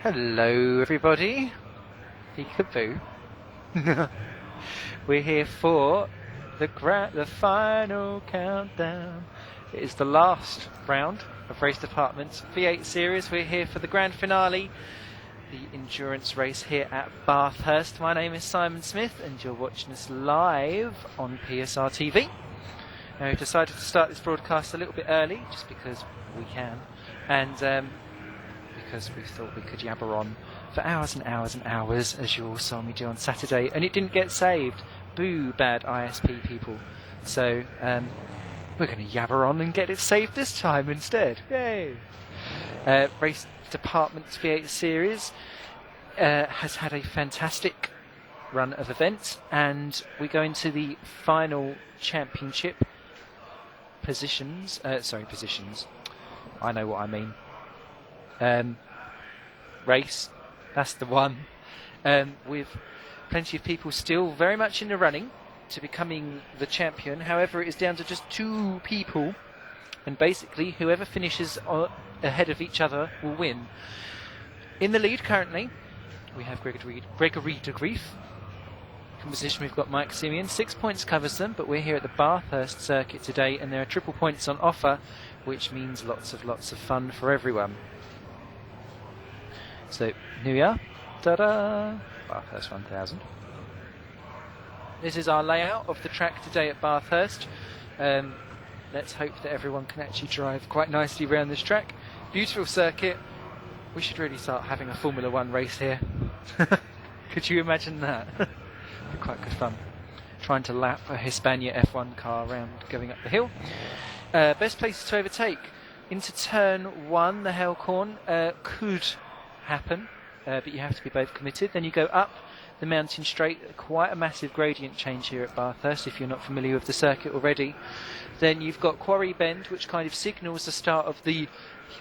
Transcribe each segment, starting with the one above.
Hello everybody, peekaboo. We're here for the final countdown. It is the last round of Race Department's V8 series. We're here for the grand finale, the endurance race here at Bathurst. My name is Simon Smith and you're watching us live on PSR TV. Now we've decided to start this broadcast a little bit early just because we can, and because we thought we could yabber on for hours and hours and hours, as you all saw me do on Saturday, and it didn't get saved. Boo, bad ISP people. So we're going to yabber on and get it saved this time instead. Yay! Race Department's V8 series has had a fantastic run of events, and we go into the final championship positions. I know what I mean. Race, that's the one, with plenty of people still very much in the running to becoming the champion. However, it is down to just 2 people, and basically whoever finishes ahead of each other will win. In the lead currently we have Gregory de Grief. In position we've got Mike Seaon. 6 points covers them, but we're here at the Bathurst circuit today and there are triple points on offer, which means lots of fun for everyone. So, here we are. Ta-da! Bathurst 1000. This is our layout of the track today at Bathurst. Let's hope that everyone can actually drive quite nicely around this track. Beautiful circuit. We should really start having a Formula 1 race here. Could you imagine that? Be quite good fun. Trying to lap a Hispania F1 car around going up the hill. Best places to overtake. Into turn 1, the Hellcorn could happen, but you have to be both committed. Then you go up the mountain straight, quite a massive gradient change here at Bathurst if you're not familiar with the circuit already. Then you've got Quarry Bend, which kind of signals the start of the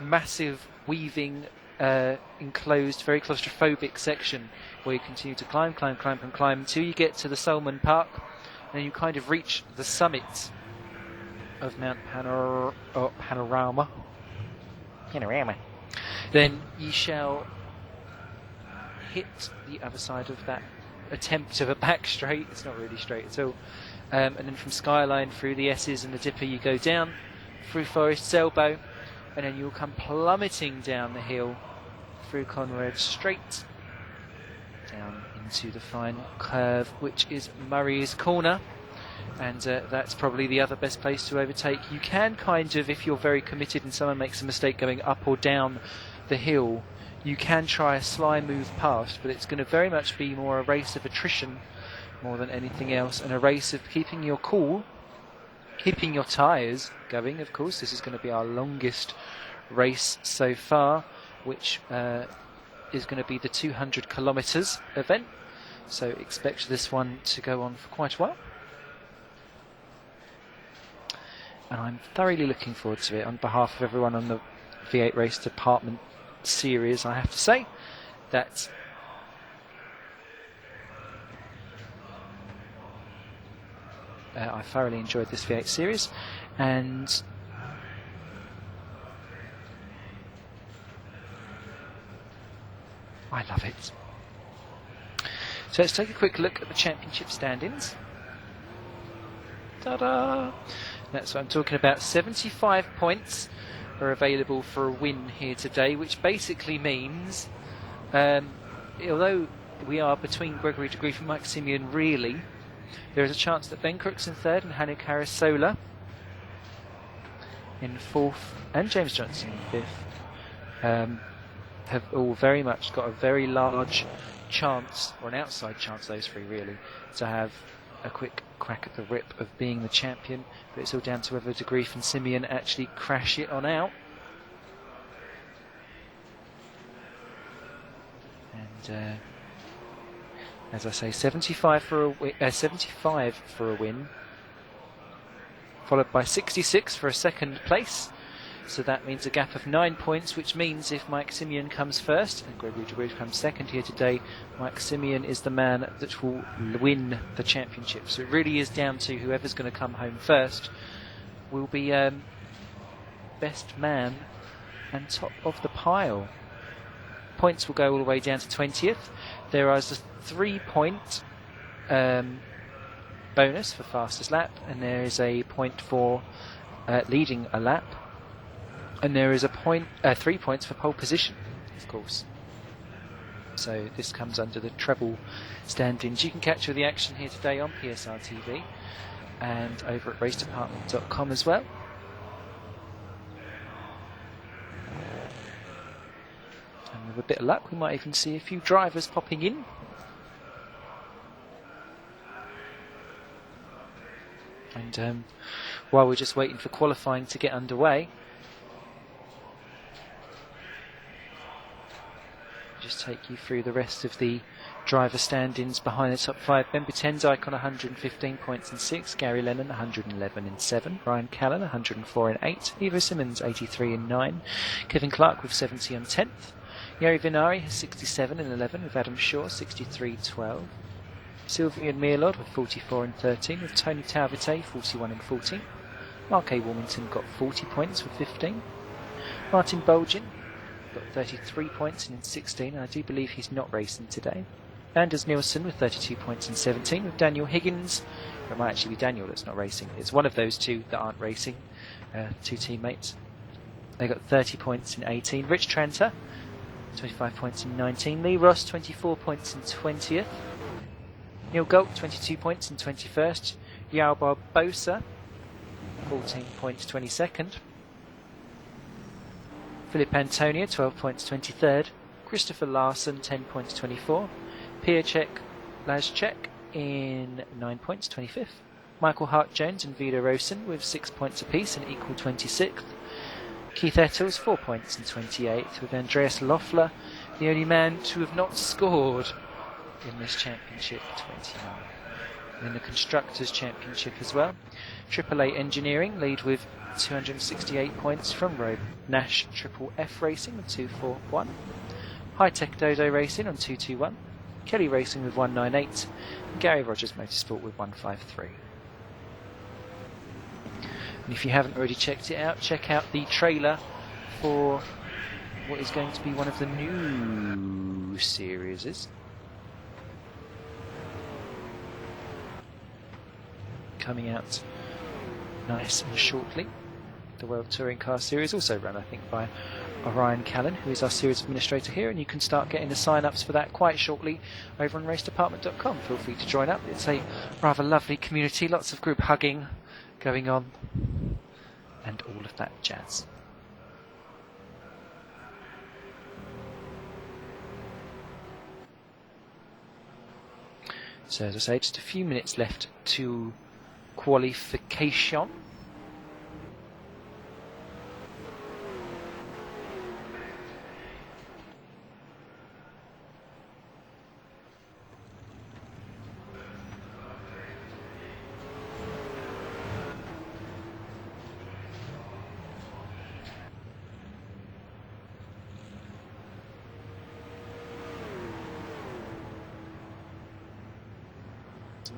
massive weaving enclosed, very claustrophobic section where you continue to climb until you get to the Solomon Park, and then you kind of reach the summit of Mount Panorama. Then you shall hit the other side of that attempt of a back straight. It's not really straight at all. And then from Skyline through the S's and the Dipper you go down through Forest's Elbow, and then you'll come plummeting down the hill through Conrad straight down into the final curve, which is Murray's Corner. And that's probably the other best place to overtake. You can kind of, if you're very committed and someone makes a mistake going up or down the hill, you can try a sly move past, but it's going to very much be more a race of attrition more than anything else, and a race of keeping your cool, keeping your tyres going. Of course, this is going to be our longest race so far, which is going to be the 200 kilometres event, so expect this one to go on for quite a while. And I'm thoroughly looking forward to it. On behalf of everyone on the V8 Race Department series, I have to say that I thoroughly enjoyed this V8 series, and I love it. So let's take a quick look at the championship standings. Ta-da! That's what I'm talking about. 75 points are available for a win here today, which basically means, although we are between Gregory de Grief and Mike Seaon, really, there is a chance that Ben Crooks in 3rd and Hannu Carasola in 4th and James Johnson in 5th have all very much got a very large chance, or an outside chance, those 3 really, to have a quick crack at the whip of being the champion, but it's all down to whether de Grief and Seaon actually crash it on out. And as I say, 75 for a win, followed by 66 for a 2nd place. So that means a gap of 9 points, which means if Mike Seaon comes first and Gregory de Grief comes second here today, Mike Seaon is the man that will win the championship. So it really is down to whoever's going to come home first will be best man and top of the pile. points will go all the way down to 20th. There is a 3-point bonus for fastest lap, and there is a point for leading a lap, and there is a 3 points for pole position, of course. So this comes under the treble standings. You can catch all the action here today on PSR TV and over at racedepartment.com as well. And with a bit of luck, we might even see a few drivers popping in. And while we're just waiting for qualifying to get underway, just take you through the rest of the driver stand-ins behind the top 5. Ben Buten's Icon 115 points and 6, Gary Lennon 111 and 7, Ryan Callan 104 and 8, Evo Simmons 83 and 9, Kevin Clark with 70 on 10th, Yari Vinari has 67 and 11 with Adam Shaw 63-12, Sylvian Meerlod with 44 and 13 with Tony Tauvite 41 and 14, Mark A. Wilmington got 40 points with 15, Martin Bolgin got 33 points and in 16, and I do believe he's not racing today. Anders Nielsen with 32 points and 17 with Daniel Higgins. It might actually be Daniel that's not racing. It's one of those two that aren't racing, two teammates. They got 30 points in 18. Rich Tranter 25 points in 19. Lee Ross 24 points in 20th. Neil Galt 22 points in 21st. Yao Barbosa 14 points 22nd. Philip Antonia 12 points 23rd. Christopher Larson 10 points 24. Piacek Blazcek in 9 points 25th. Michael Hart-Jones and Vida Rosen with 6 points apiece and equal 26th. Keith Ettles 4 points and 28th with Andreas Loeffler, the only man to have not scored in this championship, 29. And in the Constructors' Championship as well, AAA Engineering lead with 268 points from Road Nash Triple F Racing with 241, High Tech Dodo Racing on 221, Kelly Racing with 198, and Gary Rogers Motorsport with 153. And if you haven't already checked it out, check out the trailer for what is going to be one of the new series. Coming out nice and shortly. The World Touring Car Series, also run I think by Ryan Callan, who is our series administrator here, and you can start getting the sign-ups for that quite shortly over on racedepartment.com. Feel free to join up. It's a rather lovely community, lots of group hugging going on and all of that jazz. So as I say, just a few minutes left to qualification.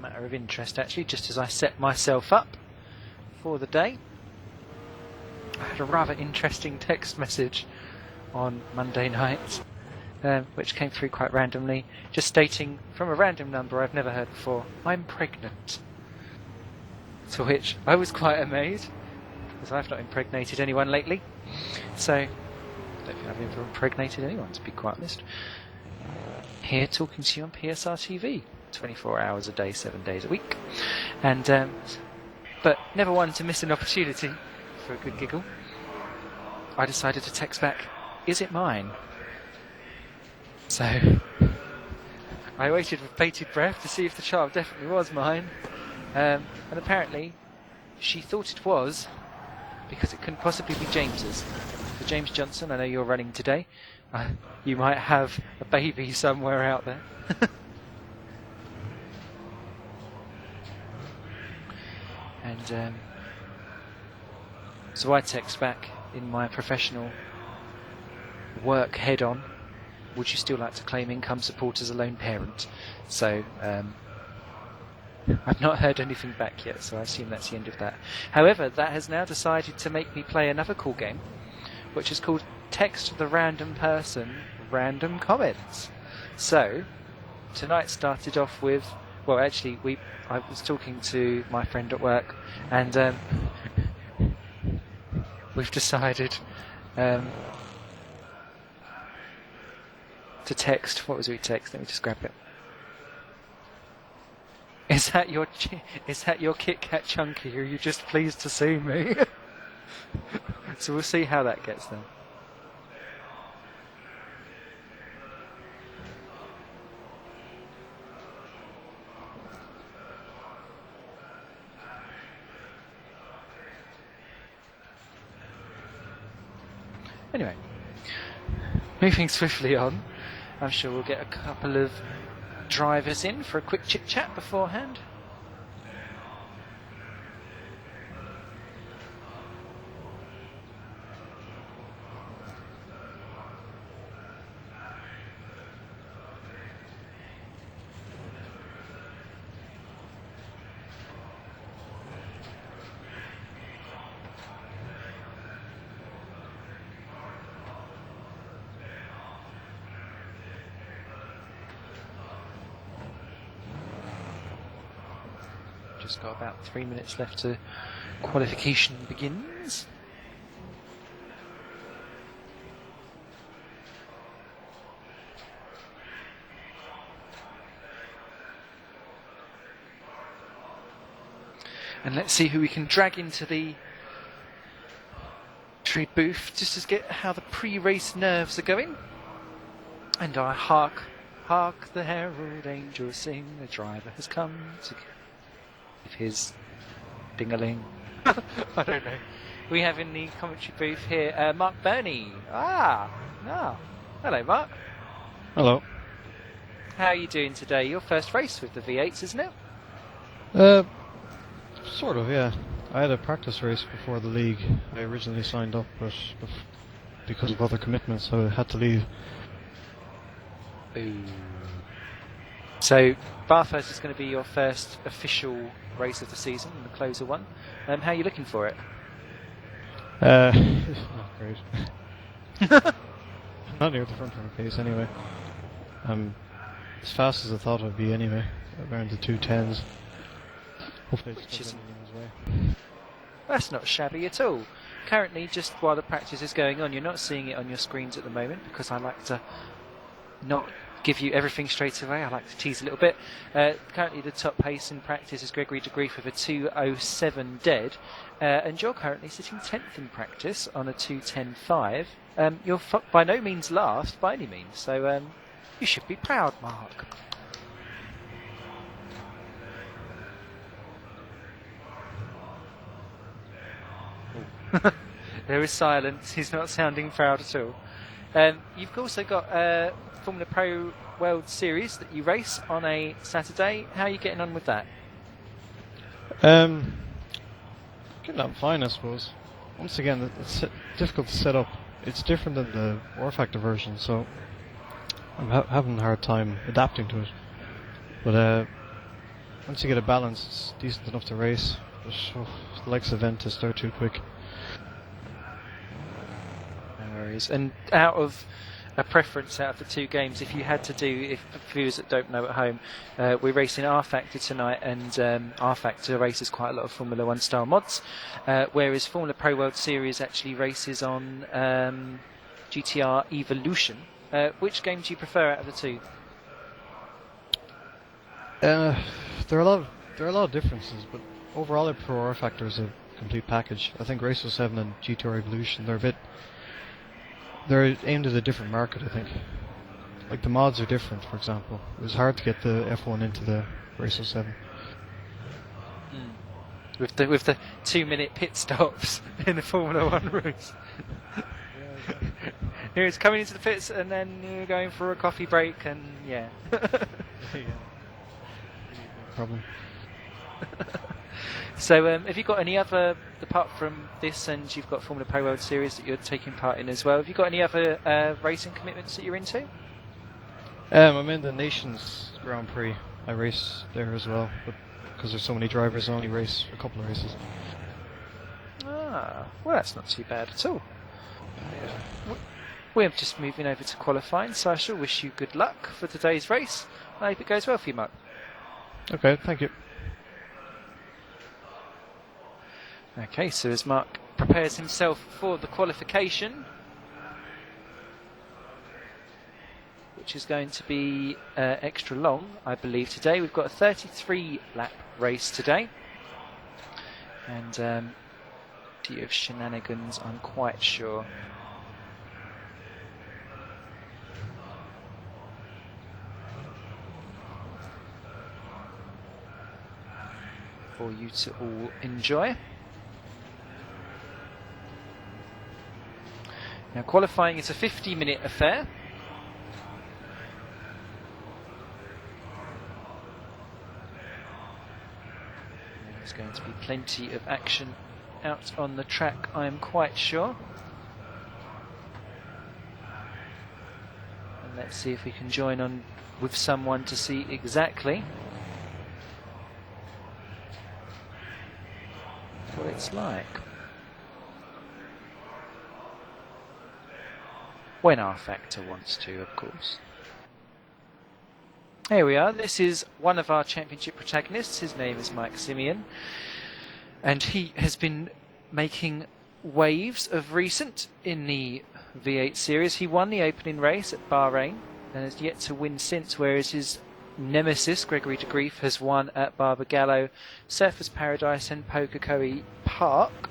Matter of interest actually, just as I set myself up for the day, I had a rather interesting text message on Monday night which came through quite randomly, just stating from a random number I've never heard before, "I'm pregnant." To which I was quite amazed, because I've not impregnated anyone lately, so I don't think I've ever impregnated anyone, to be quite honest. Here talking to you on PSR TV 24 hours a day, 7 days a week, and but never one to miss an opportunity for a good giggle. I decided to text back, "Is it mine?" So I waited with bated breath to see if the child definitely was mine, and apparently she thought it was, because it couldn't possibly be James's. So James Johnson, I know you're running today. You might have a baby somewhere out there. And so I text back in my professional work head-on, "Would you still like to claim income support as a lone parent?" So I've not heard anything back yet, so I assume that's the end of that. However, that has now decided to make me play another cool game, which is called Text the Random Person random comments. So, tonight started off with, well, actually, I was talking to my friend at work, and we've decided to text. What was we text? Let me just grab it. Is that your Kit Kat Chunky? Or are you just pleased to see me? So we'll see how that gets then. Anyway, moving swiftly on, I'm sure we'll get a couple of drivers in for a quick chit chat beforehand. Just got about 3 minutes left to qualification begins. And let's see who we can drag into the trade booth just to get how the pre-race nerves are going. And I hark the herald angels sing, the driver has come to give his ding-a-ling. I don't know. We have in the commentary booth here Mark Burney. Hello Mark. Hello. How are you doing today? Your first race with the V8s, isn't it? Sort of, yeah. I had a practice race before the league. I originally signed up, but because of other commitments, I had to leave. Ooh. So, Bathurst is going to be your first official race of the season, and the closer one. How are you looking for it? Not great. Not near the front of the pace, anyway. As fast as I thought I'd be, anyway. Around the 2:10s. Hopefully it's not anything his way. That's not shabby at all. Currently, just while the practice is going on, you're not seeing it on your screens at the moment because I like to not give you everything straight away. I like to tease a little bit. Currently, the top pace in practice is Gregory DeGrief with a 2:07 dead, and you're currently sitting 10th in practice on a 2:10.5. You're by no means last by any means, so you should be proud, Mark. There is silence. He's not sounding proud at all. You've also got Formula Pro World Series that you race on a Saturday. How are you getting on with that? Getting on fine, I suppose. Once again, it's difficult to set up. It's different than the War Factor version, so I'm having a hard time adapting to it. But once you get a balance, it's decent enough to race. But the likes of Ventus, they're too quick. And out of a preference out of the two games, if you had to do, if viewers that don't know at home, we're racing R Factor tonight, and R Factor races quite a lot of Formula 1 style mods, whereas Formula Pro World Series actually races on GTR Evolution. Which game do you prefer out of the two? There are a lot of differences, but overall I prefer R Factor as a complete package. I think Race 07 and GTR Evolution, they're aimed at a different market, I think. Like the mods are different, for example. It was hard to get the F1 into the Race 07. With the 2-minute pit stops in the Formula 1 race. Here it's coming into the pits and then you're going for a coffee break and yeah. Problem. So have you got any other, apart from this and you've got Formula Pro World Series that you're taking part in as well, have you got any other racing commitments that you're into? I'm in the Nations Grand Prix. I race there as well, but because there's so many drivers, I only race a couple of races. Well that's not too bad at all. We're just moving over to qualifying, so I shall wish you good luck for today's race. I hope it goes well for you, Mark. Okay, thank you. Okay, so as Mark prepares himself for the qualification, which is going to be extra long, I believe, today. We've got a 33 lap race today. And plenty of shenanigans, I'm quite sure. For you to all enjoy. Now, qualifying is a 50-minute affair. There's going to be plenty of action out on the track, I am quite sure. And let's see if we can join on with someone to see exactly what it's like. When our factor wants to, of course. Here we are. This is one of our championship protagonists. His name is Mike Seaon, and he has been making waves of recent in the V8 series. He won the opening race at Bahrain and has yet to win since, whereas his nemesis, Gregory de Grief, has won at Barbagallo, Surfers Paradise and Pokakoe Park.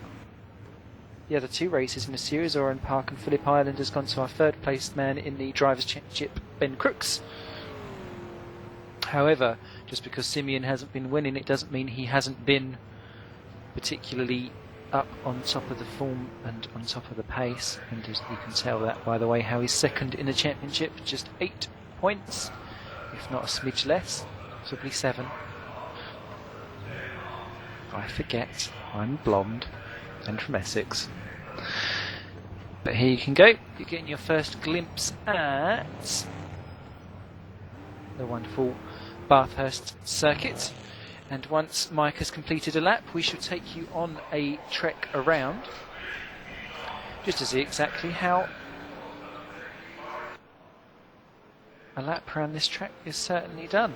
The other two races in the series, Oran Park and Phillip Island, has gone to our third placed man in the Drivers' Championship, Ben Crooks. However, just because Seaon hasn't been winning, it doesn't mean he hasn't been particularly up on top of the form and on top of the pace. And as you can tell that by the way how he's second in the championship, just 8 points, if not a smidge less, possibly 7. I forget, I'm blonde and from Essex. But here you can go. You're getting your first glimpse at the wonderful Bathurst circuit. And once Mike has completed a lap, we shall take you on a trek around just to see exactly how a lap around this track is certainly done.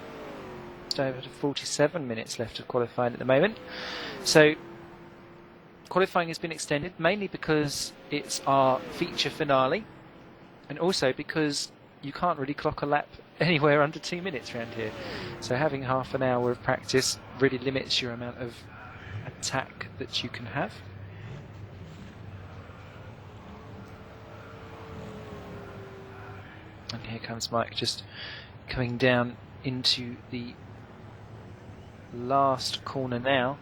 Just over 47 minutes left of qualifying at the moment. So qualifying has been extended mainly because it's our feature finale, and also because you can't really clock a lap anywhere under 2 minutes around here. So having half an hour of practice really limits your amount of attack that you can have. And here comes Mike, just coming down into the last corner now.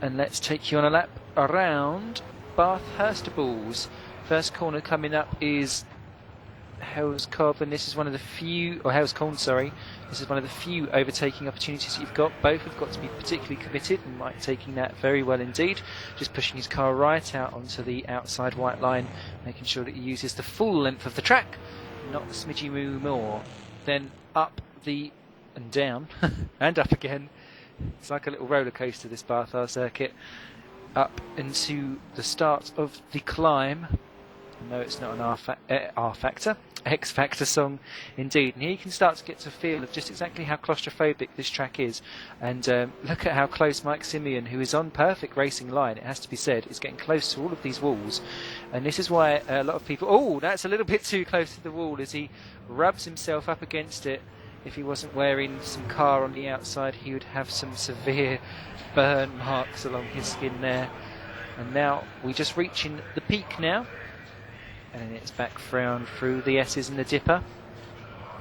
And let's take you on a lap around Bathurst Balls. First corner coming up is Hell's Cobb, and this is one of the few, or Hell's Corn, sorry. This is one of the few overtaking opportunities that you've got. Both have got to be particularly committed, and Mike taking that very well indeed. Just pushing his car right out onto the outside white line, making sure that he uses the full length of the track, not a smidgy moo more. Then up the and down and up again. It's like a little roller coaster, this Bathurst circuit. Up into the start of the climb. No, it's not an R-Factor, X-Factor song indeed. And here you can start to get a feel of just exactly how claustrophobic this track is. And look at how close Mike Seaon, who is on perfect racing line, it has to be said, is getting close to all of these walls. And this is why a lot of people, oh, that's a little bit too close to the wall, as he rubs himself up against it. If he wasn't wearing some car on the outside, he would have some severe burn marks along his skin there. And now we're just reaching the peak now. And it's back round through the S's and the dipper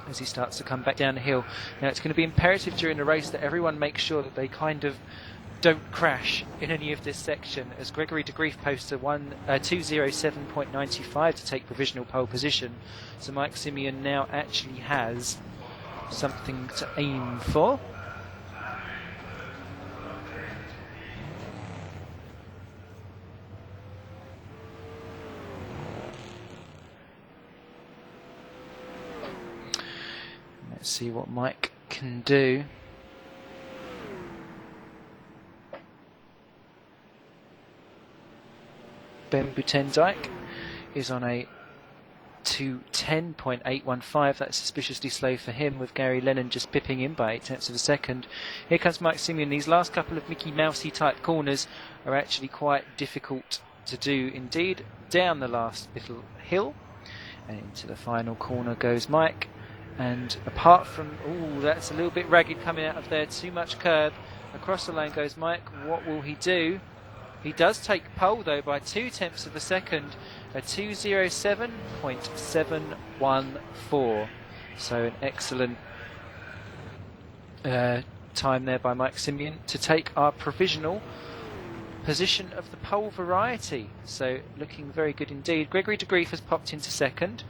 as he starts to come back down the hill. Now it's going to be imperative during the race that everyone makes sure that they kind of don't crash in any of this section, as Gregory de Grief posts a 2:07.95 to take provisional pole position. So Mike Seaon now actually has something to aim for. Let's see what Mike can do. Ben Butendijk is on a to 10.815. That's suspiciously slow for him, with Gary Lennon just pipping him by 0.8 of a second. Here comes Mike Seaon. These last couple of Mickey Mousey type corners are actually quite difficult to do indeed. Down the last little hill and into the final corner goes Mike. And apart from, that's a little bit ragged coming out of there, too much curb. Across the lane goes Mike. What will he do? He does take pole though by 0.2 of a second, a 2:07.714. So an excellent time there by Mike Seaon to take our provisional position of the pole variety. So looking very good indeed. Gregory de Grief has popped into second.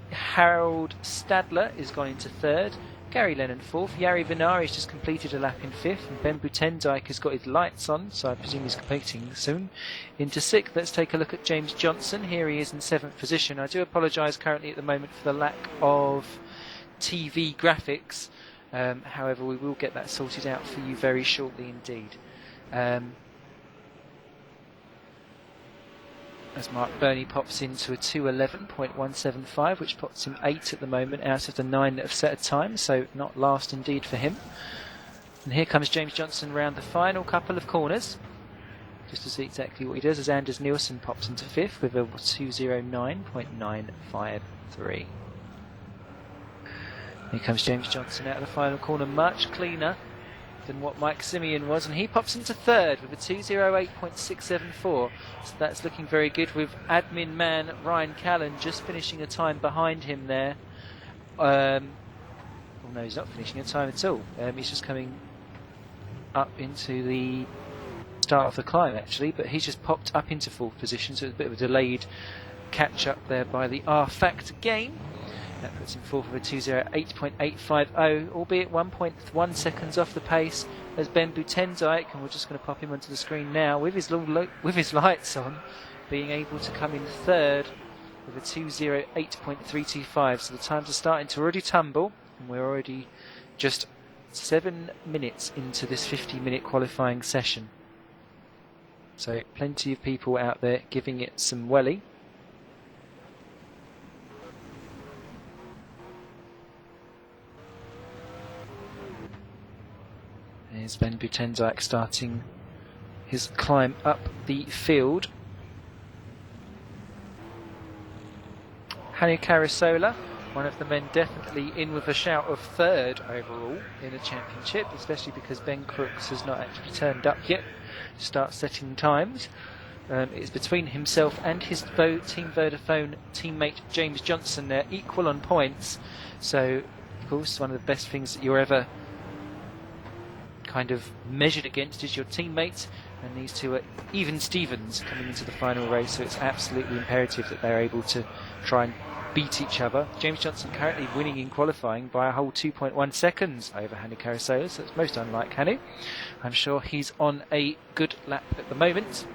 Harold Stadler is gone into third. Gary Lennon fourth. Jari Vinari has just completed a lap in fifth, and Ben Butendijk has got his lights on, so I presume he's competing soon. Into sixth, let's take a look at James Johnson. Here he is in seventh position. I do apologise currently at the moment for the lack of TV graphics. However, we will get that sorted out for you very shortly indeed. As Mark Burney pops into a 2:11.175, which puts him 8 at the moment out of the 9 that have set a time, so not last indeed for him. And here comes James Johnson round the final couple of corners, just to see exactly what he does, as Anders Nielsen pops into 5th with a 2:09.953. Here comes James Johnson out of the final corner, much cleaner than what Mike Seaon was, and he pops into 3rd with a 2:08.674. So that's looking very good, with admin man Ryan Callan just finishing a time behind him there. Well, no, he's not finishing a time at all. He's just coming up into the start of the climb actually, but he's just popped up into 4th position, so it's a bit of a delayed catch up there by the R-Factor game. That puts him 4th with a 2:08.850, albeit 1.1 seconds off the pace as Ben Butendijk, and we're just going to pop him onto the screen now with his lights on, being able to come in 3rd with a 2:08.325. So the times are starting to already tumble, and we're already just 7 minutes into this 50-minute qualifying session. So plenty of people out there giving it some welly. Here's Ben Butendijk starting his climb up the field. Hannu Karisola, one of the men definitely in with a shout of 3rd overall in the championship, especially because Ben Crooks has not actually turned up yet to start setting times. It's between himself and his Team Vodafone teammate James Johnson. They're equal on points, so of course one of the best things that you're ever kind of measured against is your teammates, and these two are even Stevens coming into the final race, so it's absolutely imperative that they're able to try and beat each other. James Johnson currently winning in qualifying by a whole 2.1 seconds over Hannu Karisola, so it's most unlike Hannu. I'm sure he's on a good lap at the moment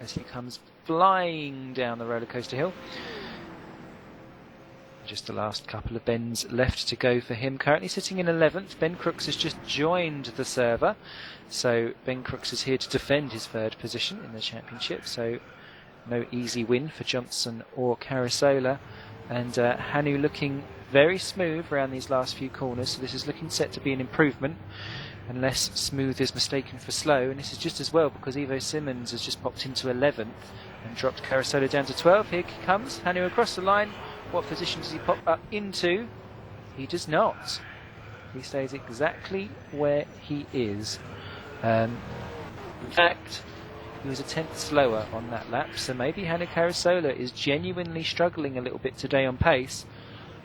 as he comes flying down the roller coaster hill. Just the last couple of bends left to go for him. Currently sitting in 11th. Ben Crooks has just joined the server, so Ben Crooks is here to defend his 3rd position in the championship, so no easy win for Johnson or Karisola. And Hannu looking very smooth around these last few corners, so this is looking set to be an improvement, unless smooth is mistaken for slow. And this is just as well, because Ivo Simmons has just popped into 11th and dropped Karisola down to 12th. Here he comes, Hannu across the line. What position does he pop up into? He does not. He stays exactly where he is. In fact, he was a 10th slower on that lap, so maybe Hannu Karisola is genuinely struggling a little bit today on pace,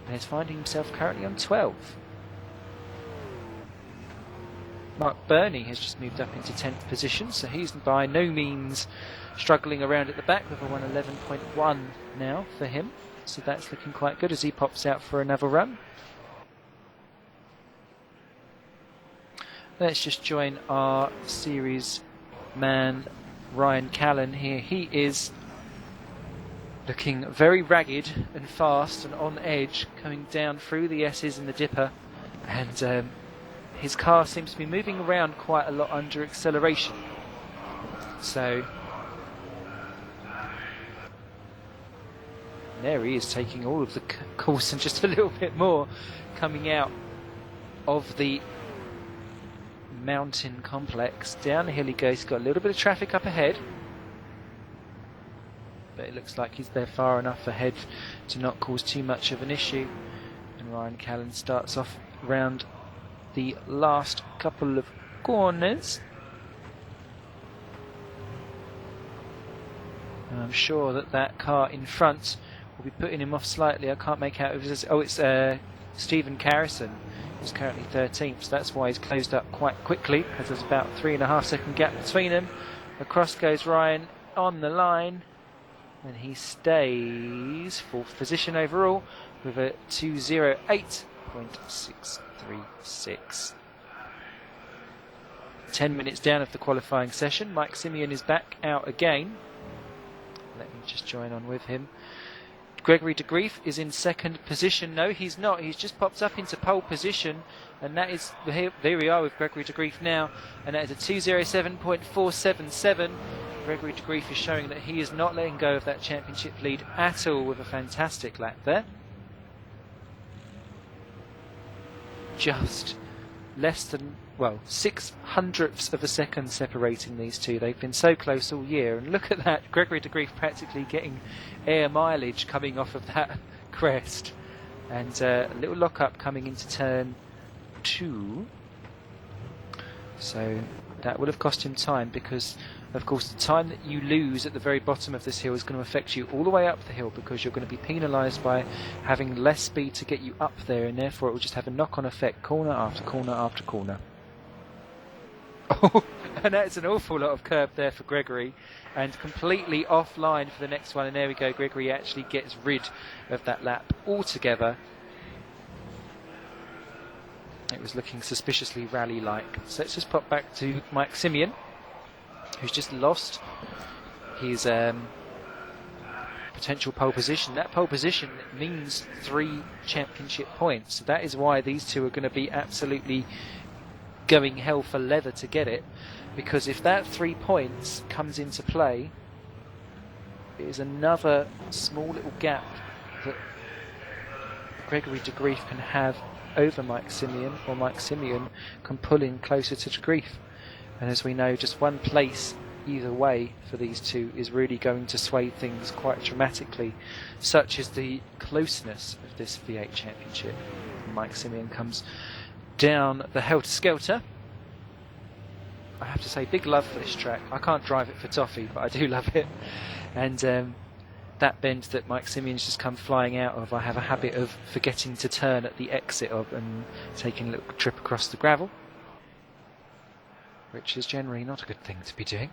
and is finding himself currently on 12th. Mark Burney has just moved up into 10th position, so he's by no means struggling around at the back, with a 1:11.1 now for him. So that's looking quite good as he pops out for another run. Let's just join our series man Ryan Callan here. He is looking very ragged and fast and on edge, coming down through the S's and the dipper, and his car seems to be moving around quite a lot under acceleration. So There he is, taking all of the course and just a little bit more, coming out of the mountain complex. Down the hill he goes. He's got a little bit of traffic up ahead, but it looks like he's there far enough ahead to not cause too much of an issue. And Ryan Callan starts off round the last couple of corners. And I'm sure that that car in front will be putting him off slightly. I can't make out if it's... Oh, it's Stephen Carrison, who's currently 13th, so that's why he's closed up quite quickly, as there's about 3.5 second gap between them. Across goes Ryan on the line, and he stays 4th position overall with a 2:08.636. 10 minutes down of the qualifying session. Mike Seaon is back out again. Let me just join on with him. Gregory de Grief is in 2nd position. No, he's not. He's just popped up into pole position, and that is there we are with Gregory de Grief now, and that is a 2:07.477. Gregory de Grief is showing that he is not letting go of that championship lead at all, with a fantastic lap there. Just less than, well, 0.06 of a second separating these two. They've been so close all year, and look at that, Gregory de Grief practically getting air mileage coming off of that crest. And a little lock-up coming into turn 2. So that will have cost him time, because of course the time that you lose at the very bottom of this hill is going to affect you all the way up the hill, because you're going to be penalised by having less speed to get you up there, and therefore it will just have a knock-on effect corner after corner after corner. Oh, and that's an awful lot of curb there for Gregory, and completely offline for the next one. And there we go, Gregory actually gets rid of that lap altogether. It was looking suspiciously rally-like. So let's just pop back to Mike Seaon, who's just lost his potential pole position. That pole position means 3 championship points. So that is why these two are going to be absolutely going hell for leather to get it, because if that 3 points comes into play, it is another small little gap that Gregory de Grief can have over Mike Seaon, or Mike Seaon can pull in closer to de Grief. And as we know, just one place either way for these two is really going to sway things quite dramatically, such as the closeness of this V8 championship. Mike Seaon comes down the helter-skelter. I have to say, big love for this track. I can't drive it for toffee, but I do love it. And that bend that Mike Seaon's just come flying out of, I have a habit of forgetting to turn at the exit of and taking a little trip across the gravel, which is generally not a good thing to be doing.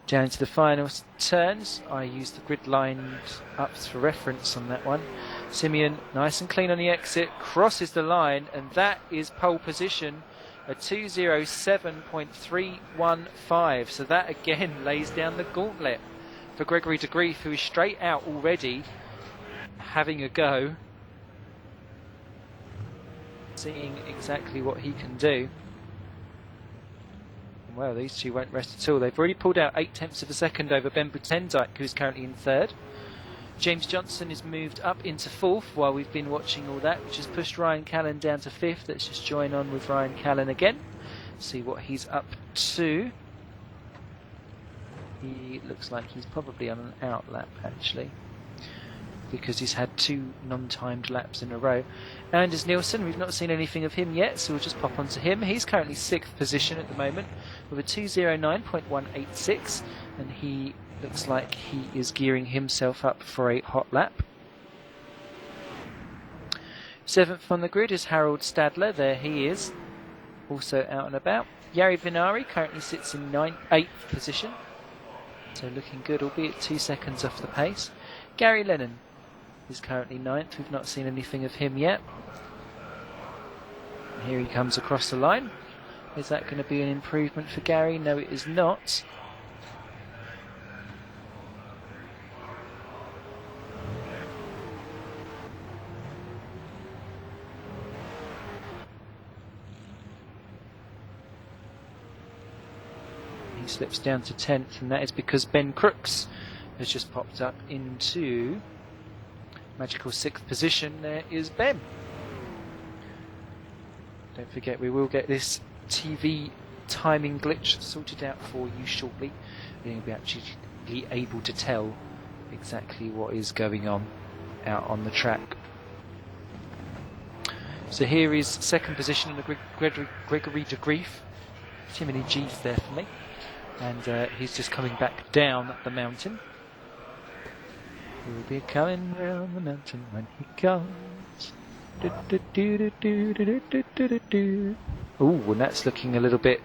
Down to the final turns, I used the grid lined ups for reference on that one. Seaon, nice and clean on the exit, crosses the line, and that is pole position, a 2:07.315. So that again lays down the gauntlet for Gregory de Grief, who is straight out already, having a go, seeing exactly what he can do. Well, these two won't rest at all. They've already pulled out 0.8 of a second over Ben Butendijk, who's currently in 3rd. James Johnson is moved up into 4th while we've been watching all that, which has pushed Ryan Callan down to 5th. Let's just join on with Ryan Callan again, see what he's up to. He looks like he's probably on an out lap, actually, because he's had 2 non-timed laps in a row. Anders Nielsen, we've not seen anything of him yet, so we'll just pop onto him. He's currently 6th position at the moment with a 2:09.186, and he looks like he is gearing himself up for a hot lap. 7th on the grid is Harold Stadler. There he is, also out and about. Jari Vinari currently sits in 8th position, so looking good, albeit 2 seconds off the pace. Gary Lennon is currently 9th. We've not seen anything of him yet. And here he comes across the line. Is that going to be an improvement for Gary? No, it is not. He slips down to 10th, and that is because Ben Crooks has just popped up into magical 6th position, there is Ben. Don't forget, we will get this TV timing glitch sorted out for you shortly. You'll be actually able to tell exactly what is going on out on the track. So here is 2nd position in the Gregory de Grief. Too many G's there for me. And he's just coming back down the mountain. He'll be coming round the mountain when he comes. Ooh, and that's looking a little bit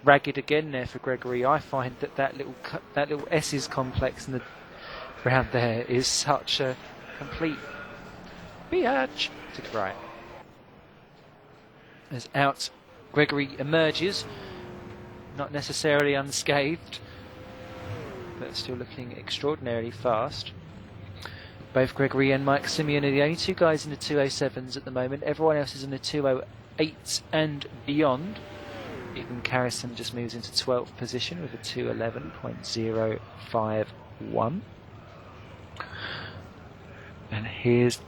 ragged again there for Gregory. I find that little S's complex in the round there is such a complete biatch. Right. As out Gregory emerges, not necessarily unscathed, but still looking extraordinarily fast. Both Gregory and Mike Seaon are the only two guys in the 207s at the moment. Everyone else is in the 208s and beyond. Even Carrison just moves into 12th position with a 211.051. And here's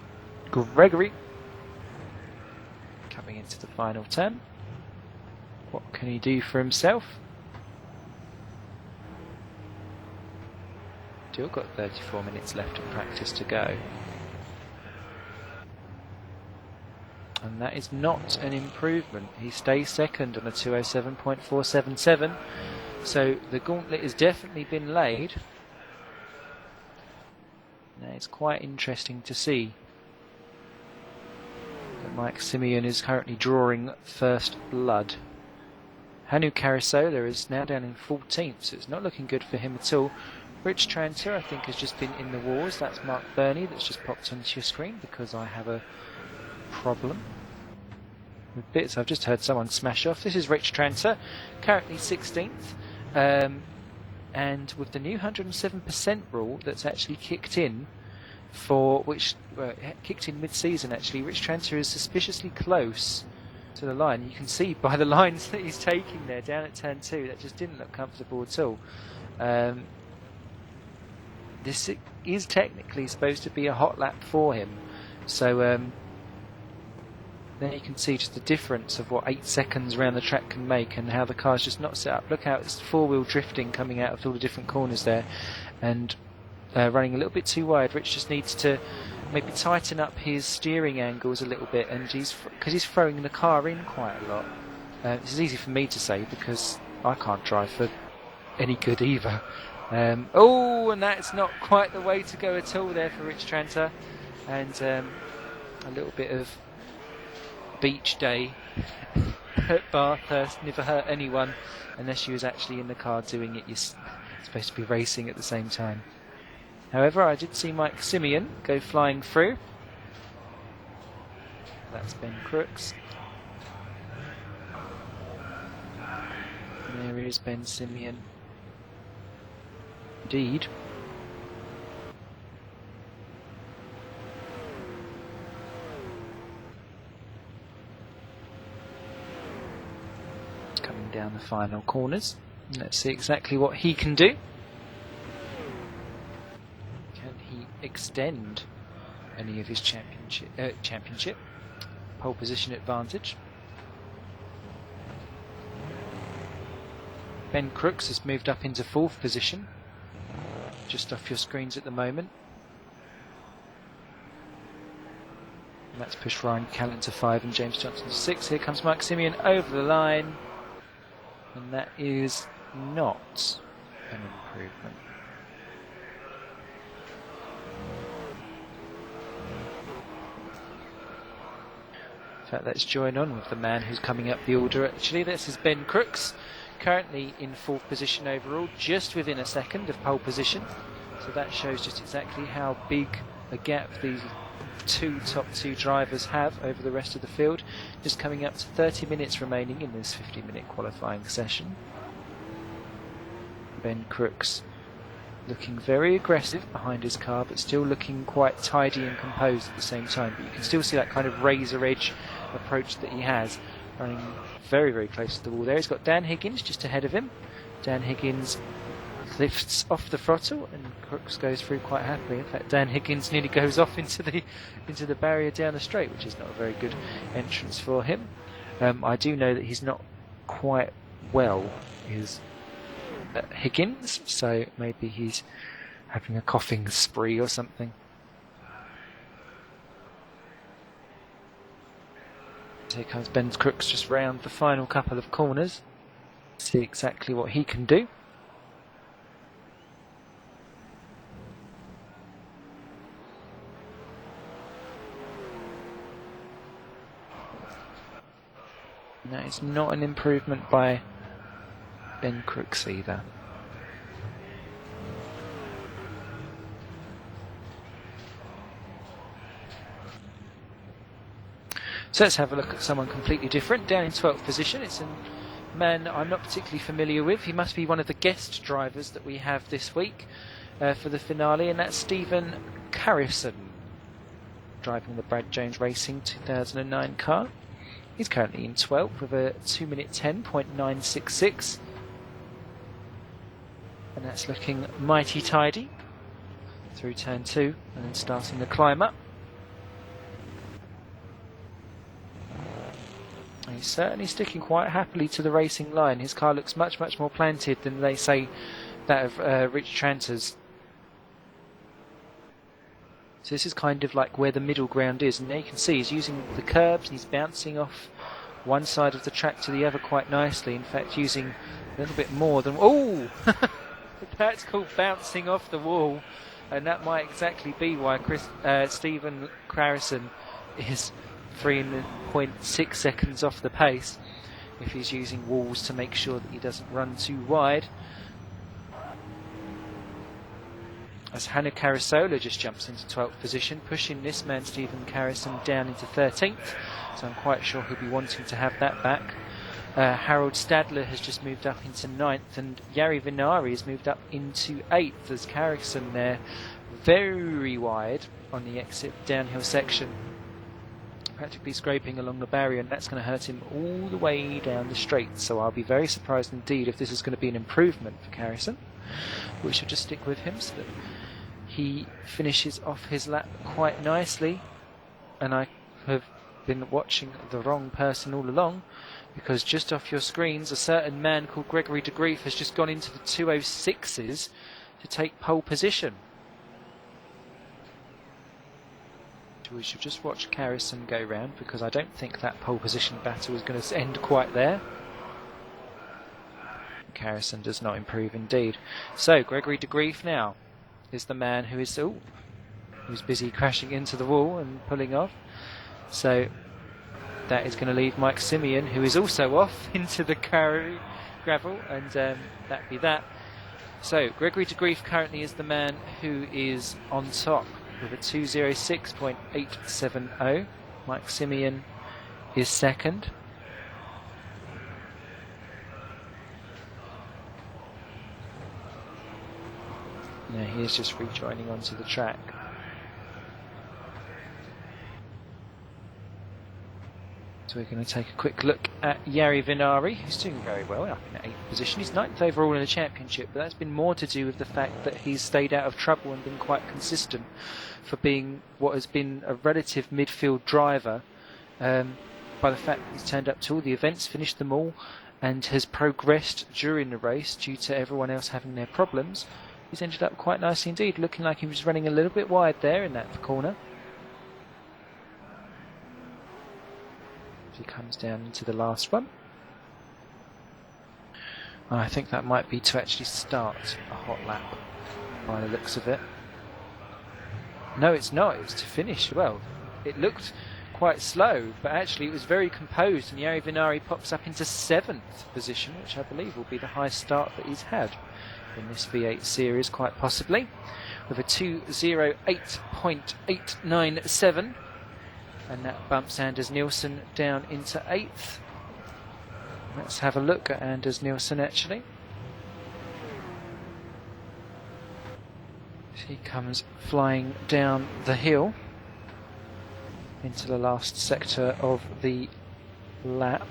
Gregory coming into the final turn. What can he do for himself? Still got 34 minutes left of practice to go. And that is not an improvement. He stays 2nd on a 207.477. So the gauntlet has definitely been laid. Now it's quite interesting to see that Mike Seaon is currently drawing first blood. Hanu Carasola is now down in 14th, so it's not looking good for him at all. Rich Tranter, I think, has just been in the wars. That's Mark Burney that's just popped onto your screen because I have a problem with bits. I've just heard someone smash off. This is Rich Tranter, currently 16th. And with the new 107% rule that's actually kicked in, kicked in mid-season actually, Rich Tranter is suspiciously close to the line. You can see by the lines that he's taking there down at turn 2, that just didn't look comfortable at all. This is technically supposed to be a hot lap for him, so then you can see just the difference of what 8 seconds around the track can make and how the car's just not set up. Look how it's 4-wheel drifting coming out of all the different corners there and running a little bit too wide. Rich just needs to maybe tighten up his steering angles a little bit, and because he's throwing the car in quite a lot. This is easy for me to say because I can't drive for any good either. Oh, and that's not quite the way to go at all there for Rich Tranter. And a little bit of beach day at Bathurst never hurt anyone unless you was actually in the car doing it. You're supposed to be racing at the same time. However, I did see Mike Seaon go flying through. That's Ben Crooks. And there is Ben Seaon. Indeed. Coming down the final corners. Let's see exactly what he can do. Can he extend any of his championship pole position advantage? Ben Crooks has moved up into 4th position, just off your screens at the moment. And that's pushed Ryan Callan to 5 and James Johnson to 6. Here comes Mike Seaon over the line, and that is not an improvement. In fact, let's join on with the man who's coming up the order. Actually, this is Ben Crooks, currently in 4th position overall, just within a second of pole position. So that shows just exactly how big a gap these top two drivers have over the rest of the field. Just coming up to 30 minutes remaining in this 50-minute qualifying session. Ben Crooks looking very aggressive behind his car, but still looking quite tidy and composed at the same time. But you can still see that kind of razor edge approach that he has, running very, very close to the wall there. He's got Dan Higgins just ahead of him. Dan Higgins lifts off the throttle, and Crooks goes through quite happily. In fact, Dan Higgins nearly goes off into the barrier down the straight, which is not a very good entrance for him. I do know that he's not quite well, is Higgins, so maybe he's having a coughing spree or something. So here comes Ben Crooks just round the final couple of corners. See exactly what he can do. No, it's not an improvement by Ben Crooks either. So let's have a look at someone completely different. Down in 12th position, it's a man I'm not particularly familiar with. He must be one of the guest drivers that we have this week for the finale, and that's Stephen Carrison, driving the Brad Jones Racing 2009 car. He's currently in 12th with a 2-minute 10.966, and that's looking mighty tidy through turn 2 and then starting the climb up. He's certainly sticking quite happily to the racing line. His car looks much more planted than they say that of Rich Tranter's. So this is kind of like where the middle ground is, and there you can see he's using the curbs and he's bouncing off one side of the track to the other quite nicely. In fact, using a little bit more than... Oh! That's called bouncing off the wall, and that might exactly be why Stephen Carrison is 3.6 seconds off the pace, if he's using walls to make sure that he doesn't run too wide. As Hannu Carasola just jumps into 12th position, pushing this man Stephen Carrison down into 13th, so I'm quite sure he'll be wanting to have that back. Harold Stadler has just moved up into 9th, and Jari Vinari has moved up into 8th, as Carrison there very wide on the exit downhill section, practically scraping along the barrier, and that's going to hurt him all the way down the straight. So I'll be very surprised indeed if this is going to be an improvement for Carrison. We should just stick with him so that he finishes off his lap quite nicely. And I have been watching the wrong person all along, because just off your screens a certain man called Gregory de Grief has just gone into the 206s to take pole position. We should just watch Carrison go round, because I don't think that pole position battle is going to end quite there. Carrison does not improve indeed. So Gregory de Grief now is the man who is who's busy crashing into the wall and pulling off. So that is going to leave Mike Seaon, who is also off into the gravel, and that be that. So Gregory de Grief currently is the man who is on top with a 206.870. Mike Seaon is second. Now he is just rejoining onto the track. So we're going to take a quick look at Jari Vinari, who's doing very well, up in 8th position. He's 9th overall in the championship, but that's been more to do with the fact that he's stayed out of trouble and been quite consistent for being what has been a relative midfield driver, by the fact that he's turned up to all the events, finished them all, and has progressed during the race due to everyone else having their problems. He's ended up quite nicely indeed, looking like he was running a little bit wide there in that corner. He comes down into the last one. I think that might be to actually start a hot lap by the looks of it. No, it's not. It was to finish. Well, it looked quite slow, but actually it was very composed, and Jari Vinari pops up into 7th position, which I believe will be the highest start that he's had in this V8 series, quite possibly, with a 208.897. And that bumps Anders Nielsen down into 8th. Let's have a look at Anders Nielsen actually. He comes flying down the hill into the last sector of the lap.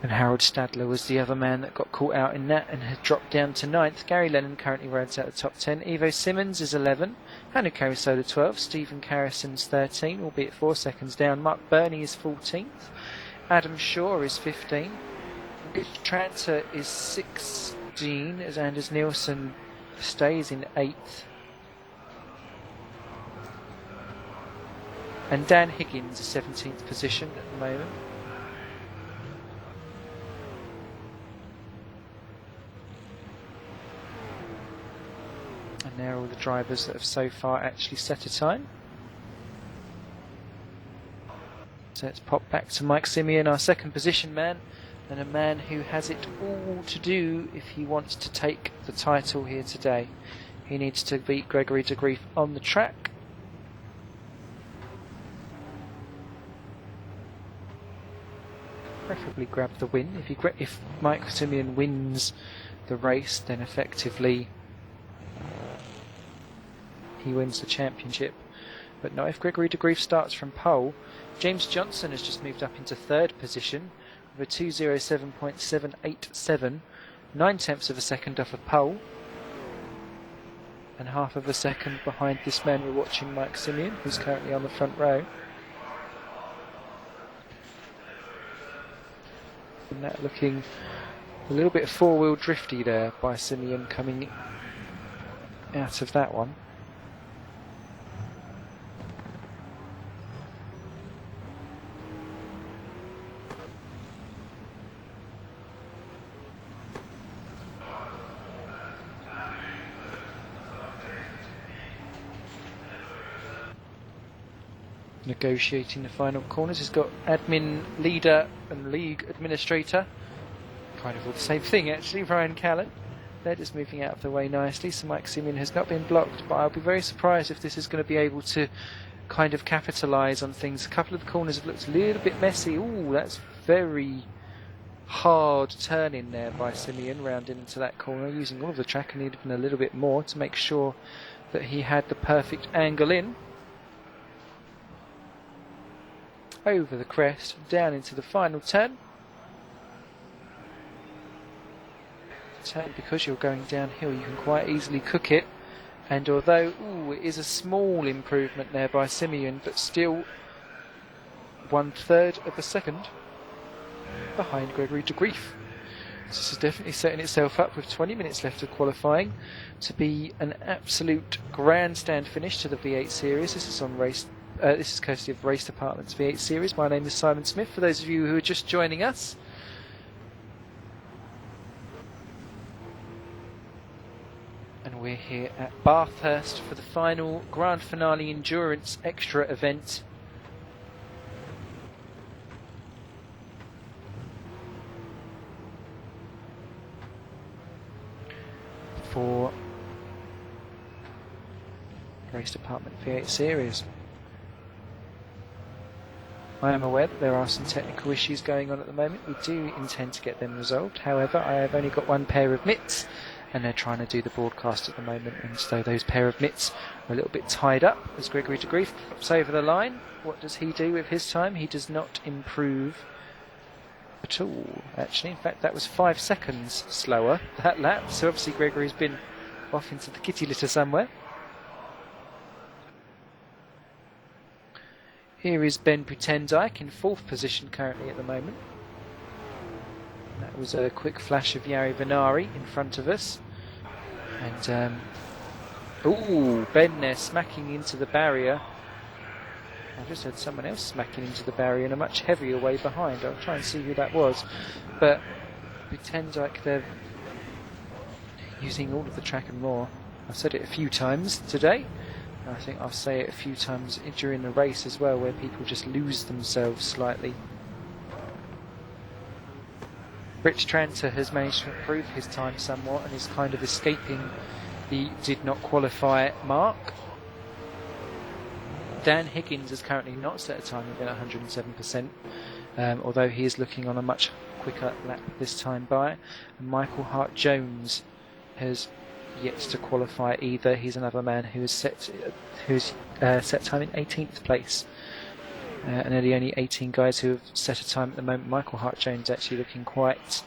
And Harold Stadler was the other man that got caught out in that and had dropped down to 9th. Gary Lennon currently rides out the top 10. Ivo Simmons is 11. Hannu Karisola 12. Stephen Carrison's 13, albeit 4 seconds down. Mark Burney is 14th. Adam Shaw is 15. Rich Tranter is 16 as Anders Nielsen stays in 8th. And Dan Higgins is 17th position at the moment. And there are all the drivers that have so far actually set a time. So let's pop back to Mike Seaon, our second position man, and a man who has it all to do if he wants to take the title here today. He needs to beat Gregory de Grief on the track. Preferably grab the win. If Mike Seaon wins the race, then effectively he wins the championship. But no, if Gregory de Grief starts from pole, James Johnson has just moved up into 3rd position with a 2:07.787, 9/10 of a second off of pole, and half of a second behind this man we're watching, Mike Seaon, who's currently on the front row. And that looking a little bit four-wheel drifty there by Seaon coming out of that one. Negotiating the final corners, he's got admin leader and league administrator, kind of all the same thing actually, Ryan Callan. They're just moving out of the way nicely, so Mike Seaon has not been blocked, but I'll be very surprised if this is going to be able to kind of capitalise on things. A couple of the corners have looked a little bit messy. Ooh, that's very hard turn in there by Seaon, rounding into that corner, using all of the track and even a little bit more to make sure that he had the perfect angle in. Over the crest, down into the final turn. Because you're going downhill, you can quite easily cook it. And although, it is a small improvement there by Seaon, but still 1/3 of a second behind Gregory de Grief. This is definitely setting itself up with 20 minutes left of qualifying to be an absolute grandstand finish to the V8 series. This is on race. This is courtesy of Race Department's V8 series. My name is Simon Smith, for those of you who are just joining us. And we're here at Bathurst for the final Grand Finale Endurance Extra event. For Race Department V8 series. I am aware that there are some technical issues going on at the moment. We do intend to get them resolved. However, I have only got one pair of mitts and they're trying to do the broadcast at the moment, and so those pair of mitts are a little bit tied up as Gregory de Grief pops over the line. What does he do with his time? He does not improve at all, actually. In fact, that was 5 seconds slower, that lap, so obviously Gregory's been off into the kitty litter somewhere. Here is Ben Butendijk in 4th position currently at the moment. That was a quick flash of Jari Venari in front of us. And, Ben there smacking into the barrier. I just heard someone else smacking into the barrier in a much heavier way behind. I'll try and see who that was. But Butendijk there using all of the track and more. I've said it a few times today. I think I'll say it a few times during the race as well, where people just lose themselves slightly. Rich Tranter has managed to improve his time somewhat and is kind of escaping the did not qualify mark. Dan Higgins has currently not set a time of 107%, although he is looking on a much quicker lap this time by. And Michael Hart-Jones has yet to qualify either. He's another man who's set time in 18th place. and they're the only 18 guys who have set a time at the moment. Michael Hart-Jones actually looking quite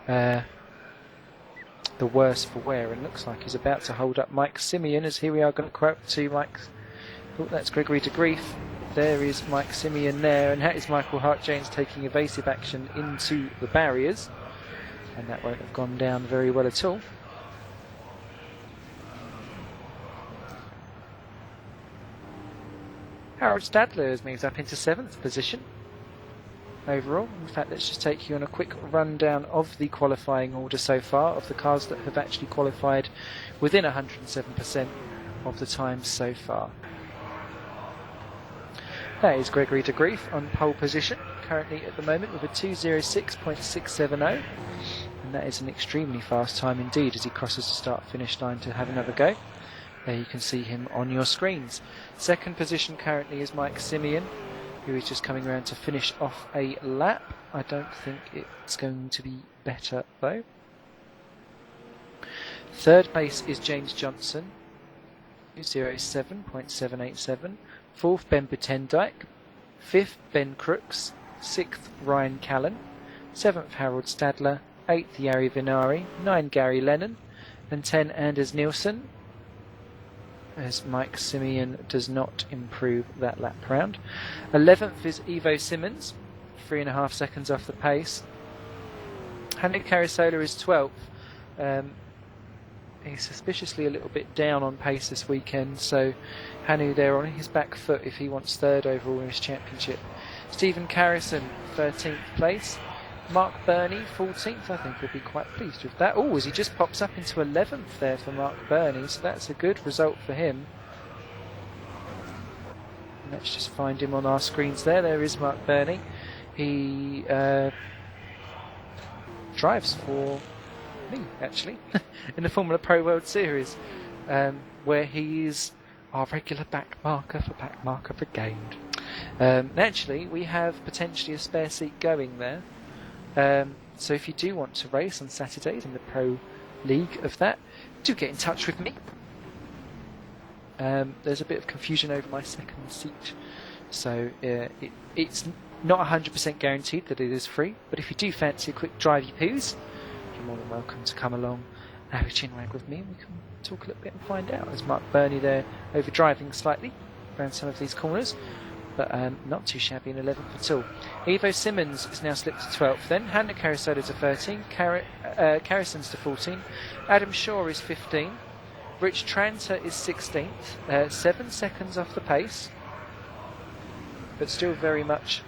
the worse for wear, and looks like he's about to hold up Mike Seaon, as here we are going to quote to Mike. Oh, that's Gregory de Grief. There is Mike Seaon there, and that is Michael Hart-Jones taking evasive action into the barriers, and that won't have gone down very well at all. Harold Stadler has moved up into 7th position overall. In fact, let's just take you on a quick rundown of the qualifying order so far of the cars that have actually qualified within 107% of the time so far. That is Gregory de Grief on pole position, currently at the moment with a 2:06.670, and that is an extremely fast time indeed as he crosses the start-finish line to have another go. There you can see him on your screens. Second position currently is Mike Seaon, who is just coming around to finish off a lap. I don't think it's going to be better though. Third place is James Johnson, 2:07.787. Fourth, Ben Butendijk. Fifth, Ben Crooks. Sixth, Ryan Callan. Seventh, Harold Stadler. Eighth, Jari Vinari. 9, Gary Lennon. And 10, Anders Nielsen, as Mike Seaon does not improve that lap round. 11th is Ivo Simmons, 3.5 seconds off the pace. Hannu Karisola is 12th. He's suspiciously a little bit down on pace this weekend, so Hannu there on his back foot if he wants third overall in his championship. Stephen Carrison, 13th place. Mark Burney, 14th. I think we'll be quite pleased with that. Oh, as he just pops up into 11th there for Mark Burney, so that's a good result for him. Let's just find him on our screens there. There is Mark Burney. He drives for me, actually, in the Formula Pro World Series, where he is our regular back marker for Back Marker Brigade. Naturally, we have potentially a spare seat going there. So if you do want to race on Saturdays in the Pro League of that, do get in touch with me. There's a bit of confusion over my second seat, so it's not 100% guaranteed that it is free, but if you do fancy a quick drivey poos, you're more than welcome to come along and have a chinwag with me, and we can talk a little bit and find out. There's Mark Burney there over driving slightly around some of these corners, but not too shabby in 11th at all. Ivo Simmons is now slipped to 12th then. Hannu Karisola to 13. Carrison's to 14. Adam Shaw is 15. Rich Tranter is 16th. 7 seconds off the pace, but still very much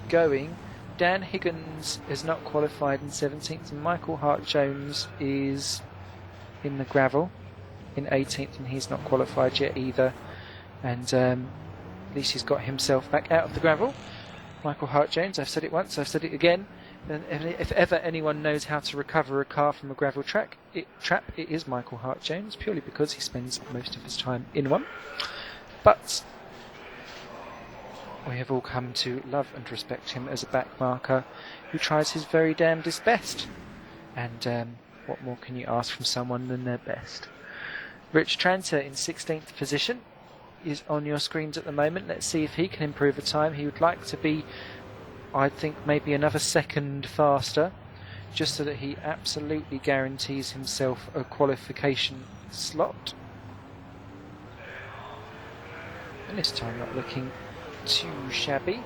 going. Dan Higgins has not qualified in 17th, and Michael Hart-Jones is in the gravel in 18th, and he's not qualified yet either. And at least he's got himself back out of the gravel. Michael Hart-Jones, I've said it once, I've said it again. And if ever anyone knows how to recover a car from a gravel trap, it is Michael Hart-Jones, purely because he spends most of his time in one. But we have all come to love and respect him as a back marker who tries his very damnedest best. And what more can you ask from someone than their best? Rich Tranter in 16th position is on your screens at the moment. Let's see if he can improve a time. He would like to be, I think, maybe another second faster, just so that he absolutely guarantees himself a qualification slot. And this time not looking too shabby.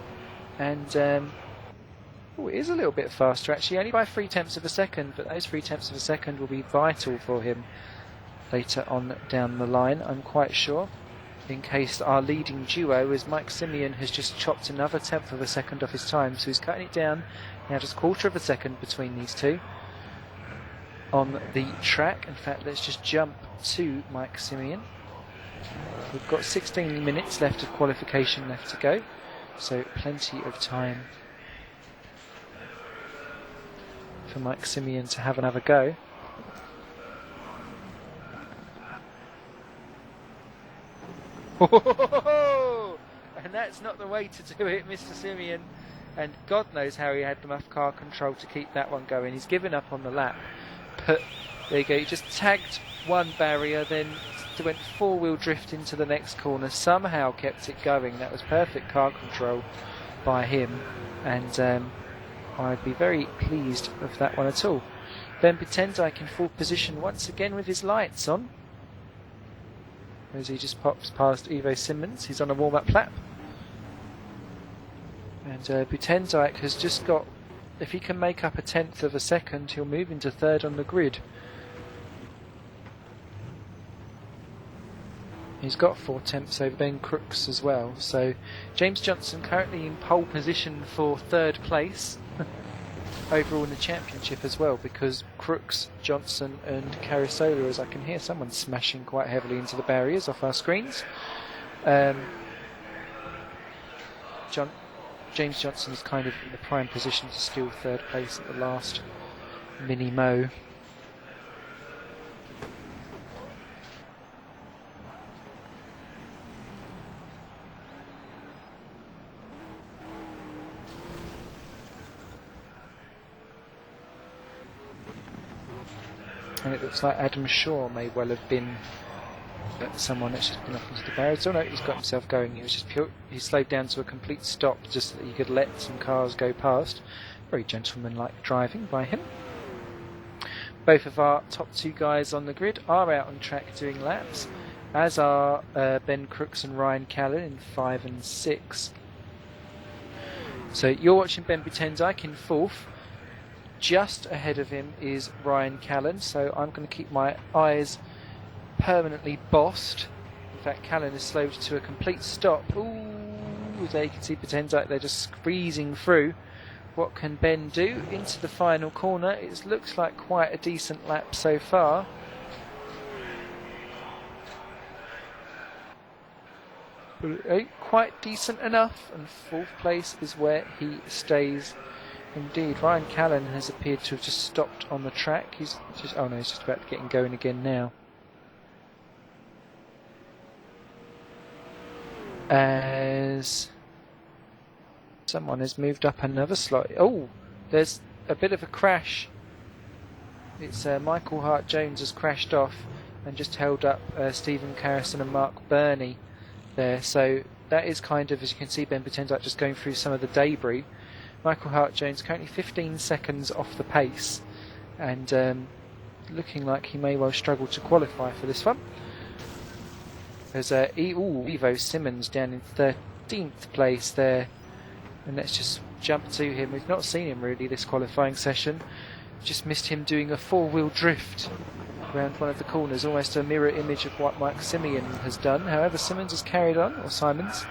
And it is a little bit faster actually, only by 0.3 of a second, but those 0.3 of a second will be vital for him later on down the line, I'm quite sure. In case our leading duo, as Mike Seaon has just chopped another 1/10 of a second off his time, so he's cutting it down now, just 1/4 of a second between these two on the track. In fact, let's just jump to Mike Seaon. We've got 16 minutes left of qualification left to go, so plenty of time for Mike Seaon to have another go. And that's not the way to do it, Mr. Seaon. And God knows how he had enough car control to keep that one going. He's given up on the lap. But there you go, he just tagged one barrier, then Master went four-wheel drift into the next corner, somehow kept it going. That was perfect car control by him, and I'd be very pleased with that one at all. Ben Potenzike in full position once again with his lights on, as he just pops past Ivo Simmons. He's on a warm-up lap. And Potenzike has just got, if he can make up a tenth of a second, he'll move into third on the grid. He's got 4 tenths over Ben Crooks as well. So James Johnson currently in pole position for third place overall in the championship as well, because Crooks, Johnson and Carasola, as I can hear someone smashing quite heavily into the barriers off our screens. James Johnson is kind of in the prime position to steal third place at the last mini-mo. And it looks like Adam Shaw may well have been someone that's just been off into the barriers. Oh no, he's got himself going. He was just he slowed down to a complete stop just so that he could let some cars go past. Very gentlemanlike driving by him. Both of our top 2 guys on the grid are out on track doing laps, as are Ben Crooks and Ryan Callan in 5 and 6. So you're watching Ben Potenzike in 4th. Just ahead of him is Ryan Callan, so I'm going to keep my eyes permanently bossed. In fact, Callan is slowed to a complete stop. Ooh, there you can see Potenzike, they're just squeezing through. What can Ben do into the final corner? It looks like quite a decent lap so far. But it ain't quite decent enough, and 4th place is where he stays. Indeed, Ryan Callan has appeared to have just stopped on the track. He's just, oh no, he's just about to get going again now. As someone has moved up another slot. Oh, there's a bit of a crash. It's Michael Hart-Jones has crashed off and just held up Stephen Carrison and Mark Burney there. So that is kind of, as you can see, Ben Potenzike just going through some of the debris. Michael Hart-Jones currently 15 seconds off the pace, and looking like he may well struggle to qualify for this one. There's Ivo Simmons down in 13th place there, and let's just jump to him. We've not seen him really this qualifying session. Just missed him doing a 4-wheel drift around one of the corners, almost a mirror image of what Mike Seaon has done. However, Simmons has carried on, or Simons.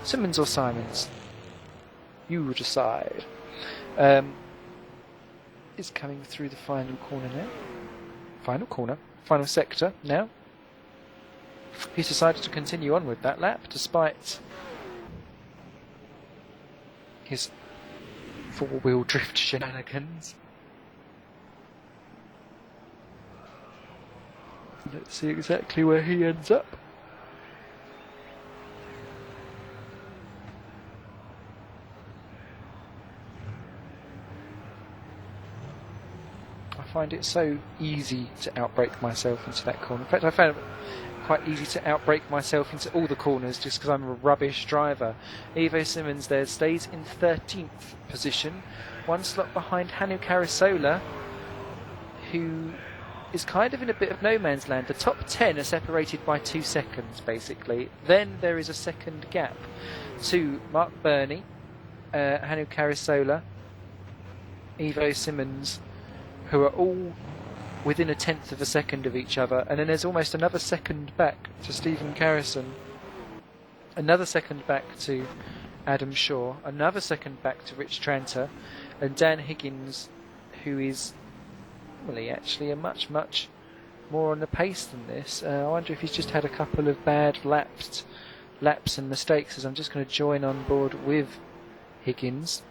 Simmons or Simons? You decide. Is coming through the final corner now. Final sector now. He's decided to continue on with that lap despite his 4-wheel drift shenanigans. Let's see exactly where he ends up. I find it so easy to outbrake myself into that corner. In fact, I found it quite easy to outbrake myself into all the corners just because I'm a rubbish driver. Ivo Simmons there stays in 13th position, 1 slot behind Hannu Carasola, who is kind of in a bit of no man's land. The top 10 are separated by 2 seconds basically. Then there is a second gap to Mark Burney, Hannu Carasola, Ivo Simmons, who are all within a tenth of a second of each other, and then there's almost another second back to Stephen Carrison, another second back to Adam Shaw, another second back to Rich Tranter, and Dan Higgins, who is normally actually a much more on the pace than this. I wonder if he's just had a couple of bad laps and mistakes, as I'm just going to join on board with Higgins.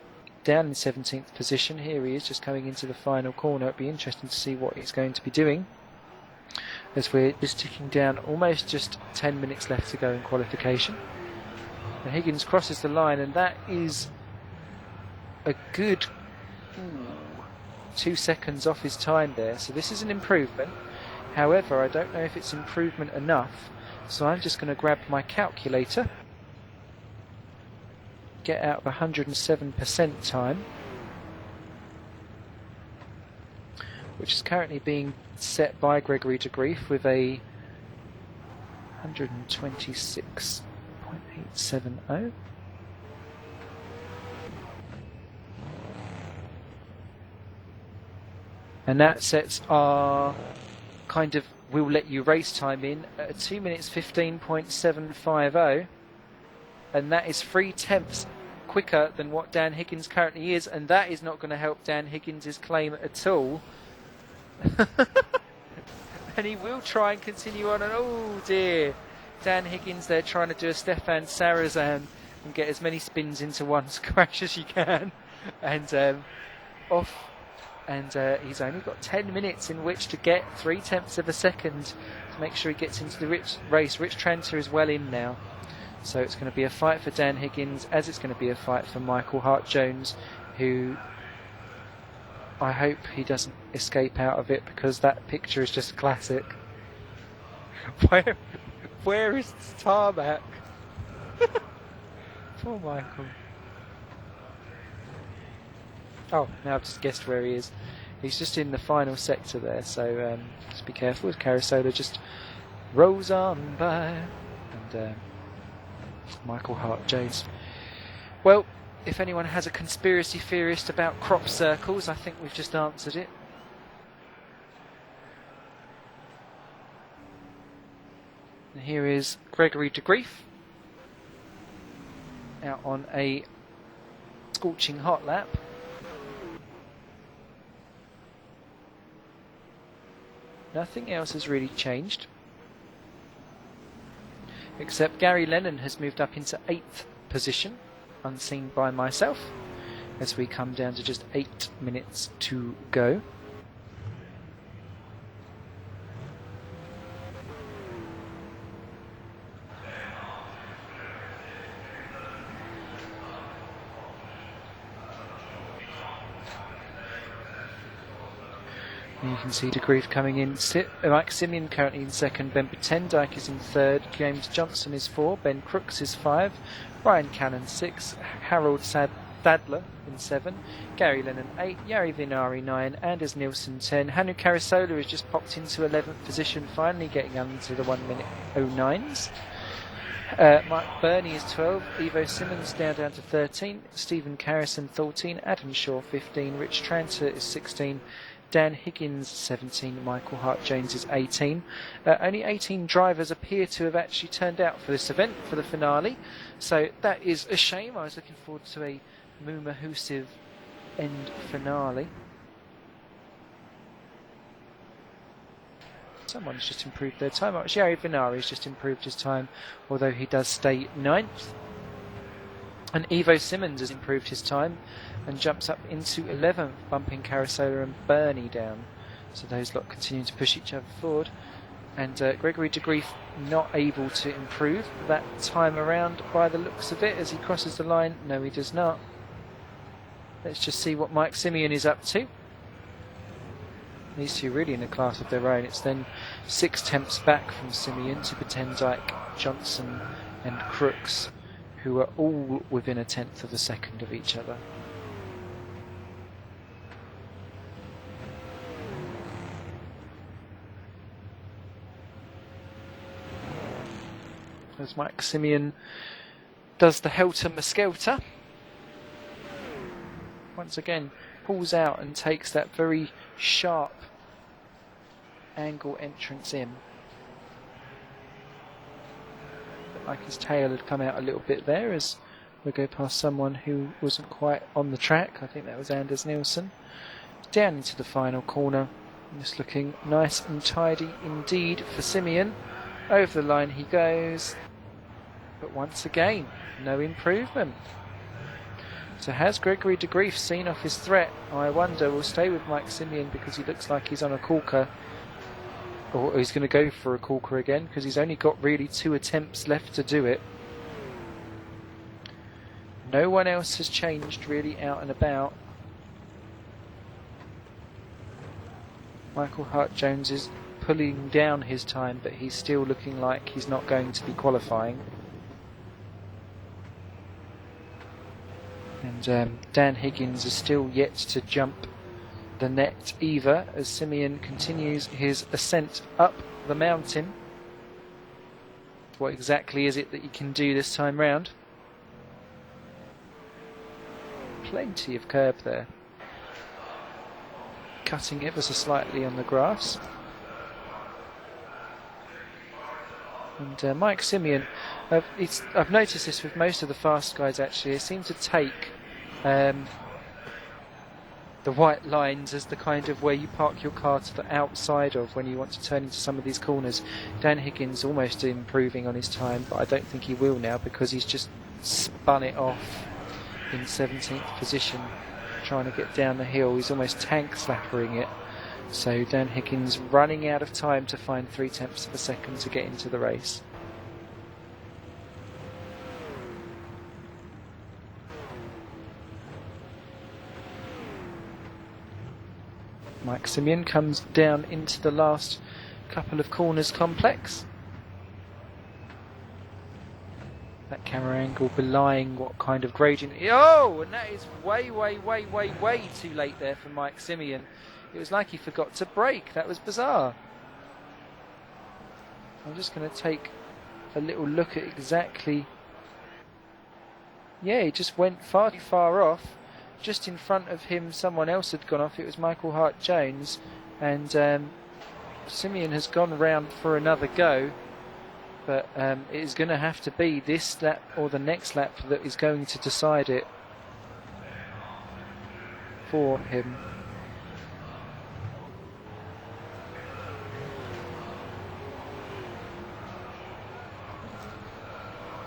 Down in 17th position, here he is just coming into the final corner. It'll be interesting to see what he's going to be doing, as we're just ticking down, almost just 10 minutes left to go in qualification. And Higgins crosses the line, and that is a good 2 seconds off his time there, so this is an improvement. However, I don't know if it's improvement enough, so I'm just going to grab my calculator, get out 107% time, which is currently being set by Gregory de Grief with a 126.870. And that sets our kind of will let you race time in at a 2 minutes 15.750, and that is 3/10 quicker than what Dan Higgins currently is, and that is not going to help Dan Higgins' claim at all. And he will try and continue on, and oh dear, Dan Higgins there trying to do a Stefan Sarazan and get as many spins into one crash as you can, and off. And he's only got 10 minutes in which to get 0.3 of a second to make sure he gets into the race. Rich Tranter is well in now. So it's going to be a fight for Dan Higgins, as it's going to be a fight for Michael Hart-Jones, who I hope he doesn't escape out of it, because that picture is just classic. Where is the tarmac? Poor Michael. Oh, now I've just guessed where he is. He's just in the final sector there, so just be careful. Carasola just rolls on by, and Michael Hart-Jones. Well, if anyone has a conspiracy theorist about crop circles, I think we've just answered it. And here is Gregory de Grief out on a scorching hot lap. Nothing else has really changed, except Gary Lennon has moved up into 8th position, unseen by myself, as we come down to just 8 minutes to go. You can see de Grief coming in. Mike Simeon currently in 2nd. Ben Pretendike is in 3rd. James Johnson is 4. Ben Crooks is 5. Ryan Cannon 6. Harold Sadler in 7. Gary Lennon 8. Jari Vinari 9. Anders Nilsson 10. Hannu Karasola has just popped into 11th position, finally getting under the 1 minute 09s. Mike Burney is 12. Ivo Simmons down to 13. Stephen Carrison 14. Adam Shaw 15. Rich Tranter is 16. Dan Higgins 17, Michael Hart-Jones is 18. Only 18 drivers appear to have actually turned out for this event, for the finale. So that is a shame. I was looking forward to a Mumahusiv end finale. Someone's just improved their time. Jari Vinari has just improved his time, although he does stay 9th. And Ivo Simmons has improved his time and jumps up into 11th, bumping Karasola and Burney down. So those lot continue to push each other forward. And Gregory de Grief not able to improve that time around by the looks of it as he crosses the line. No, he does not. Let's just see what Mike Simeon is up to. These two really in a class of their own. It's then 6/10 back from Simeon to Pretendike, Johnson and Crooks, who are all within 1/10 of a second of each other. As Mike Simeon does the helter-skelter, once again pulls out and takes that very sharp angle entrance in. Like his tail had come out a little bit there as we go past someone who wasn't quite on the track. I think that was Anders Nilsson. Down into the final corner. Just looking nice and tidy indeed for Simeon. Over the line he goes. But once again, no improvement. So has Gregory de Grief seen off his threat? I wonder. We'll stay with Mike Simeon because he looks like he's on a corker. Or he's going to go for a corker again because he's only got really 2 attempts left to do it. No one else has changed really out and about. Michael Hart-Jones is pulling down his time, but he's still looking like he's not going to be qualifying. And Dan Higgins is still yet to jump the net either, as Seaon continues his ascent up the mountain. What exactly is it that he can do this time round? Plenty of curb there. Cutting ever so slightly on the grass. And Mike Seaon, I've noticed this with most of the fast guys actually, they seem to take the white lines as the kind of where you park your car to the outside of when you want to turn into some of these corners. Dan Higgins almost improving on his time, but I don't think he will now because he's just spun it off in 17th position trying to get down the hill. He's almost tank slappering it. So Dan Higgins running out of time to find 0.3 of a second to get into the race. Mike Seaon comes down into the last couple of corners complex. That camera angle belying what kind of gradient. Oh, and that is way too late there for Mike Seaon. It was like he forgot to brake. That was bizarre. I'm just going to take a little look at exactly. Yeah, he just went far too far off. Just in front of him, someone else had gone off. It was Michael Hart-Jones, and Seaon has gone round for another go. But it is going to have to be this lap or the next lap that is going to decide it for him.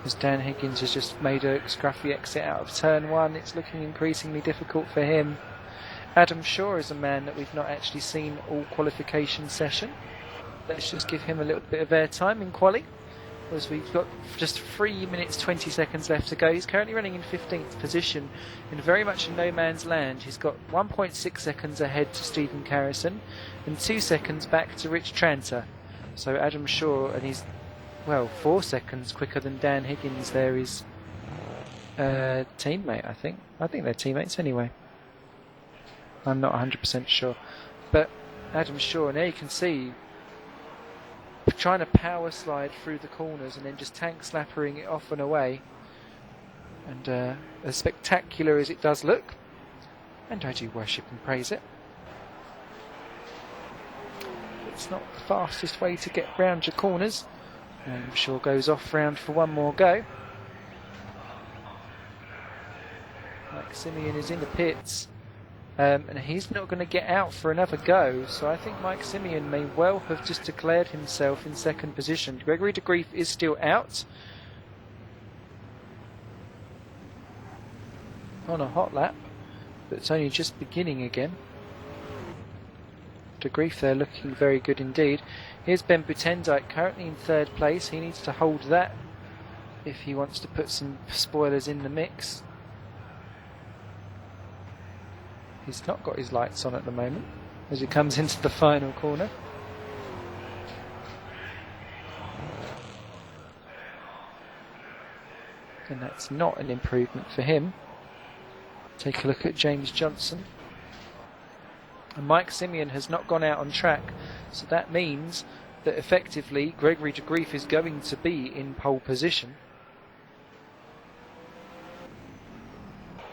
As Dan Higgins has just made a scruffy exit out of turn 1, it's looking increasingly difficult for him. Adam Shaw is a man that we've not actually seen all qualification session. Let's just give him a little bit of airtime in quali, as we've got just 3 minutes 20 seconds left to go. He's currently running in 15th position in very much a no man's land. He's got 1.6 seconds ahead to Stephen Carrison and 2 seconds back to Rich Tranter. So Adam Shaw, and he's 4 seconds quicker than Dan Higgins there, his teammate, I think. I think they're teammates anyway. I'm not 100% sure. But Adam Shaw, and there you can see, trying to power slide through the corners and then just tank slappering it off and away. And as spectacular as it does look, and I do worship and praise it, it's not the fastest way to get round your corners. And Shaw goes off round for one more go. Mike Seaon is in the pits, and he's not going to get out for another go. So I think Mike Seaon may well have just declared himself in second position. Gregory de Grief is still out on a hot lap, but it's only just beginning again. De Grief there looking very good indeed. Here's Ben Butendijk currently in third place. He needs to hold that if he wants to put some spoilers in the mix. He's not got his lights on at the moment as he comes into the final corner. And that's not an improvement for him. Take a look at James Johnson. And Mike Seaon has not gone out on track, so that means that effectively Gregory de Grief is going to be in pole position.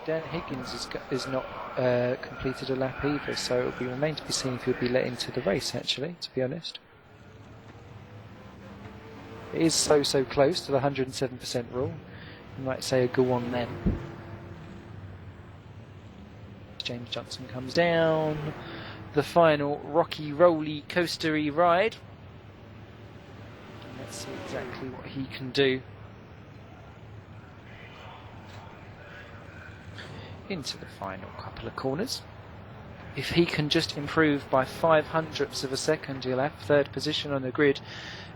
Dan Higgins is not completed a lap either, so it will remain to be seen if he'll be let into the race, actually, to be honest. It is so close to the 107% rule. You might say a go on then. James Johnson comes down. The final rocky, rolly, coastery ride. And let's see exactly what he can do. Into the final couple of corners. If he can just improve by 0.05 of a second, he'll have third position on the grid,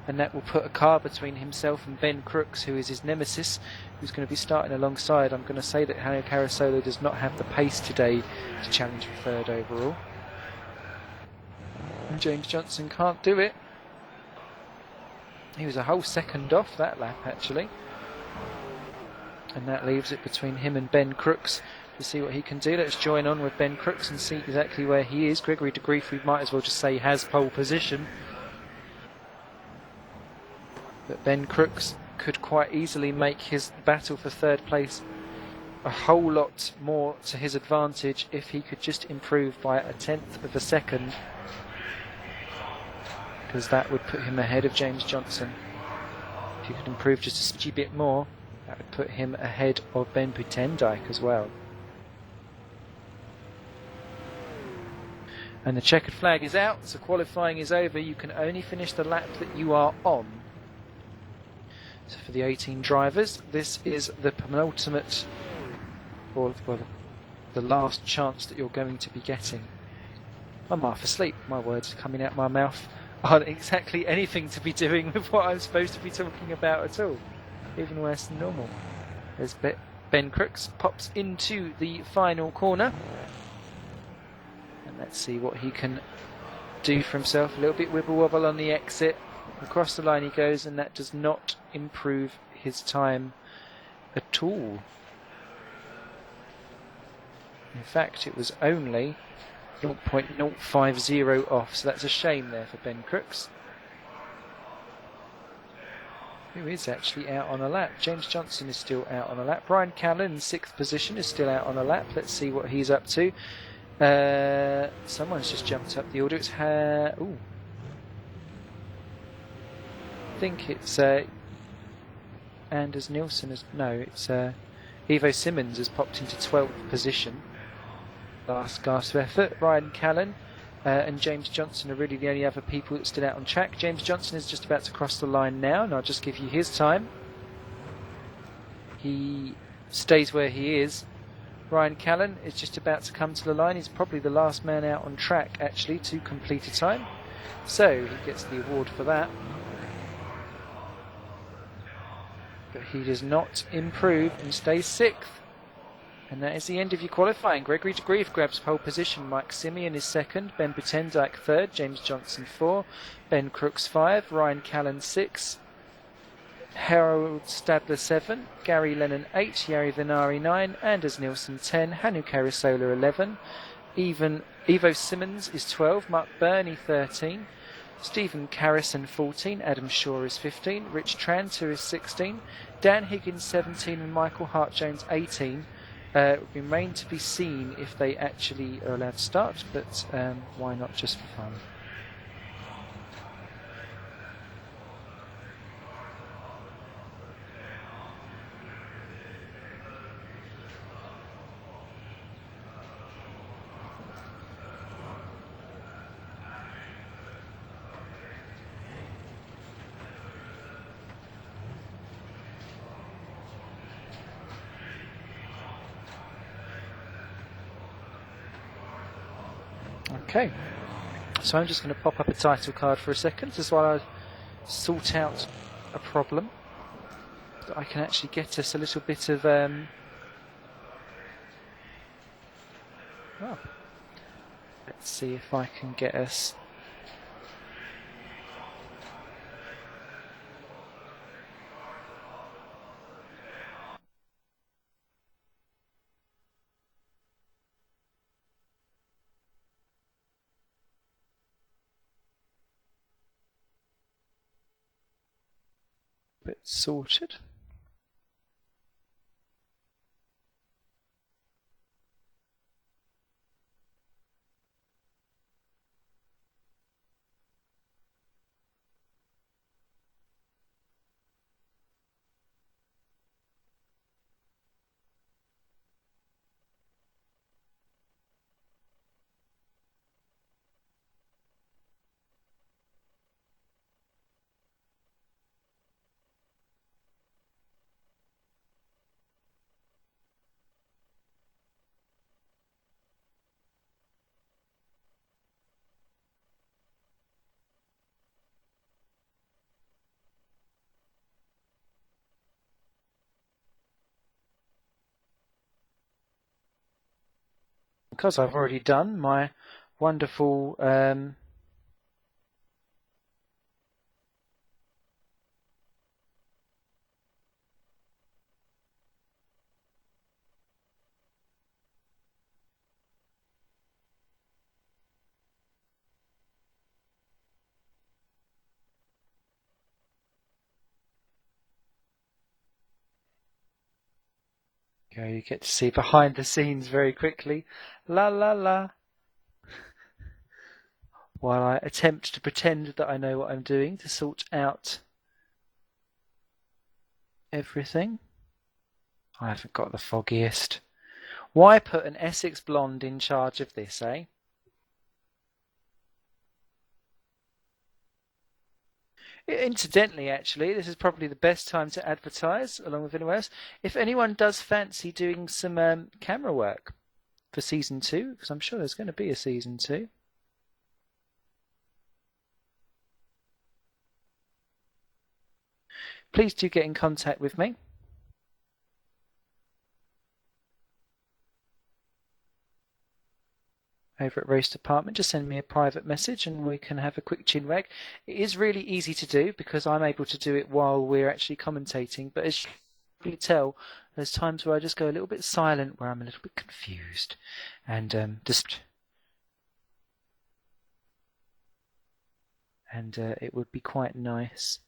and that will put a car between himself and Ben Crooks, who is his nemesis, who's going to be starting alongside. I'm going to say that Hanno Carasolo does not have the pace today to challenge for third overall. And James Johnson can't do it. He was a whole second off that lap, actually. And that leaves it between him and Ben Crooks to see what he can do. Let's join on with Ben Crooks and see exactly where he is. Gregory de Grief, we might as well just say, has pole position. But Ben Crooks could quite easily make his battle for third place a whole lot more to his advantage if he could just improve by 1/10 of a second, because that would put him ahead of James Johnson. If he could improve just a smidgy bit more, that would put him ahead of Ben Butendijk as well. And the checkered flag is out, so qualifying is over. You can only finish the lap that you are on. So for the 18 drivers, this is the penultimate, or the last chance that you're going to be getting. I'm half asleep. My words coming out my mouth aren't exactly anything to be doing with what I'm supposed to be talking about at all. Even worse than normal. As Ben Crooks pops into the final corner. And let's see what he can do for himself. A little bit wibble wobble on the exit. Across the line he goes, and that does not improve his time at all. In fact, it was only 0.050 off, so that's a shame there for Ben Crooks, who is actually out on a lap. James Johnson is still out on a lap. Brian Callan in 6th position is still out on a lap. Let's see what he's up to. Someone's just jumped up the order. It's I think it's Anders Nielsen. It's Ivo Simmons has popped into 12th position. Last gasp of effort. Ryan Callan and James Johnson are really the only other people that stood out on track. James Johnson is just about to cross the line now, and I'll just give you his time. He stays where he is. Ryan Callan is just about to come to the line. He's probably the last man out on track, actually, to complete a time. So he gets the award for that. But he does not improve and stays 6th. And that is the end of your qualifying. Gregory de Grief grabs pole position. Mike Simeon is 2nd. Ben Butendijk 3rd. James Johnson 4. Ben Crooks 5. Ryan Callan 6. Harold Stadler 7. Gary Lennon 8. Jari Venari 9. Anders Nielsen 10. Hanu Carisola 11. Ivo Simmons is 12. Mark Burney 13. Stephen Carrison 14, Adam Shaw is 15, Rich Tranter is 16, Dan Higgins 17 and Michael Hart-Jones 18. It would remain to be seen if they actually are allowed to start, but why not just for fun? Okay, so I'm just going to pop up a title card for a second just while I sort out a problem that I can actually get us a little bit of let's see if I can get us a bit sorted. Because I've already done my wonderful There you go, you get to see behind the scenes very quickly. La la la. While I attempt to pretend that I know what I'm doing to sort out everything. I haven't got the foggiest. Why put an Essex blonde in charge of this, eh? Incidentally, actually, this is probably the best time to advertise, along with anyone else. If anyone does fancy doing some camera work for Season 2, because I'm sure there's going to be a Season 2. Please do get in contact with me. Over at Race Department, just send me a private message and we can have a quick chin wag. It is really easy to do because I'm able to do it while we're actually commentating, but as you can tell, there's times where I just go a little bit silent, where I'm a little bit confused and it would be quite nice.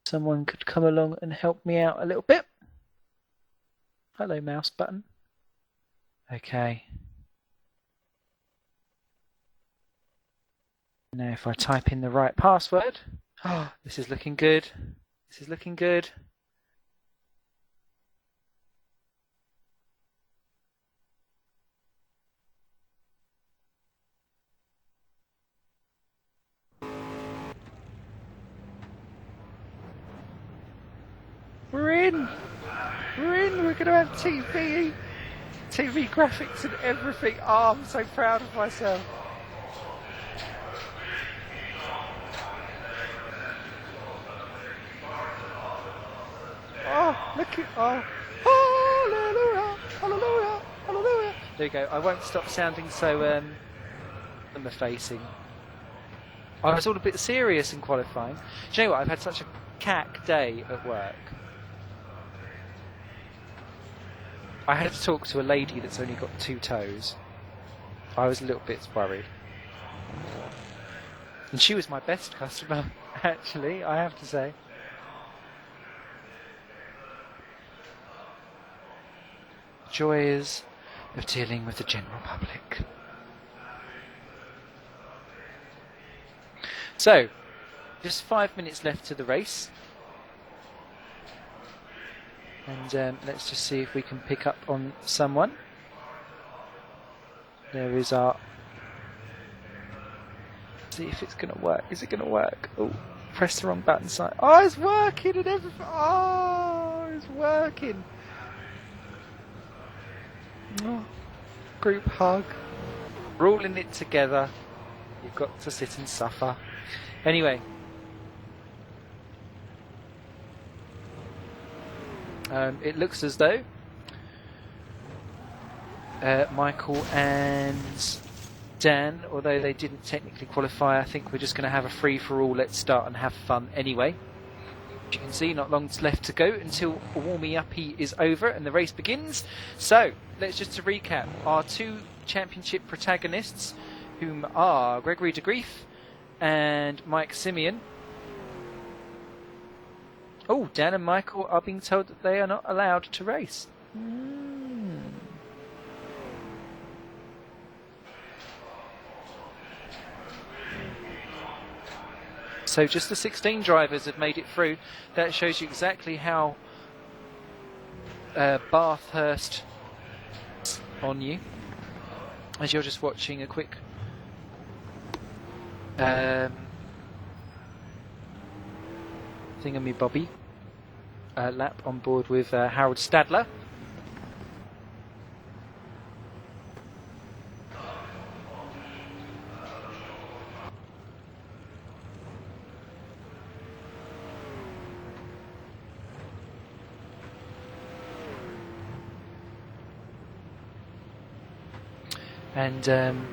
Someone could come along and help me out a little bit. Hello, mouse button. Okay. Now if I type in the right password. Oh, this is looking good. This is looking good. We're in! We're in! We're going to have TV graphics and everything. Oh, I'm so proud of myself. Oh, look at... Oh, hallelujah! Hallelujah! Hallelujah! There you go. I won't stop sounding so facing. I was all a bit serious in qualifying. Do you know what? I've had such a cack day at work. I had to talk to a lady that's only got 2 toes. I was a little bit worried. And she was my best customer, actually, I have to say. Joys of dealing with the general public. So, just 5 minutes left to the race. And let's just see if we can pick up on someone. There is our... See if it's going to work. Is it going to work? Oh, press the wrong button. Oh, it's working and everything. Oh, it's working. Oh, group hug. We're all in it together. You've got to sit and suffer. Anyway. It looks as though Michael and Dan, although they didn't technically qualify, I think we're just going to have a free-for-all, let's start and have fun anyway. As you can see, not long left to go until warming-uppy is over and the race begins. So, let's just to recap, our 2 championship protagonists, whom are Gregory de Grief and Mike Seaon. Oh, Dan and Michael are being told that they are not allowed to race. So just the 16 drivers have made it through. That shows you exactly how Bathurst is on you. As you're just watching a quick thingamybobby lap on board with Harold Stadler. And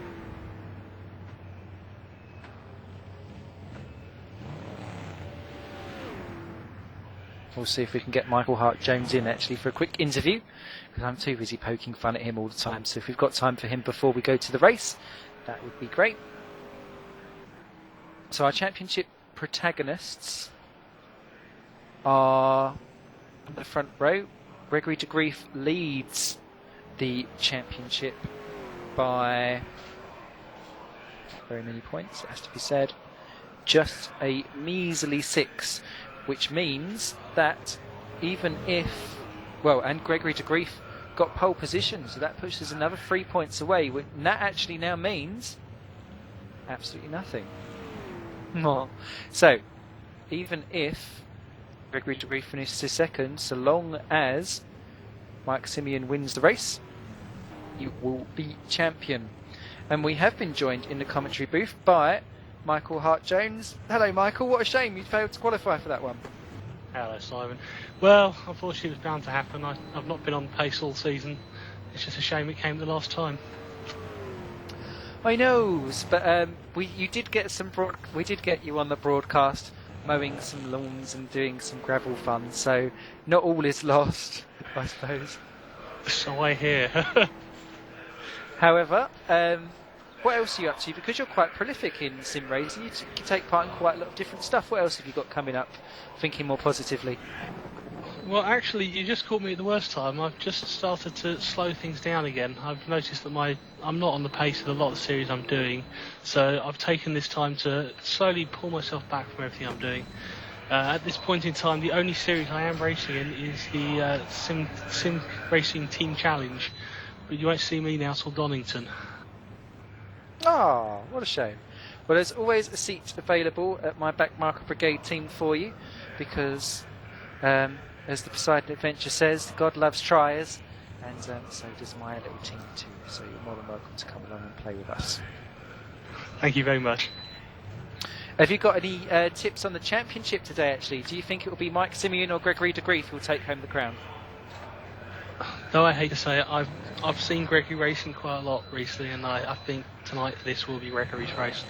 we'll see if we can get Michael Hart-Jones in actually for a quick interview, because I'm too busy poking fun at him all the time. So if we've got time for him before we go to the race, that would be great. So our championship protagonists are on the front row. Gregory de Grief leads the championship by very many points, it has to be said. Just a measly 6, which means that even if, well, and Gregory de Grief got pole position, so that pushes another 3 points away, and that actually now means absolutely nothing. So, even if Gregory de Grief finishes second, so long as Mike Seaon wins the race, he will be champion. And we have been joined in the commentary booth by Michael Hart-Jones. Hello, Michael. What a shame you failed to qualify for that one. Hello, Simon. Well, unfortunately, it was bound to happen. I've not been on pace all season. It's just a shame it came the last time. I know, but we did get you on the broadcast, mowing some lawns and doing some gravel fun. So not all is lost, I suppose. So I hear. However, what else are you up to? Because you're quite prolific in sim racing, you take part in quite a lot of different stuff. What else have you got coming up, thinking more positively? Well, actually, you just caught me at the worst time. I've just started to slow things down again. I've noticed that I'm not on the pace of a lot of the series I'm doing, so I've taken this time to slowly pull myself back from everything I'm doing. At this point in time, the only series I am racing in is the Sim Racing Team Challenge, but you won't see me now till Donington. Ah, what a shame. Well, there's always a seat available at my backmarker brigade team for you, because as the Poseidon Adventure says, God loves triers, and so does my little team too, so you're more than welcome to come along and play with us. Thank you very much. Have you got any tips on the championship today, actually? Do you think it will be Mike Seaon or Gregory de Grief who will take home the crown? Though I hate to say it, I've seen Gregory racing quite a lot recently, and I think tonight this will be Gregory's race.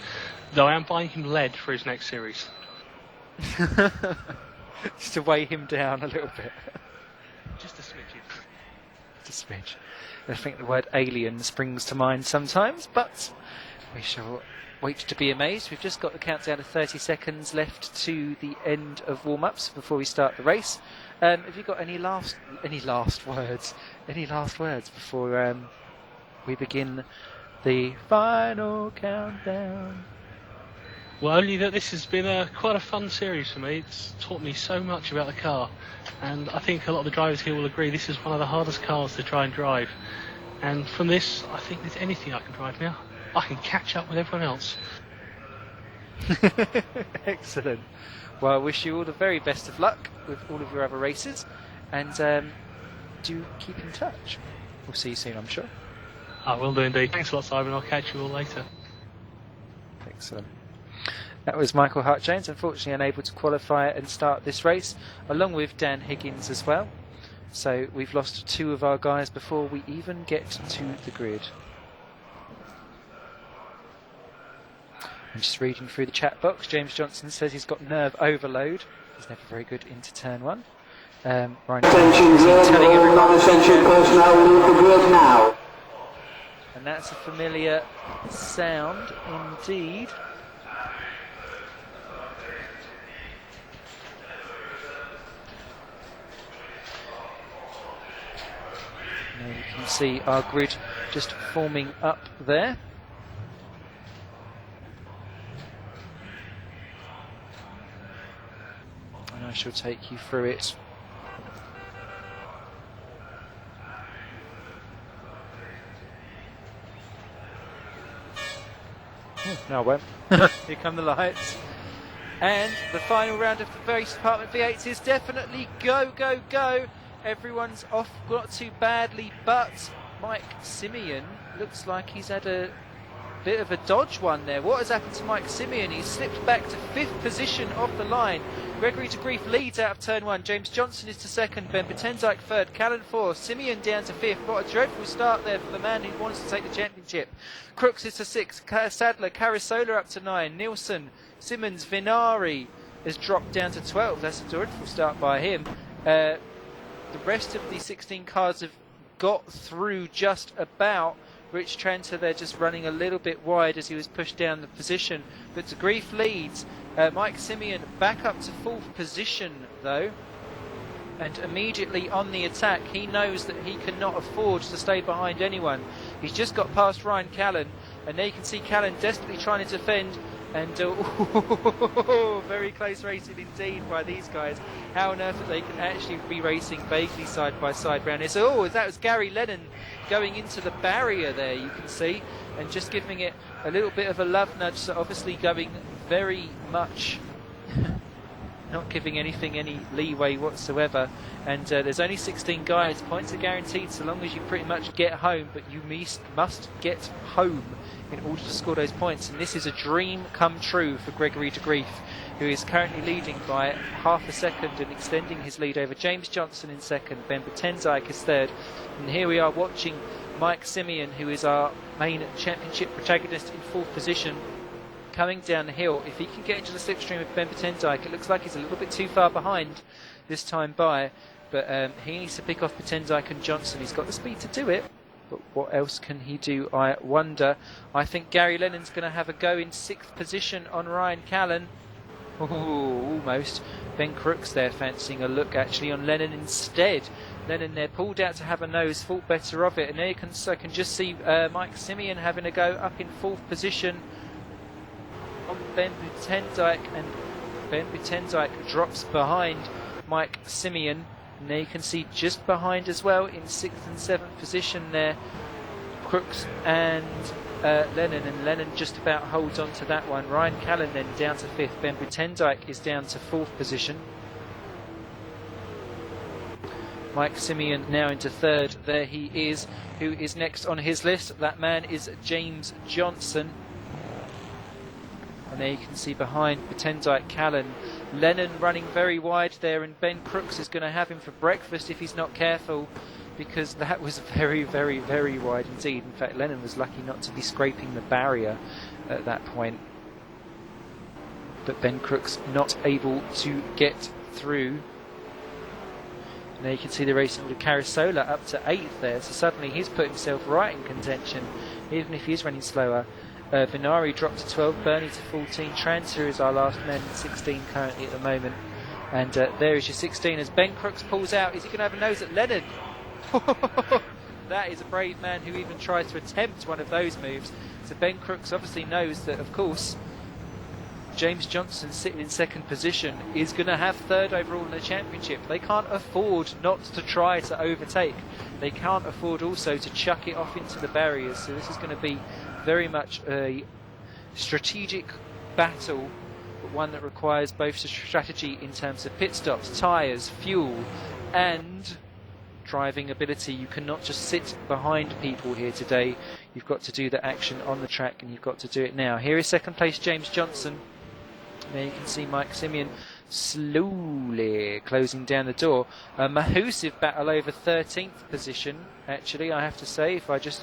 Though I am buying him lead for his next series. Just to weigh him down a little bit. Just a smidgen. Just a smidge. I think the word alien springs to mind sometimes, but we shall wait to be amazed. We've just got the countdown of 30 seconds left to the end of warm-ups before we start the race. Have you got any last words? Any last words before we begin the final countdown? Well, only that this has been quite a fun series for me. It's taught me so much about the car, and I think a lot of the drivers here will agree this is one of the hardest cars to try and drive. And from this, I think there's anything I can drive now. I can catch up with everyone else. Excellent. Well, I wish you all the very best of luck with all of your other races, and do keep in touch. We'll see you soon, I'm sure. I will do indeed. Thanks a lot, Simon. I'll catch you all later. Excellent. That was Michael Hart-Jones, unfortunately unable to qualify and start this race, along with Dan Higgins as well. So we've lost 2 of our guys before we even get to the grid. I'm just reading through the chat box. James Johnson says he's got nerve overload. He's never very good into turn 1. Ryan Attention grid, all non-essential personnel leave the grid now. And that's a familiar sound indeed. Now you can see our grid just forming up there. And I shall take you through it. No, I won't. Here come the lights. And the final round of the race department V8s is definitely go, go, go. Everyone's off, not too badly, but Mike Seaon looks like he's had a bit of a dodge one there. What has happened to Mike Seaon? He's slipped back to 5th position off the line. Gregory de Grief leads out of turn 1. James Johnson is to 2nd. Ben Petenzijk 3rd. Callan 4th. Seaon down to 5th. What a dreadful start there for the man who wants to take the championship. Crooks is to 6th. Sadler, Carisola up to 9. Nielsen, Simmons, Vinari has dropped down to 12th. That's a dreadful start by him. The rest of the 16 cars have got through just about. Rich Trenter there just running a little bit wide as he was pushed down the position. But De Grief leads. Mike Seaon back up to 4th position though. And immediately on the attack, he knows that he cannot afford to stay behind anyone. He's just got past Ryan Callan, and there you can see Callan desperately trying to defend. And very close racing indeed by these guys. How on earth that they can actually be racing vaguely side by side around here. So, that was Gary Lennon going into the barrier there, you can see, and just giving it a little bit of a love nudge. So obviously going very much not giving anything any leeway whatsoever. And there's only 16 guys. Points are guaranteed so long as you pretty much get home, but you must get home in order to score those points. And this is a dream come true for Gregory De Grief, who is currently leading by half a second and extending his lead over James Johnson in second. Ben Butenzaik is third. And here we are watching Mike Seaon, who is our main championship protagonist, in 4th position, coming down the hill. If he can get into the slipstream of Ben Butenzaik, it looks like he's a little bit too far behind this time by, but he needs to pick off Butenzaik and Johnson. He's got the speed to do it, but what else can he do, I wonder. I think Gary Lennon's going to have a go in 6th position on Ryan Callan. Ooh, almost. Ben Crooks there fancying a look actually on Lennon instead. Lennon there pulled out to have a nose, thought better of it, and there I can just see Mike Seaon having a go up in 4th position on Ben Butenzaik, and Ben Butenzaik drops behind Mike Seaon. And there you can see just behind as well in 6th and 7th position there Crooks and Lennon, and Lennon just about holds on to that one. Ryan Callan then down to 5th. Ben Butenzaik is down to 4th position. Mike Seaon now into 3rd. There he is. Who is next on his list? That man is James Johnson. And there you can see behind Butenzaik, Callan. Lennon running very wide there, and Ben Crooks is going to have him for breakfast if he's not careful, because that was very, very, very wide indeed. In fact, Lennon was lucky not to be scraping the barrier at that point. But Ben Crooks not able to get through. And there you can see the racing order. Carasola up to 8th there, so suddenly he's put himself right in contention, even if he's running slower. Vinari dropped to 12, Bernie to 14, Tranter is our last man in 16 currently at the moment. And there is your 16 as Ben Crooks pulls out. Is he going to have a nose at Lennon? That is a brave man who even tries to attempt one of those moves. So Ben Crooks obviously knows that, of course, James Johnson sitting in 2nd position is going to have 3rd overall in the championship. They can't afford not to try to overtake. They can't afford also to chuck it off into the barriers. So this is going to be very much a strategic battle, but one that requires both strategy in terms of pit stops, tyres, fuel, and driving ability. You cannot just sit behind people here today. You've got to do the action on the track, and you've got to do it now. Here is 2nd place James Johnson. There you can see Mike Seaon slowly closing down the door. A massive battle over 13th position, actually, I have to say, if I just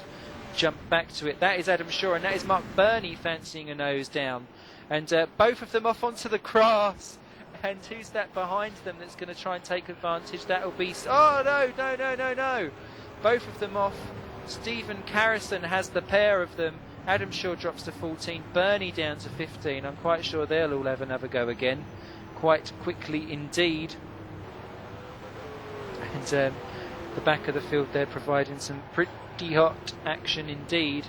jump back to it. That is Adam Shaw, and that is Mark Burney fancying a nose down. And both of them off onto the grass. And who's that behind them that's going to try and take advantage? That'll be... Oh, no. Both of them off. Stephen Carrison has the pair of them. Adam Shaw drops to 14. Burney down to 15. I'm quite sure they'll all have another go again. Quite quickly indeed. And the back of the field there providing some pretty hot action indeed.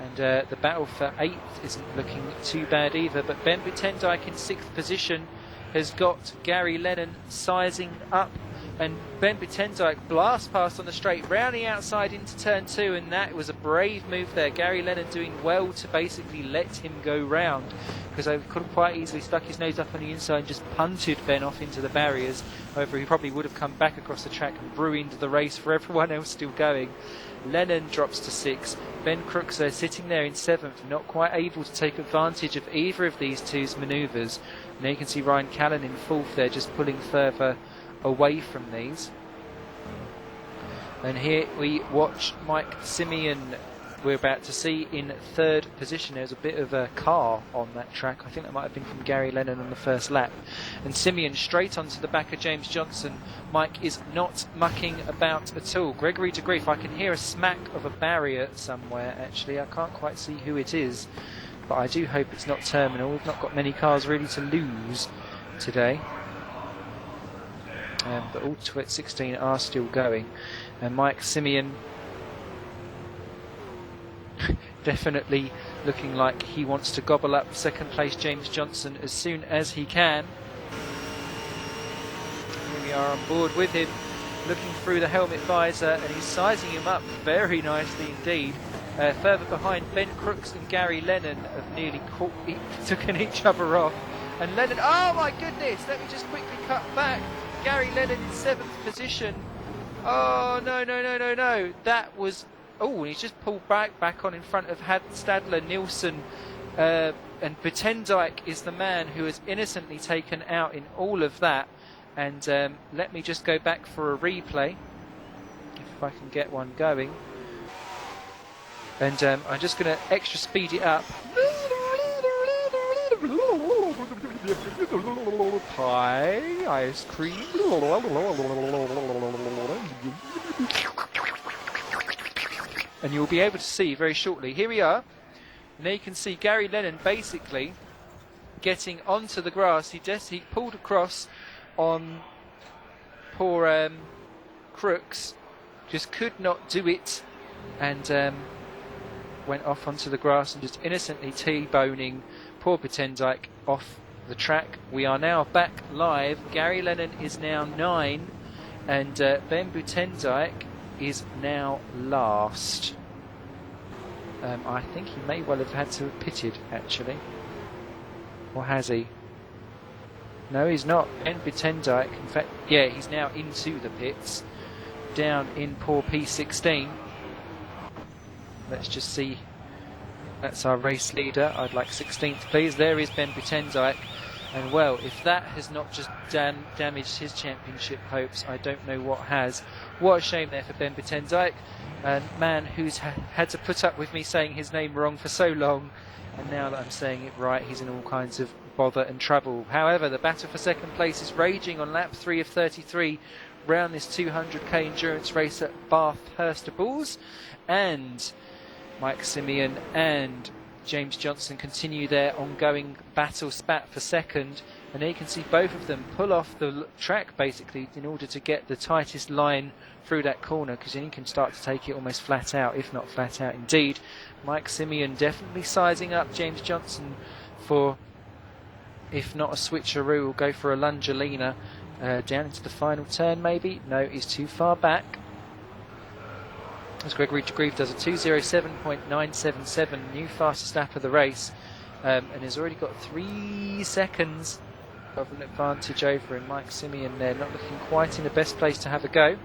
And the battle for 8th isn't looking too bad either, but Ben Butenzaik in 6th position has got Gary Lennon sizing up, and Ben Butenzaik blast past on the straight, round the outside into turn 2, and that was a brave move there. Gary Lennon doing well to basically let him go round, because I could have quite easily stuck his nose up on the inside and just punted Ben off into the barriers. However, he probably would have come back across the track and ruined the race for everyone else still going. Lennon drops to 6. Ben Crooks there sitting there in 7th, not quite able to take advantage of either of these two's manoeuvres. Now you can see Ryan Callan in 4th there, just pulling further away from these. And here we watch Mike Seaon we're about to see in third position. There's a bit of a car on that track. I think that might have been from Gary Lennon on the first lap. And Seaon straight onto the back of James Johnson. Mike is not mucking about at all. Gregory de Grief, I can hear a smack of a barrier somewhere actually. I can't quite see who it is, but I do hope it's not terminal. We've not got many cars really to lose today. But all 16 are still going. And Mike Seaon definitely looking like he wants to gobble up second place James Johnson as soon as he can. Here we are on board with him, looking through the helmet visor, and he's sizing him up very nicely indeed. Further behind, Ben Crooks and Gary Lennon have nearly taken each other off. And Lennon, oh my goodness, let me just quickly cut back. Gary Lennon in 7th position. Oh, no. That was... Oh, and he's just pulled back on in front of Stadler, Nielsen, and Buitendijk is the man who has innocently taken out in all of that. And let me just go back for a replay, if I can get one going. And I'm just going to extra speed it up. Pie, ice cream. And you'll be able to see very shortly. Here we are. And there you can see Gary Lennon basically getting onto the grass. He pulled across on poor Crooks. Just could not do it. And went off onto the grass and just innocently T-boning poor Buitendijk off the track. We are now back live. Gary Lennon is now 9 and Ben Buitendijk is now last. I think he may well have had to have pitted actually. Or has he? No, he's not. Ben Buitendijk, in fact, yeah, he's now into the pits. Down in poor P16. Let's just see. That's our race leader. I'd like 16th, please. There is Ben Buitendijk. And well, if that has not just damaged his championship hopes, I don't know what has. What a shame there for Ben Buitendijk, a man who's had to put up with me saying his name wrong for so long. And now that I'm saying it right, he's in all kinds of bother and trouble. However, the battle for second place is raging on lap 3 of 33 round this 200k endurance race at Bathurst. And Mike Seaon and James Johnson continue their ongoing battle spat for second, and there you can see both of them pull off the track basically in order to get the tightest line through that corner, because then you can start to take it almost flat out, if not flat out indeed. Mike Seaon definitely sizing up James Johnson for, if not a switcheroo, will go for a Lungelina down into the final turn maybe. No, he's too far back. As Gregory de Grief does a 2:07.977, new fastest lap of the race, and has already got 3 seconds of an advantage over him. Mike Seaon there, not looking quite in the best place to have a go.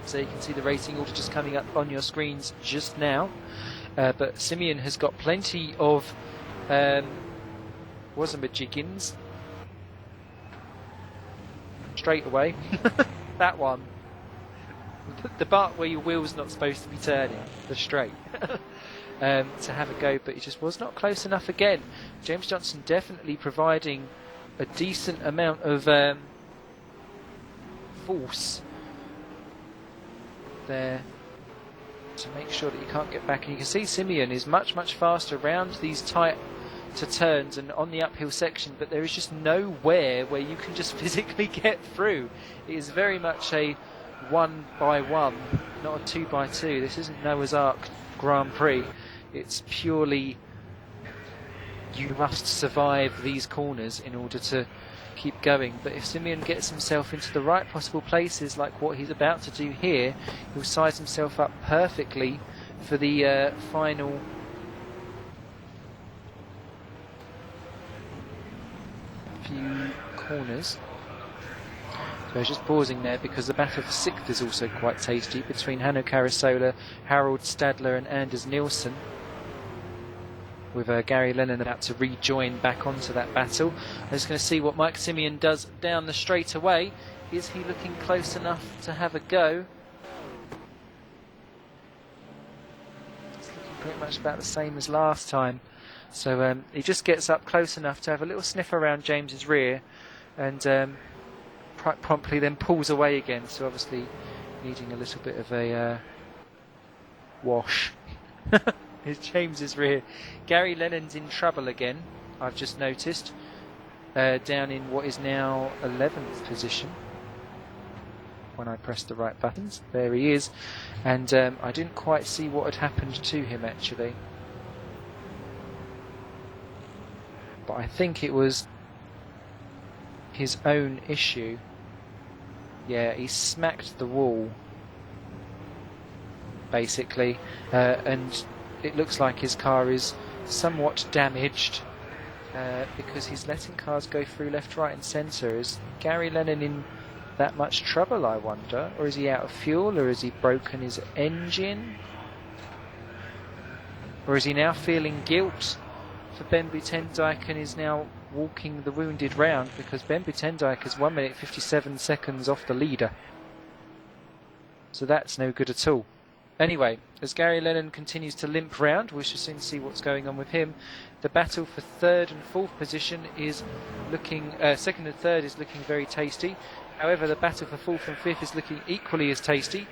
So you can see the racing order just coming up on your screens just now. But Seaon has got plenty of jiggins straight away. That one. The part where your wheel's not supposed to be turning, the straight, to have a go, but it just was not close enough again. James Johnson definitely providing a decent amount of force there to make sure that you can't get back. And you can see Seaon is much faster around these tight to turns and on the uphill section, but there is just nowhere where you can just physically get through. It is very much a 1x1, not a 2x2. This isn't Noah's Ark Grand Prix. It's purely you must survive these corners in order to keep going. But if Seaon gets himself into the right possible places, like what he's about to do here, he'll size himself up perfectly for the final few corners. So I was just pausing there because the battle for 6th is also quite tasty between Hanno Carasola, Harold Stadler and Anders Nielsen, with Gary Lennon about to rejoin back onto that battle. I'm just going to see what Mike Seaon does down the straightaway. Is he looking close enough to have a go? It's pretty much about the same as last time. So he just gets up close enough to have a little sniff around James's rear, and promptly then pulls away again. So obviously needing a little bit of a wash. Is James's rear. Gary Lennon's in trouble again, I've just noticed, down in what is now 11th position. When I press the right buttons, there he is, and I didn't quite see what had happened to him actually, but I think it was his own issue. Yeah, he smacked the wall basically, and it looks like his car is somewhat damaged because he's letting cars go through left, right and centre. Is Gary Lennon in that much trouble, I wonder? Or is he out of fuel? Or has he broken his engine? Or is he now feeling guilt for Ben Buitendijk and is now walking the wounded round, because Ben Buitendijk is 1 minute 57 seconds off the leader. So that's no good at all. Anyway, as Gary Lennon continues to limp round, we shall soon see what's going on with him. The battle for third and fourth position is looking, second and third is looking very tasty. However, the battle for fourth and fifth is looking equally as tasty.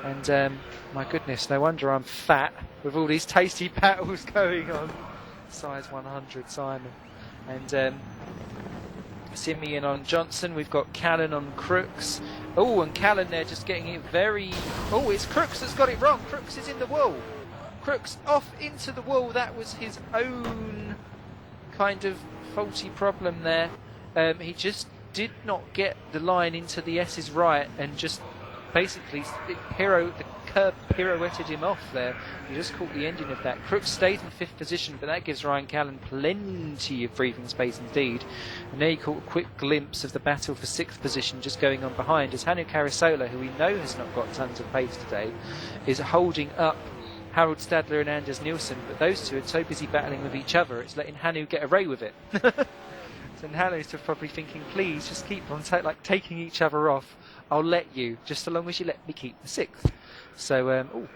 And my goodness, no wonder I'm fat with all these tasty battles going on. Size 100 Simon. And Seaon on Johnson. We've got Callan on Crooks. Oh, and Callan there just getting it very... Oh, it's Crooks that's got it wrong. Crooks is in the wall. Crooks off into the wall. That was his own kind of faulty problem there. He just did not get the line into the S's right and just basically the curb pirouetted him off there. He just caught the engine of that. Crooks stayed in fifth position, but that gives Ryan Callan plenty of breathing space indeed. And there you caught a quick glimpse of the battle for sixth position just going on behind, as Hannu Carasola, who we know has not got tons of pace today, is holding up Harold Stadler and Anders Nielsen, but those two are so busy battling with each other, it's letting Hannu get away with it. So Hannu's probably thinking, please just keep on taking each other off. I'll let you, just so long as you let me keep the sixth. So,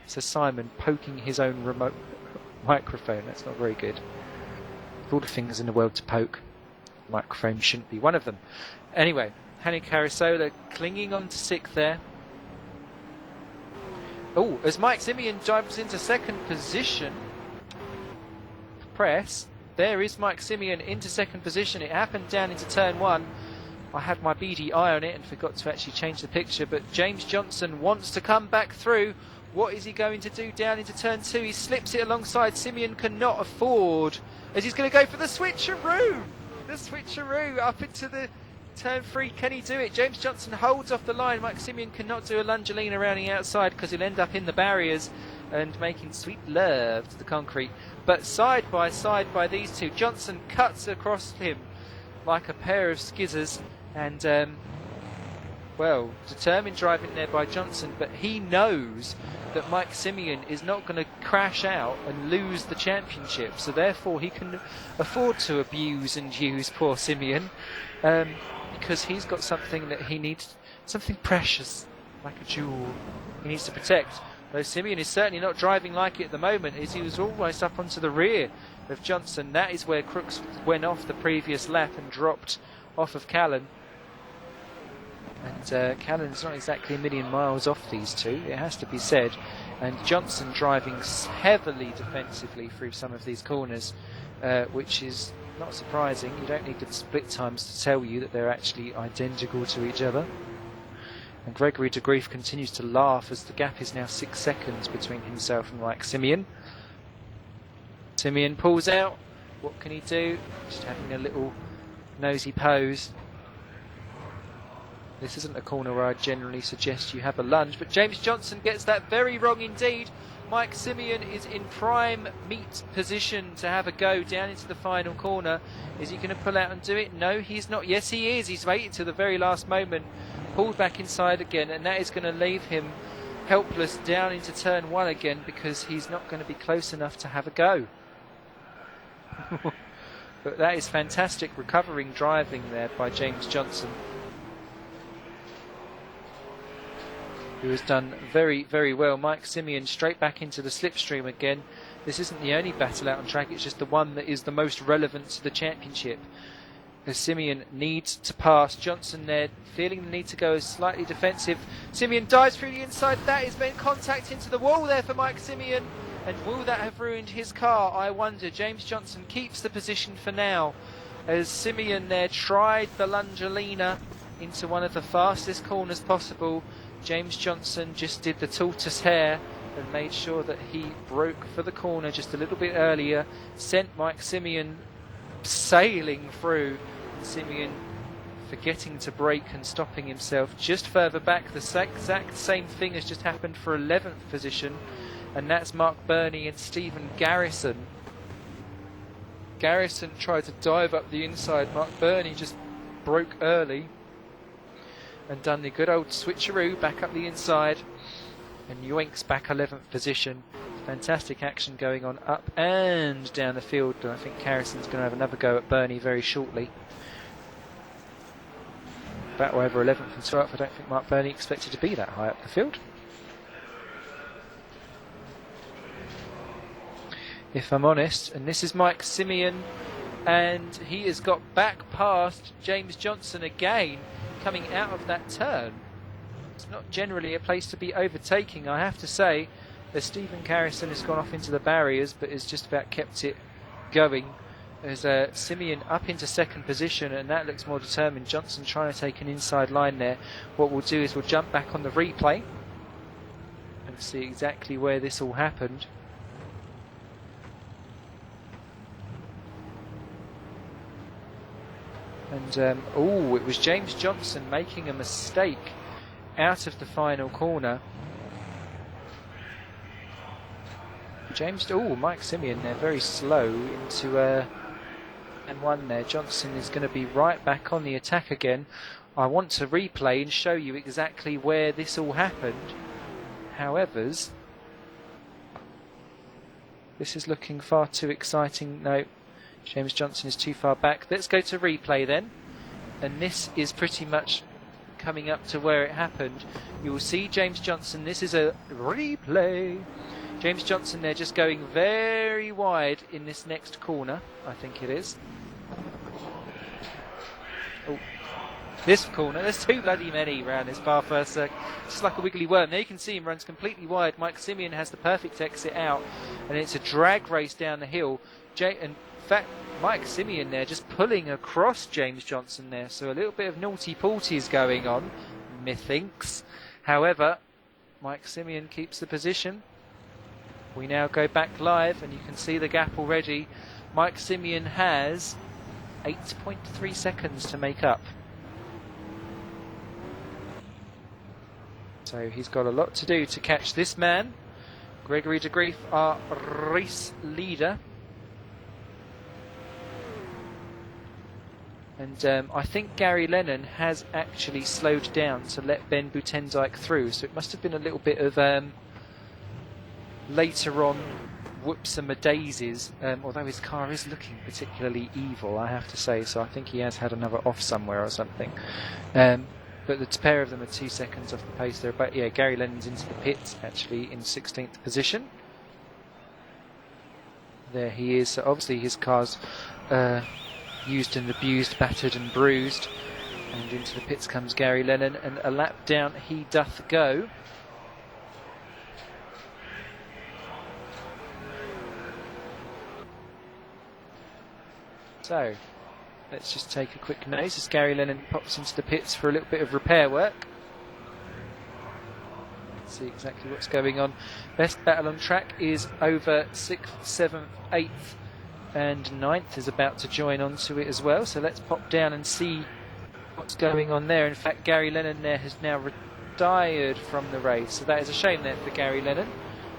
so Simon poking his own remote microphone. That's not very good. With all the things in the world to poke, microphone shouldn't be one of them. Anyway, Hannu Carasola clinging on to sixth there. Oh, as Mike Seaon dives into second position. Press. There is Mike Seaon into second position. It happened down into turn one. I had my beady eye on it and forgot to actually change the picture, but James Johnson wants to come back through. What is he going to do down into turn two? He slips it alongside. Seaon cannot afford, as he's going to go for the switcheroo. The switcheroo up into the turn three. Can he do it? James Johnson holds off the line. Mike Seaon cannot do a Lungelina around the outside because he'll end up in the barriers and making sweet love to the concrete. But side by these two, Johnson cuts across him like a pair of skizzers. And, well, determined driving there by Johnson, but he knows that Mike Seaon is not going to crash out and lose the championship, so therefore he can afford to abuse and use poor Seaon, because he's got something that he needs, something precious, like a jewel, he needs to protect. Though Seaon is certainly not driving like it at the moment, as he was almost up onto the rear of Johnson. That is where Crooks went off the previous lap and dropped off of Callan. And Callan's not exactly a million miles off these two, it has to be said. And Johnson driving heavily defensively through some of these corners, which is not surprising. You don't need the split times to tell you that they're actually identical to each other. And Gregory de Grief continues to laugh as the gap is now 6 seconds between himself and Mike Seaon. Seaon pulls out. What can he do? Just having a little nosy pose. This isn't a corner where I generally suggest you have a lunge, but James Johnson gets that very wrong indeed. Mike Seaon is in prime meat position to have a go down into the final corner. Is he going to pull out and do it? No, he's not. Yes, he is. He's waited till the very last moment, pulled back inside again, and that is going to leave him helpless down into turn one again, because he's not going to be close enough to have a go. But that is fantastic recovering driving there by James Johnson. who has done very, very well. Mike Seaon straight back into the slipstream again. This isn't the only battle out on track, it's just the one that is the most relevant to the championship. As Seaon needs to pass Johnson there, feeling the need to go slightly defensive. Seaon dives through the inside. That is made contact into the wall there for Mike Seaon. And will that have ruined his car? I wonder. James Johnson keeps the position for now, as Seaon there tried the Lungelina into one of the fastest corners possible. James Johnson just did the tortoise hare and made sure that he broke for the corner just a little bit earlier, sent Mike Seaon sailing through. Seaon forgetting to brake and stopping himself just further back. The exact same thing has just happened for 11th position, and that's Mark Burney and Stephen Garrison. Garrison tried to dive up the inside. Mark Burney just broke early and done the good old switcheroo back up the inside, and yoinks back 11th position. Fantastic action going on up and down the field, and I think Garrison's going to have another go at Burney very shortly. Battle over 11th and 12th. I don't think Mark Burney expected to be that high up the field. If I'm honest, and this is Mike Seaon, and he has got back past James Johnson again, coming out of that turn. It's not generally a place to be overtaking, I have to say, as Stephen Garrison has gone off into the barriers, but has just about kept it going. As Seaon up into second position, and that looks more determined. Johnson trying to take an inside line there. What we'll do is we'll jump back on the replay and see exactly where this all happened. And it was James Johnson making a mistake out of the final corner. Mike Seaon there, very slow into N1 there. Johnson is going to be right back on the attack again. I want to replay and show you exactly where this all happened. However, this is looking far too exciting. No, James Johnson is too far back. Let's go to replay then. And this is pretty much coming up to where it happened. You will see James Johnson. This is a replay. James Johnson there just going very wide in this next corner, I think it is. Oh, this corner, there's too bloody many around this Bathurst circuit. It's just like a wiggly worm. There you can see him runs completely wide. Mike Seaon has the perfect exit out, and it's a drag race down the hill. In fact, Mike Seaon there just pulling across James Johnson there, so a little bit of naughty-porties going on, methinks. However, Mike Seaon keeps the position. We now go back live, and you can see the gap already. Mike Seaon has 8.3 seconds to make up. So he's got a lot to do to catch this man. Gregory de Grief, our race leader. And I think Gary Lennon has actually slowed down to let Ben Buitendijk through, so it must have been a little bit of later on whoops and daisies, although his car is looking particularly evil, I have to say, so I think he has had another off somewhere or something. But the pair of them are 2 seconds off the pace there. But yeah, Gary Lennon's into the pits actually in 16th position. There he is. So obviously his car's used and abused, battered and bruised. And into the pits comes Gary Lennon, and a lap down he doth go. So, let's just take a quick nose as Gary Lennon pops into the pits for a little bit of repair work. Let's see exactly what's going on. Best battle on track is over 6th, 7th, 8th and 9th is about to join onto it as well. So let's pop down and see what's going on there. In fact, Gary Lennon there has now retired from the race. So that is a shame there for Gary Lennon.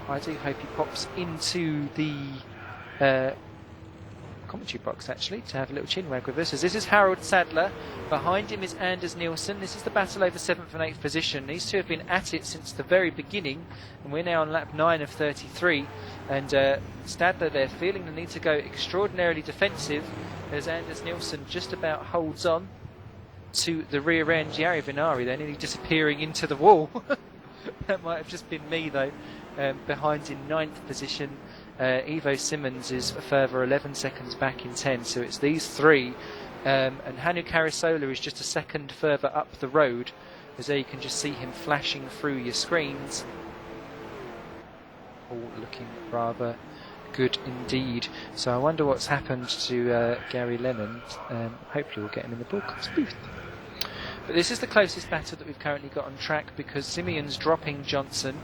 I do hope he pops into the commentary box actually to have a little chin wag with us, as this is Harold Sadler. Behind him is Anders Nielsen. This is the battle over 7th and 8th position. These two have been at it since the very beginning, and we're now on lap 9 of 33. And Stadler there feeling the need to go extraordinarily defensive as Anders Nielsen just about holds on to the rear end. Jari Vinari there nearly disappearing into the wall. That might have just been me though. Behind in 9th position, Ivo Simmons is a further 11 seconds back in 10, so it's these three. And Hannu Karasola is just a second further up the road, as there you can just see him flashing through your screens. All looking rather good indeed. So I wonder what's happened to Gary Lennon. Hopefully we'll get him in the broadcast booth. But this is the closest battle that we've currently got on track, because Seaon's dropping Johnson.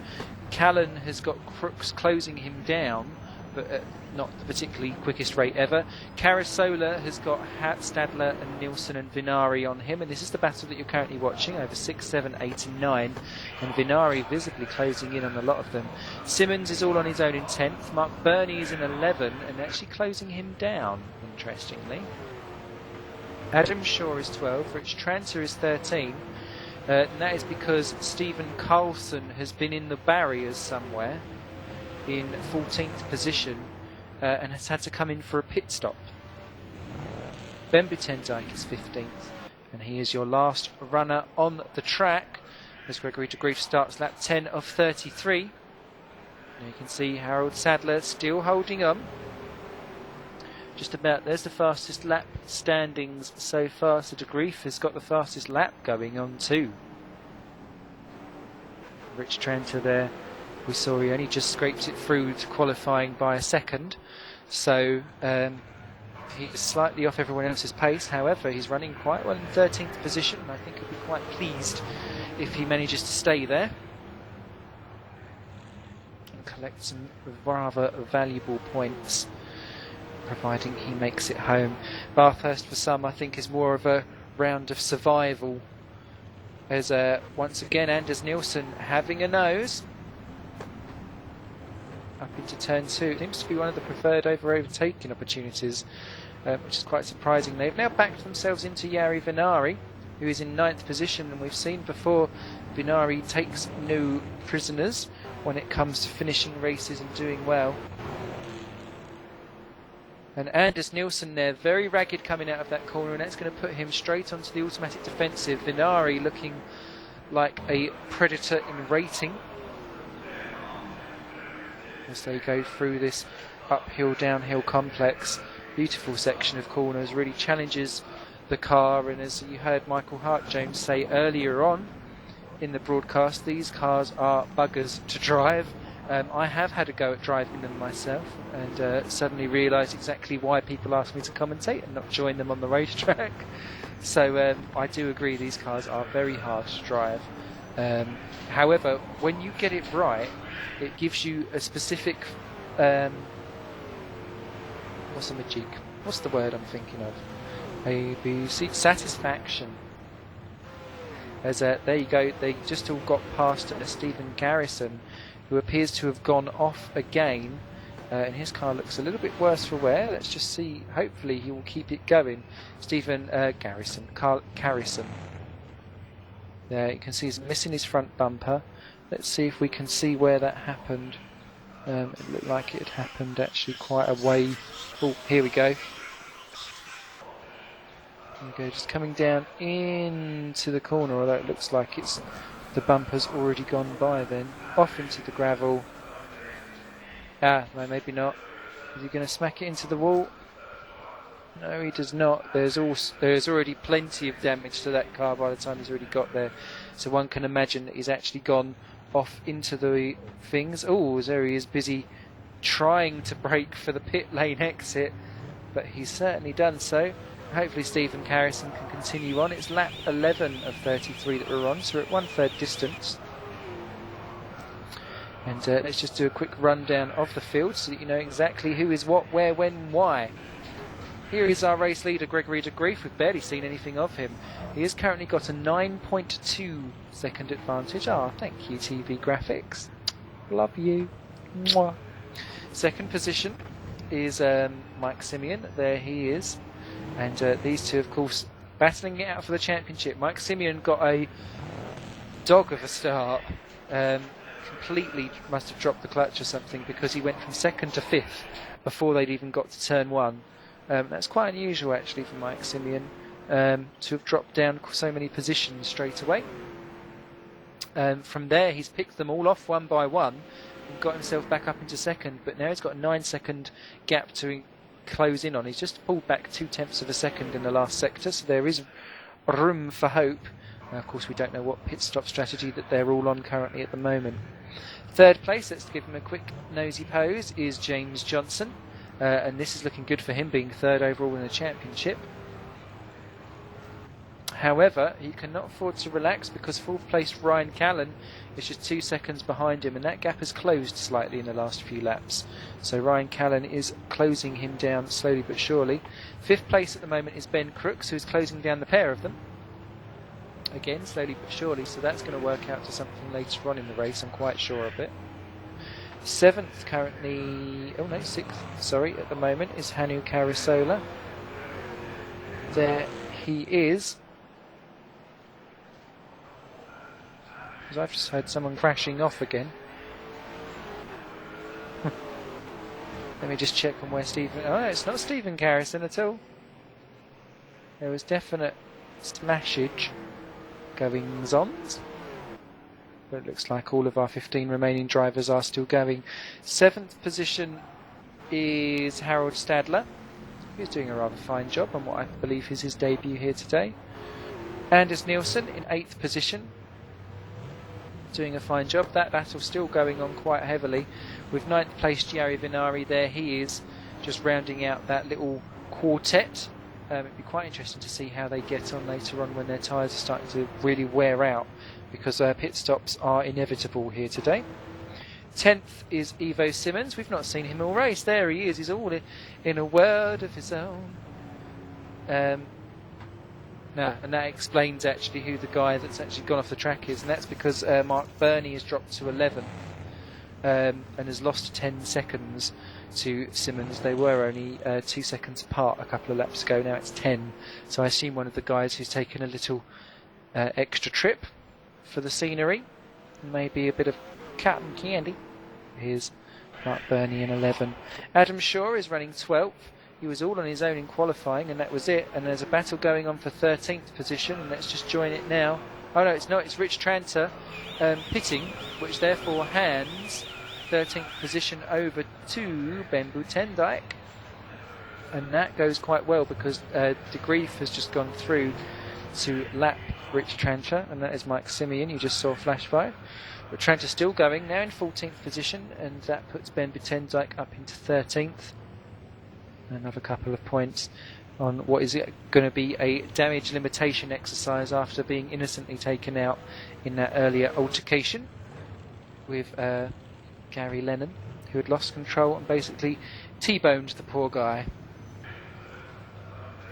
Callan has got Crooks closing him down, but at not the particularly quickest rate ever. Karasola has got Stadler and Nilsson and Vinari on him, and this is the battle that you're currently watching over 6, 7, 8 and 9, and Vinari visibly closing in on a lot of them. Simmons is all on his own in 10th, Mark Burney is in 11 and actually closing him down, interestingly. Adam Shaw is 12, Rich Tranter is 13, and that is because Stephen Carlson has been in the barriers somewhere in 14th position and has had to come in for a pit stop. Ben Butendijk is 15th, and he is your last runner on the track as Gregory de Grief starts lap 10 of 33. Now you can see Harold Sadler still holding on. Just about, there's the fastest lap standings so far, so de Grief has got the fastest lap going on too. Rich Tranter there, we saw he only just scraped it through to qualifying by a second, so he's slightly off everyone else's pace. However, he's running quite well in 13th position, and I think he'll be quite pleased if he manages to stay there and collect some rather valuable points, providing he makes it home. Bathurst for some, I think, is more of a round of survival, as once again Anders Nilsson having a nose up into turn 2. It seems to be one of the preferred overtaking opportunities, which is quite surprising. They've now backed themselves into Jari Vinari, who is in 9th position, and we've seen before Vinari takes no prisoners when it comes to finishing races and doing well. And Anders Nilsson there, very ragged coming out of that corner, and that's going to put him straight onto the automatic defensive. Vinari looking like a predator in rating as they go through this uphill, downhill complex. Beautiful section of corners, really challenges the car, and as you heard Michael Hart-Jones say earlier on in the broadcast, these cars are buggers to drive. I have had a go at driving them myself, and suddenly realised exactly why people ask me to commentate and not join them on the racetrack. So I do agree these cars are very hard to drive. However, when you get it right, it gives you a specific what's a magic? What's the word I'm thinking of? ABC satisfaction. As there you go, they just all got past Stephen Garrison, who appears to have gone off again, and his car looks a little bit worse for wear. Let's just see, hopefully he will keep it going. Stephen Carrison. There you can see he's missing his front bumper. Let's see if we can see where that happened. It looked like it had happened actually quite a way. Oh, here we go. There we go, just coming down into the corner, although it looks like it's the bumper's already gone by then. Off into the gravel. No, maybe not. Is he going to smack it into the wall? No, he does not. There's already plenty of damage to that car by the time he's already got there. So one can imagine that he's actually gone off into the things. Oh, there he is, busy trying to brake for the pit lane exit, but he's certainly done so. Hopefully Stephen Carrison can continue on. It's lap 11 of 33 that we're on, so we're at 1/3 distance. And let's just do a quick rundown of the field so that you know exactly who is what, where, when, why. Here is our race leader, Gregory de Grief. We've barely seen anything of him. He has currently got a 9.2 second advantage. Thank you, TV Graphics. Love you. Mwah. Second position is Mike Seaon. There he is. And these two, of course, battling it out for the championship. Mike Seaon got a dog of a start. Completely must have dropped the clutch or something, because he went from 2nd to 5th before they'd even got to turn 1. That's quite unusual actually for Mike Seaon, to have dropped down so many positions straight away. From there, he's picked them all off one by one and got himself back up into second. But now he's got a 9-second gap to close in on. He's just pulled back 0.2 of a second in the last sector, so there is room for hope. Now, of course, we don't know what pit stop strategy that they're all on currently at the moment. Third place, let's give him a quick nosy pose, is James Johnson. And this is looking good for him, being third overall in the championship. However, he cannot afford to relax because fourth place Ryan Callan is just 2 seconds behind him, and that gap has closed slightly in the last few laps. So Ryan Callan is closing him down slowly but surely. Fifth place at the moment is Ben Crooks, who is closing down the pair of them. Again, slowly but surely, so that's going to work out to something later on in the race, I'm quite sure of it. Seventh currently, sixth, sorry, at the moment is Hanu Carasola. There he is. Because I've just heard someone crashing off again. Let me just check on where Stephen... Oh, no, it's not Stephen Carrison at all. There was definite smashage goings on. But it looks like all of our 15 remaining drivers are still going. Seventh position is Harold Stadler. He's doing a rather fine job on what I believe is his debut here today. Anders Nielsen in 8th position, doing a fine job. That battle still going on quite heavily, with 9th place Giari Vinari there. He is just rounding out that little quartet. It'd be quite interesting to see how they get on later on when their tyres are starting to really wear out, because pit stops are inevitable here today. 10th is Ivo Simmons. We've not seen him all race. There he is. He's all in a world of his own. And that explains actually who the guy that's actually gone off the track is, and that's because Mark Burney has dropped to 11 and has lost 10 seconds to Simmons. They were only 2 seconds apart a couple of laps ago. Now it's 10. So I assume one of the guys who's taken a little extra trip for the scenery, maybe a bit of cotton candy. Here's Mark Burney in 11. Adam Shaw is running 12th. He was all on his own in qualifying, and that was it. And there's a battle going on for 13th position, and let's just join it now. Oh no, it's not. It's Rich Tranter pitting, which therefore hands 13th position over to Ben Boutendijk. And that goes quite well, because De Grief has just gone through to lap Rich Tranter, and that is Mike Simeon, you just saw flash by. But Tranter still going, now in 14th position, and that puts Ben Boutendijk up into 13th. Another couple of points on what is going to be a damage limitation exercise after being innocently taken out in that earlier altercation with Gary Lennon, who had lost control and basically T-boned the poor guy.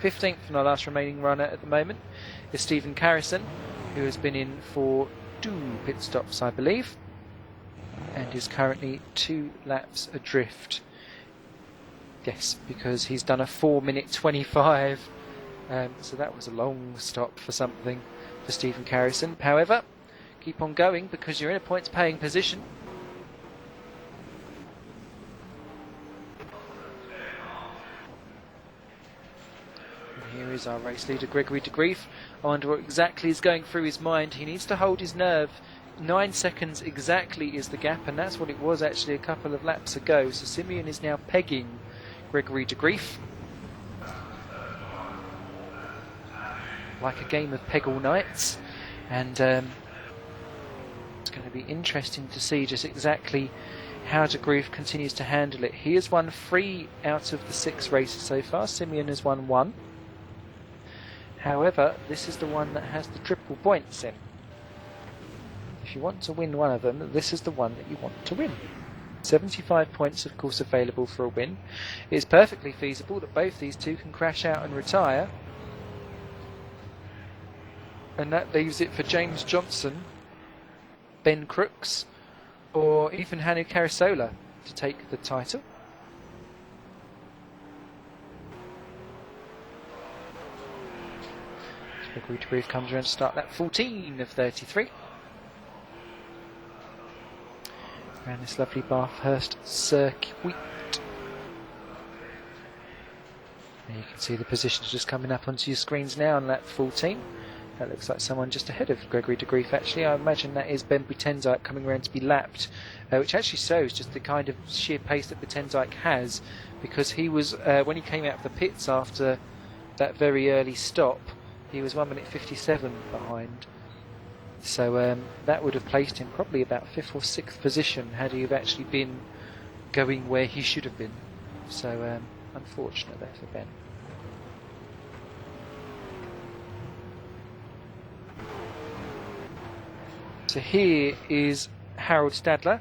15th and our last remaining runner at the moment is Stephen Carrison, who has been in for 2 pit stops, I believe, and is currently 2 laps adrift. Yes, because he's done a 4-minute 25, so that was a long stop for something for Stephen Carrison. However, keep on going because you're in a points-paying position. And here is our race leader, Gregory De Grief. I wonder what exactly is going through his mind. He needs to hold his nerve. 9 seconds exactly is the gap, and that's what it was actually a couple of laps ago. So Simeon is now pegging Gregory De Grief, like a game of peg all nights, and it's going to be interesting to see just exactly how De Grief continues to handle it. He has won 3 out of the 6 races so far. Simeon has won 1. However, this is the one that has the triple points in. If you want to win one of them, this is the one that you want to win. 75 points, of course, available for a win. It is perfectly feasible that both these two can crash out and retire. And that leaves it for James Johnson, Ben Crooks, or even Hanu Carasola to take the title. Gregory De Grief comes around to start lap 14 of 33. Around this lovely Bathurst circuit. And you can see the positions just coming up onto your screens now on lap 14. That looks like someone just ahead of Gregory de Grief, actually. I imagine that is Ben Buitenzijk coming around to be lapped, which actually shows just the kind of sheer pace that Buitenzijk has, because he was, when he came out of the pits after that very early stop, he was 1 minute 57 behind. So that would have placed him probably about 5th or 6th position had he have actually been going where he should have been. So unfortunate there for Ben. So here is Harold Stadler.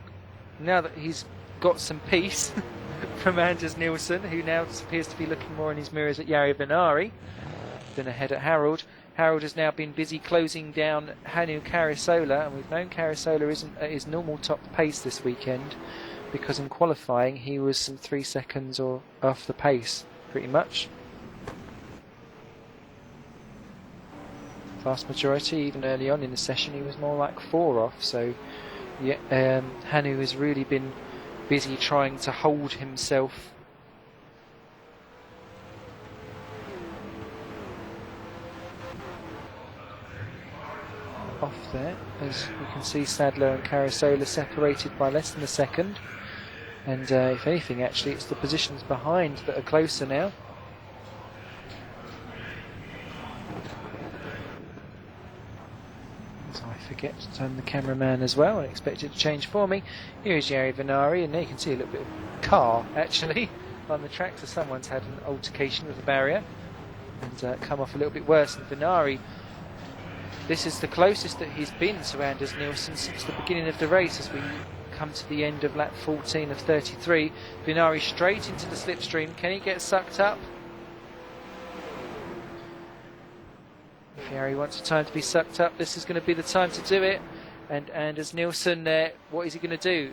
Now that he's got some peace from Anders Nielsen, who now appears to be looking more in his mirrors at Jari Venari than ahead at Harold. Harold has now been busy closing down Hannu Carisola, and we've known Carisola isn't at his normal top pace this weekend, because in qualifying he was some 3 seconds or off the pace, pretty much. Vast majority, even early on in the session, he was more like 4 off. So yeah, Hannu has really been busy trying to hold himself. Off there, as you can see, Stadler and Carisola separated by less than a second. And if anything, actually, it's the positions behind that are closer now. I forget to turn the cameraman as well and expect it to change for me. Here is Jari Venari, and there you can see a little bit of car actually on the track, so someone's had an altercation with the barrier and come off a little bit worse. And Venari, this is the closest that he's been to Anders Nielsen since the beginning of the race, as we come to the end of lap 14 of 33. Venari straight into the slipstream. Can he get sucked up? If Jari wants a time to be sucked up, this is going to be the time to do it. And Anders Nielsen there, what is he going to do?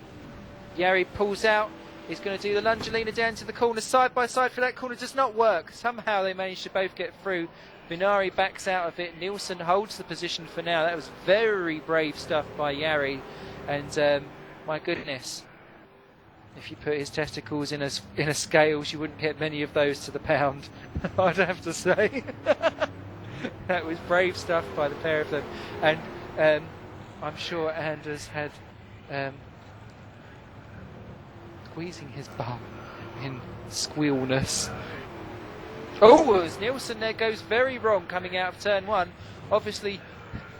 Jari pulls out. He's going to do the Lungelina down to the corner, side by side for that corner. Does not work. Somehow they managed to both get through. Venari backs out of it. Nielsen holds the position for now. That was very brave stuff by Jari. And my goodness, if you put his testicles in a scales, you wouldn't get many of those to the pound, I'd have to say. That was brave stuff by the pair of them. And I'm sure Anders had squeezing his bum in squealness. Oh, as Nielsen there goes very wrong coming out of turn 1. Obviously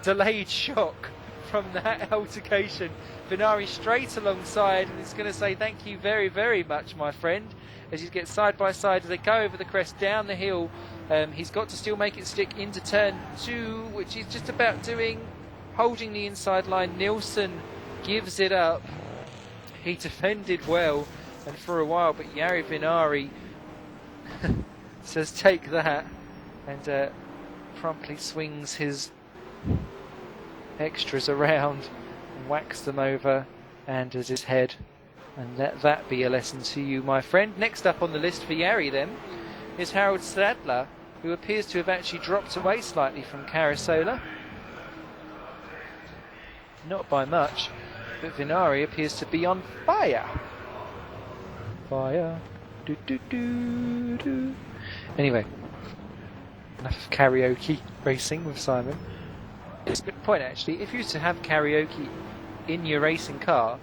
delayed shock from that altercation. Venari straight alongside, and it's going to say thank you very, very much, my friend, as he gets side by side as they go over the crest down the hill. He's got to still make it stick into turn 2, which he's just about doing, holding the inside line. Nielsen gives it up. He defended well and for a while, but Jari Venari says take that, and promptly swings his extras around and whacks them over Anders' head. And let that be a lesson to you, my friend. Next up on the list for Jari then is Harold Stadler, who appears to have actually dropped away slightly from Carisola. Not by much, but Venari appears to be on fire. Fire. Do, do, do, do. Anyway, enough of karaoke racing with Simon. It's a good point, actually. If you used to have karaoke in your racing car,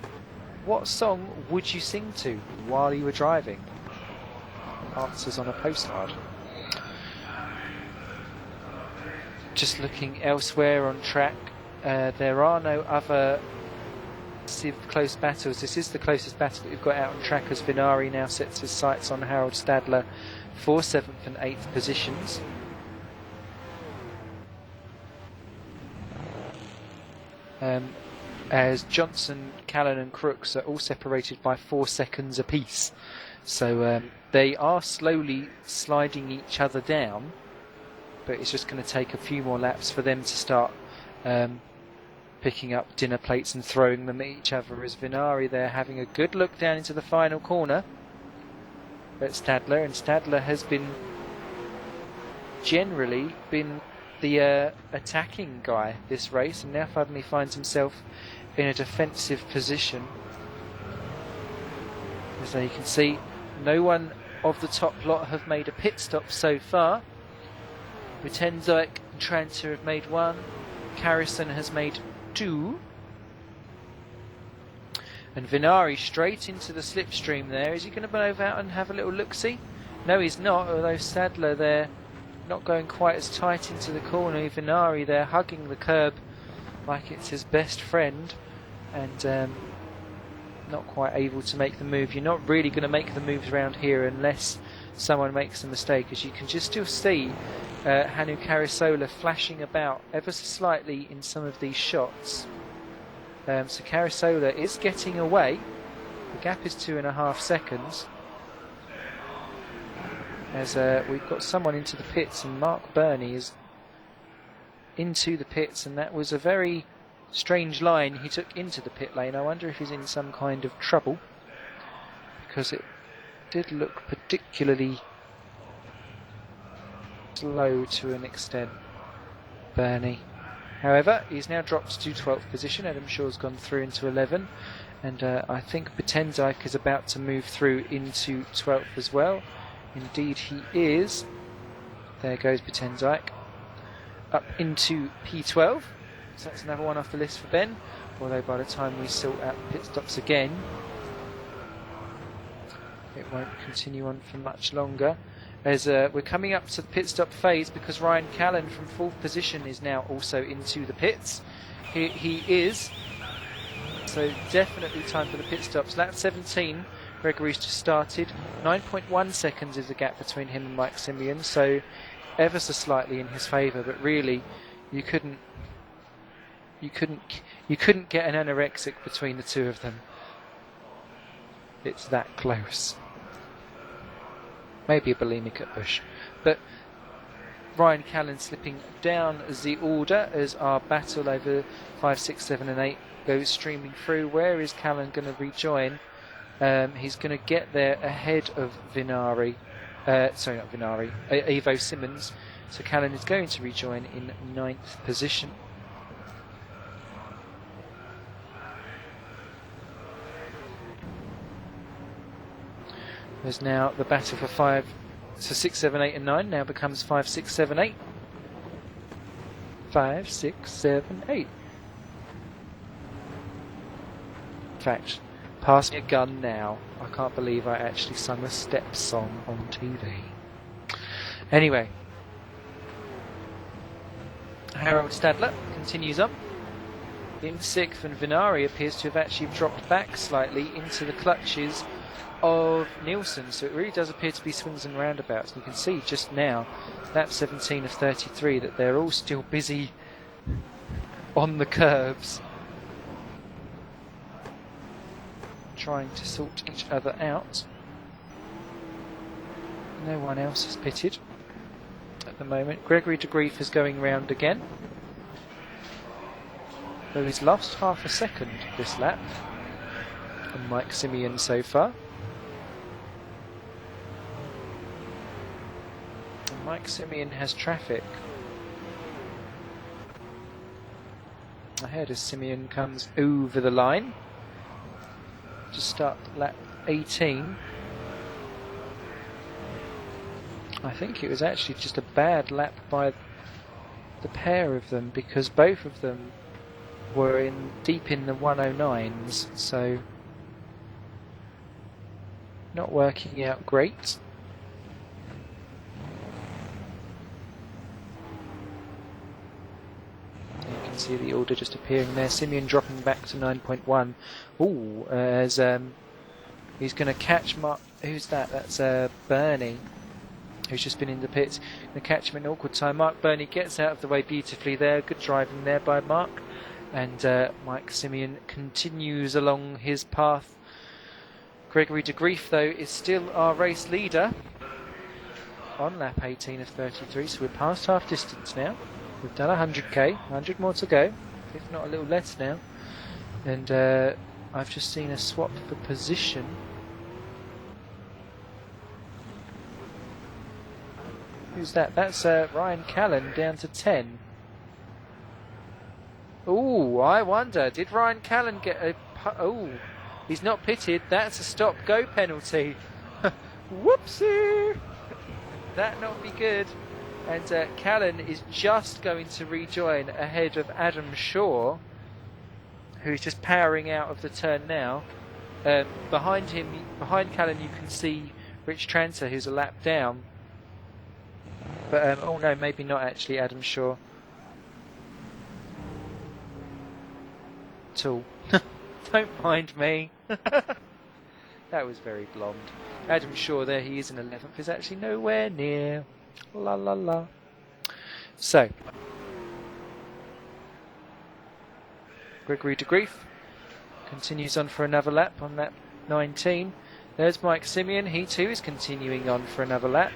what song would you sing to while you were driving? Answers on a postcard. Just looking elsewhere on track, there are no other Civ close battles. This is the closest battle that we've got out on track, as Venari now sets his sights on Harold Stadler for 7th and 8th positions. As Johnson, Callan and Crooks are all separated by 4 seconds apiece. So they are slowly sliding each other down, but it's just going to take a few more laps for them to start picking up dinner plates and throwing them at each other, as Venari there having a good look down into the final corner at Stadler, and Stadler has been generally been the attacking guy this race, and now suddenly finds himself in a defensive position. As you can see, no one of the top lot have made a pit stop so far. Buitenzijk Tranter have made 1. Carrison has made 2. And Vinari straight into the slipstream there. Is he going to move out and have a little look-see? No, he's not, although Sadler there not going quite as tight into the corner. Vinari there hugging the curb like it's his best friend, and not quite able to make the move. You're not really going to make the moves around here unless someone makes a mistake, as you can just still see Hannu Carisola flashing about ever so slightly in some of these shots. So Carisola is getting away. The gap is 2.5 seconds. As we've got someone into the pits, and Mark Burney is into the pits, and that was a very strange line he took into the pit lane. I wonder if he's in some kind of trouble, because it did look particularly slow to an extent, Burney. However, he's now dropped to 12th position. Adam Shaw's gone through into 11, and I think Petendijk is about to move through into 12th as well. Indeed he is. There goes Petendijk up into P12. So that's another one off the list for Ben, although by the time we sort out pit stops again, it won't continue on for much longer. As we're coming up to the pit stop phase, because Ryan Callan from 4th position is now also into the pits. He is. So definitely time for the pit stops. Lap 17, Gregory's just started. 9.1 seconds is the gap between him and Mike Seaon, so ever so slightly in his favour, but really you couldn't get an anorexic between the two of them. It's that close. Maybe a bulimic at Bush. But Ryan Callan slipping down the order as our battle over 5, 6, 7 and 8 goes streaming through. Where is Callan going to rejoin? He's going to get there ahead of Vinari. Sorry, not Vinari. Evo Simmons. So Callan is going to rejoin in 9th position. There's now the battle for 5, so 6, 7, 8 and 9 now becomes 5, 6, 7, 8. 5, 6, 7, 8. In fact, pass me a gun now. I can't believe I actually sung a step song on TV. Anyway, Harold Stadler continues up in 6th, and Vinari appears to have actually dropped back slightly into the clutches of Nielsen, so it really does appear to be swings and roundabouts. And you can see just now, lap 17 of 33, that they're all still busy on the curbs, trying to sort each other out. No one else has pitted at the moment. Gregory de Grief is going round again, though he's lost half a second this lap on Mike Seaon so far. And Mike Seaon has traffic ahead as Seaon comes over the line to start lap 18. I think it was actually just a bad lap by the pair of them, because both of them were deep in the 109s, so not working out great. You can see the order just appearing there. Seaon dropping back to 9.1. Ooh, as he's going to catch Mark. Who's that? That's Burney, who's just been in the pits. Going to catch him in an awkward time. Mark Burney gets out of the way beautifully there. Good driving there by Mark. And Mike Seaon continues along his path. Gregory de Grief, though, is still our race leader on lap 18 of 33, so we're past half distance now. We've done 100k, 100 more to go, if not a little less now. And I've just seen a swap for position. Who's that? That's Ryan Callan down to 10. Ooh, I wonder, did Ryan Callan get a... Oh, he's not pitted. That's a stop-go penalty. Whoopsie! That not be good. And Callan is just going to rejoin ahead of Adam Shaw, who's just powering out of the turn now. Behind Callan, you can see Rich Tranter, who's a lap down. But, oh no, maybe not actually Adam Shaw. Tool. Don't mind me. That was very blonde. Adam Shaw, there he is in 11th, is actually nowhere near. La la la. So, Gregory de Grief continues on for another lap on lap 19. There's Mike Seaon, he too is continuing on for another lap.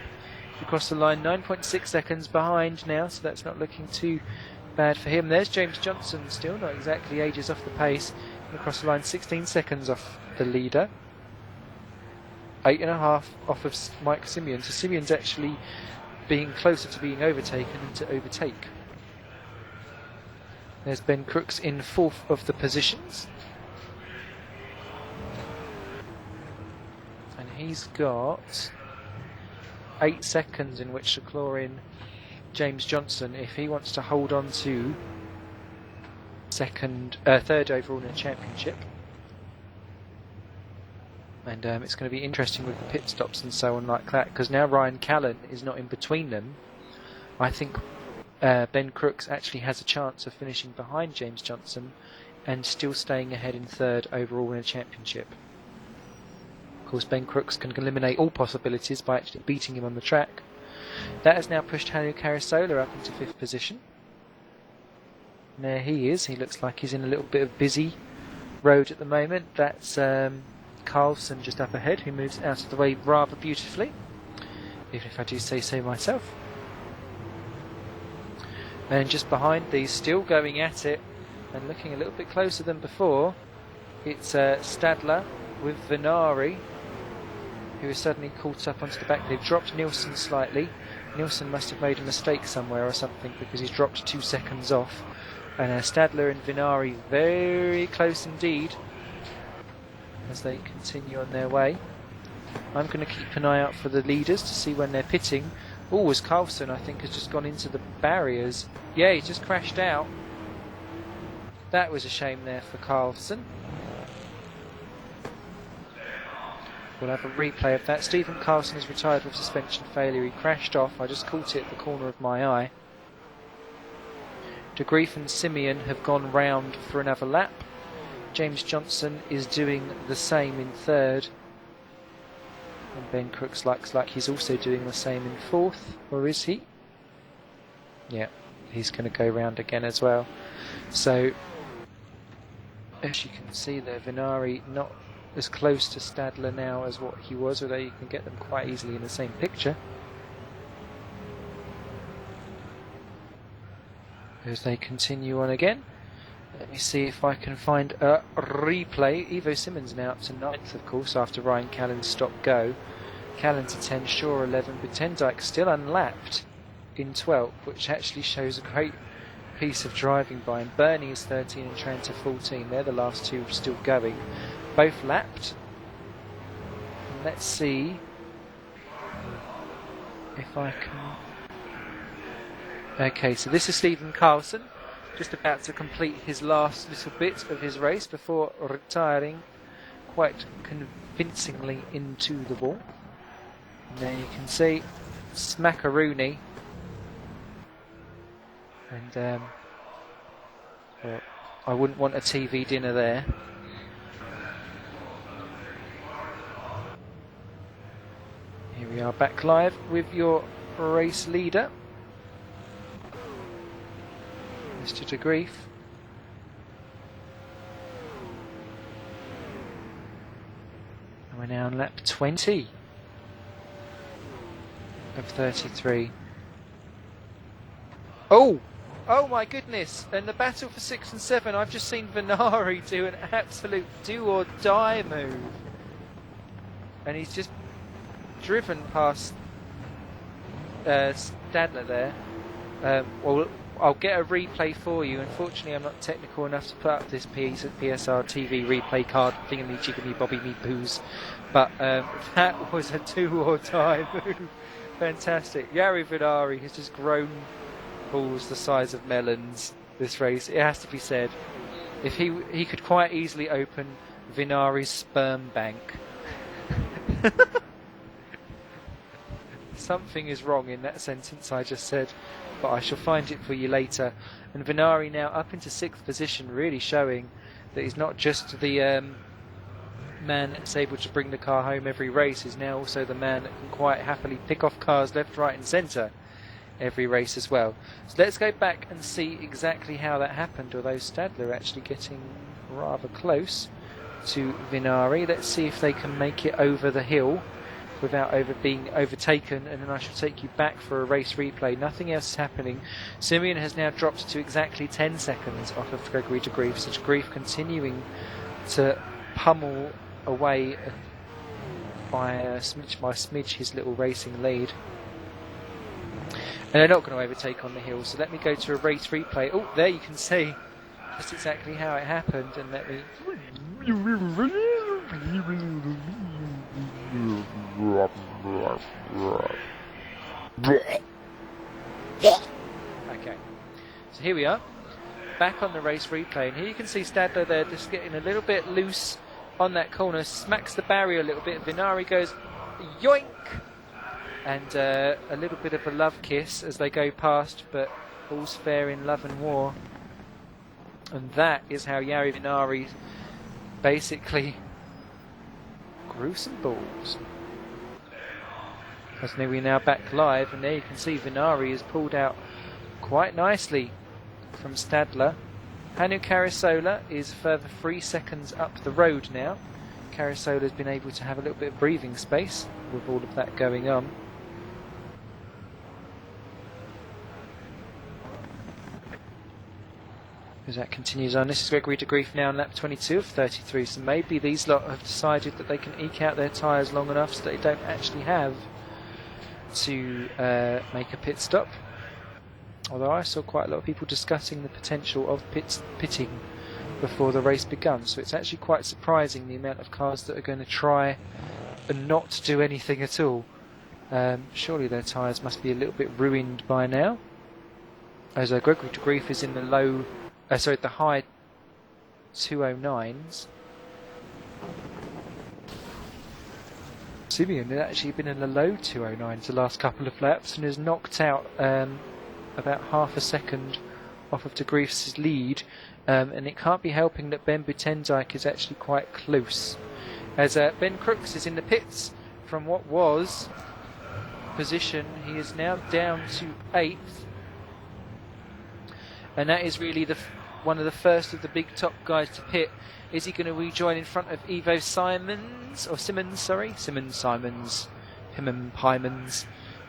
Across the line, 9.6 seconds behind now, so that's not looking too bad for him. There's James Johnson, still not exactly ages off the pace. And across the line, 16 seconds off the leader. 8.5 off of Mike Seaon. So Seaon's actually being closer to being overtaken than to overtake. There's Ben Crooks in 4th of the positions. And he's got 8 seconds in which to claw in James Johnson if he wants to hold on to third overall in the championship. And it's going to be interesting with the pit stops and so on like that, because now Ryan Callan is not in between them. I think Ben Crooks actually has a chance of finishing behind James Johnson and still staying ahead in third overall in a championship. Of course, Ben Crooks can eliminate all possibilities by actually beating him on the track. That has now pushed Hannu Carasola up into 5th position. And there he is. He looks like he's in a little bit of busy road at the moment. That's Carlson just up ahead, who moves out of the way rather beautifully, even if I do say so myself. And just behind these, still going at it and looking a little bit closer than before, it's Stadler with Venari, who is suddenly caught up onto the back. They've dropped Nielsen slightly. Nielsen must have made a mistake somewhere or something, because he's dropped 2 seconds off. And Stadler and Venari very close indeed as they continue on their way. I'm going to keep an eye out for the leaders to see when they're pitting. Oh, as Carlson, I think, has just gone into the barriers. Yeah, he just crashed out. That was a shame there for Carlson. We'll have a replay of that. Stephen Carlson is retired with suspension failure. He crashed off. I just caught it at the corner of my eye. De Grief and Seaon have gone round for another lap. James Johnson is doing the same in third. And Ben Crooks looks like he's also doing the same in 4th. Or is he? Yeah, he's going to go round again as well. So, as you can see there, Venari not as close to Stadler now as what he was, although you can get them quite easily in the same picture. As they continue on again. Let me see if I can find a replay. Ivo Simmons now up to 9th, of course, after Ryan Callan's stop-go. Callan to 10, Shaw 11, but Tendyke still unlapped in 12th, which actually shows a great piece of driving by him. Bernie is 13 and Tranter 14. They're the last two still going. Both lapped. And let's see if I can... Okay, so this is Stephen Carlson, just about to complete his last little bit of his race before retiring quite convincingly into the wall. And there you can see Smackaroony. And well, I wouldn't want a TV dinner there. Here we are back live with your race leader, Mr. De Grief. And we're now on lap 20 of 33. Oh my goodness, and the battle for 6 and 7, I've just seen Venari do an absolute do or die move, and he's just driven past Stadler there. Well, I'll get a replay for you. Unfortunately, I'm not technical enough to put up this PSR TV replay card thingy jiggly bobby me boos, but that was a do or die move Fantastic. Yari Vinari has just grown balls the size of melons this race. It has to be said. If he could quite easily open Vinari's sperm bank. Something is wrong in that sentence I just said, but I shall find it for you later. And Vinari now up into 6th position, really showing that he's not just the man that's able to bring the car home every race, he's now also the man that can quite happily pick off cars left, right and centre every race as well. So let's go back and see exactly how that happened, although Stadler actually getting rather close to Vinari. Let's see if they can make it over the hill without being overtaken, and then I shall take you back for a race replay. Nothing else is happening. Seaon has now dropped to exactly 10 seconds off of Gregory de Grief, so de Grief continuing to pummel away by smidge his little racing lead. And they're not going to overtake on the hill, so let me go to a race replay. Oh, there you can see just exactly how it happened, and let me... Okay, so here we are, back on the race replay, and here you can see Stadler there just getting a little bit loose on that corner, smacks the barrier a little bit. Vinari goes yoink, and a little bit of a love kiss as they go past, but all's fair in love and war. And that is how Yari Vinari basically grew some balls. As we're now back live, and there you can see Vinari is pulled out quite nicely from Stadler. Hanu Carasola is a further 3 seconds up the road now. Carasola has been able to have a little bit of breathing space with all of that going on. As that continues on, this is Gregory de Grief now on lap 22 of 33, so maybe these lot have decided that they can eke out their tyres long enough so that they don't actually have to make a pit stop. Although I saw quite a lot of people discussing the potential of pitting before the race begun, so it's actually quite surprising the amount of cars that are going to try and not do anything at all. Surely their tyres must be a little bit ruined by now. As Gregory de Grief is in the the high 209s. Seaon had actually been in the low 209s the last couple of laps and has knocked out about half a second off of de Grief's lead, and it can't be helping that Ben Butendijk is actually quite close, as Ben Crooks is in the pits from what was position. He is now down to 8th, and that is really one of the first of the big top guys to pit. Is he going to rejoin in front of Ivo Simons?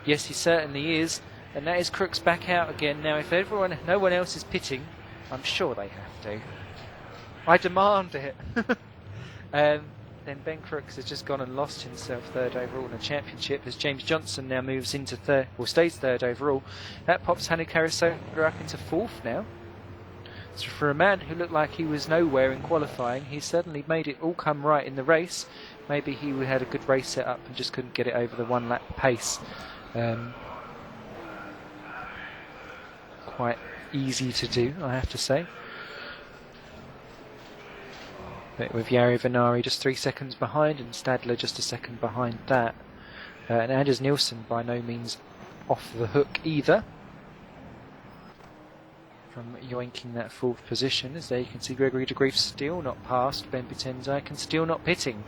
Yes, he certainly is. And that is Crooks back out again. Now, if no one else is pitting, I'm sure they have to. I demand it. Then Ben Crooks has just gone and lost himself 3rd overall in the championship, as James Johnson now moves into stays 3rd overall. That pops Hanu Carasola up into 4th now. So for a man who looked like he was nowhere in qualifying, he certainly made it all come right in the race. Maybe he had a good race set up and just couldn't get it over the 1 lap pace. Quite easy to do, I have to say. But with Yari Vinari just 3 seconds behind, and Stadler just a second behind that. And Anders Nielsen by no means off the hook either from yoinking that 4th position, as there you can see Gregory de Grief still not past Ben Butendijk and still not pitting.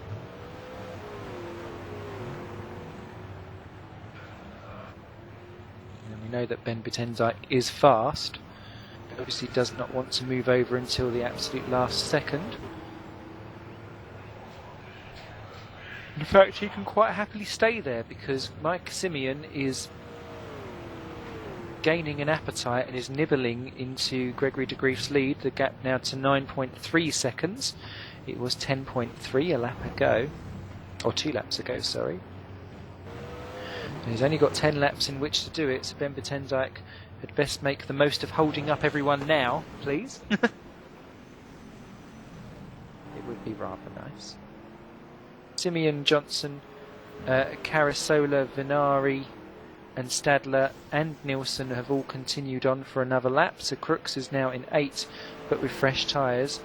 And we know that Ben Butendijk is fast, but obviously does not want to move over until the absolute last second. In fact, he can quite happily stay there, because Mike Seaon is gaining an appetite and is nibbling into Gregory de Grief's lead. The gap now to 9.3 seconds. It was 10.3 a lap ago, or 2 laps ago, sorry. And he's only got 10 laps in which to do it, so Ben Butendijk had best make the most of holding up everyone now, please. It would be rather nice. Seaon, Johnson, Carasola, Vinari, and Stadler and Nielsen have all continued on for another lap, so Crooks is now in 8th, but with fresh tyres.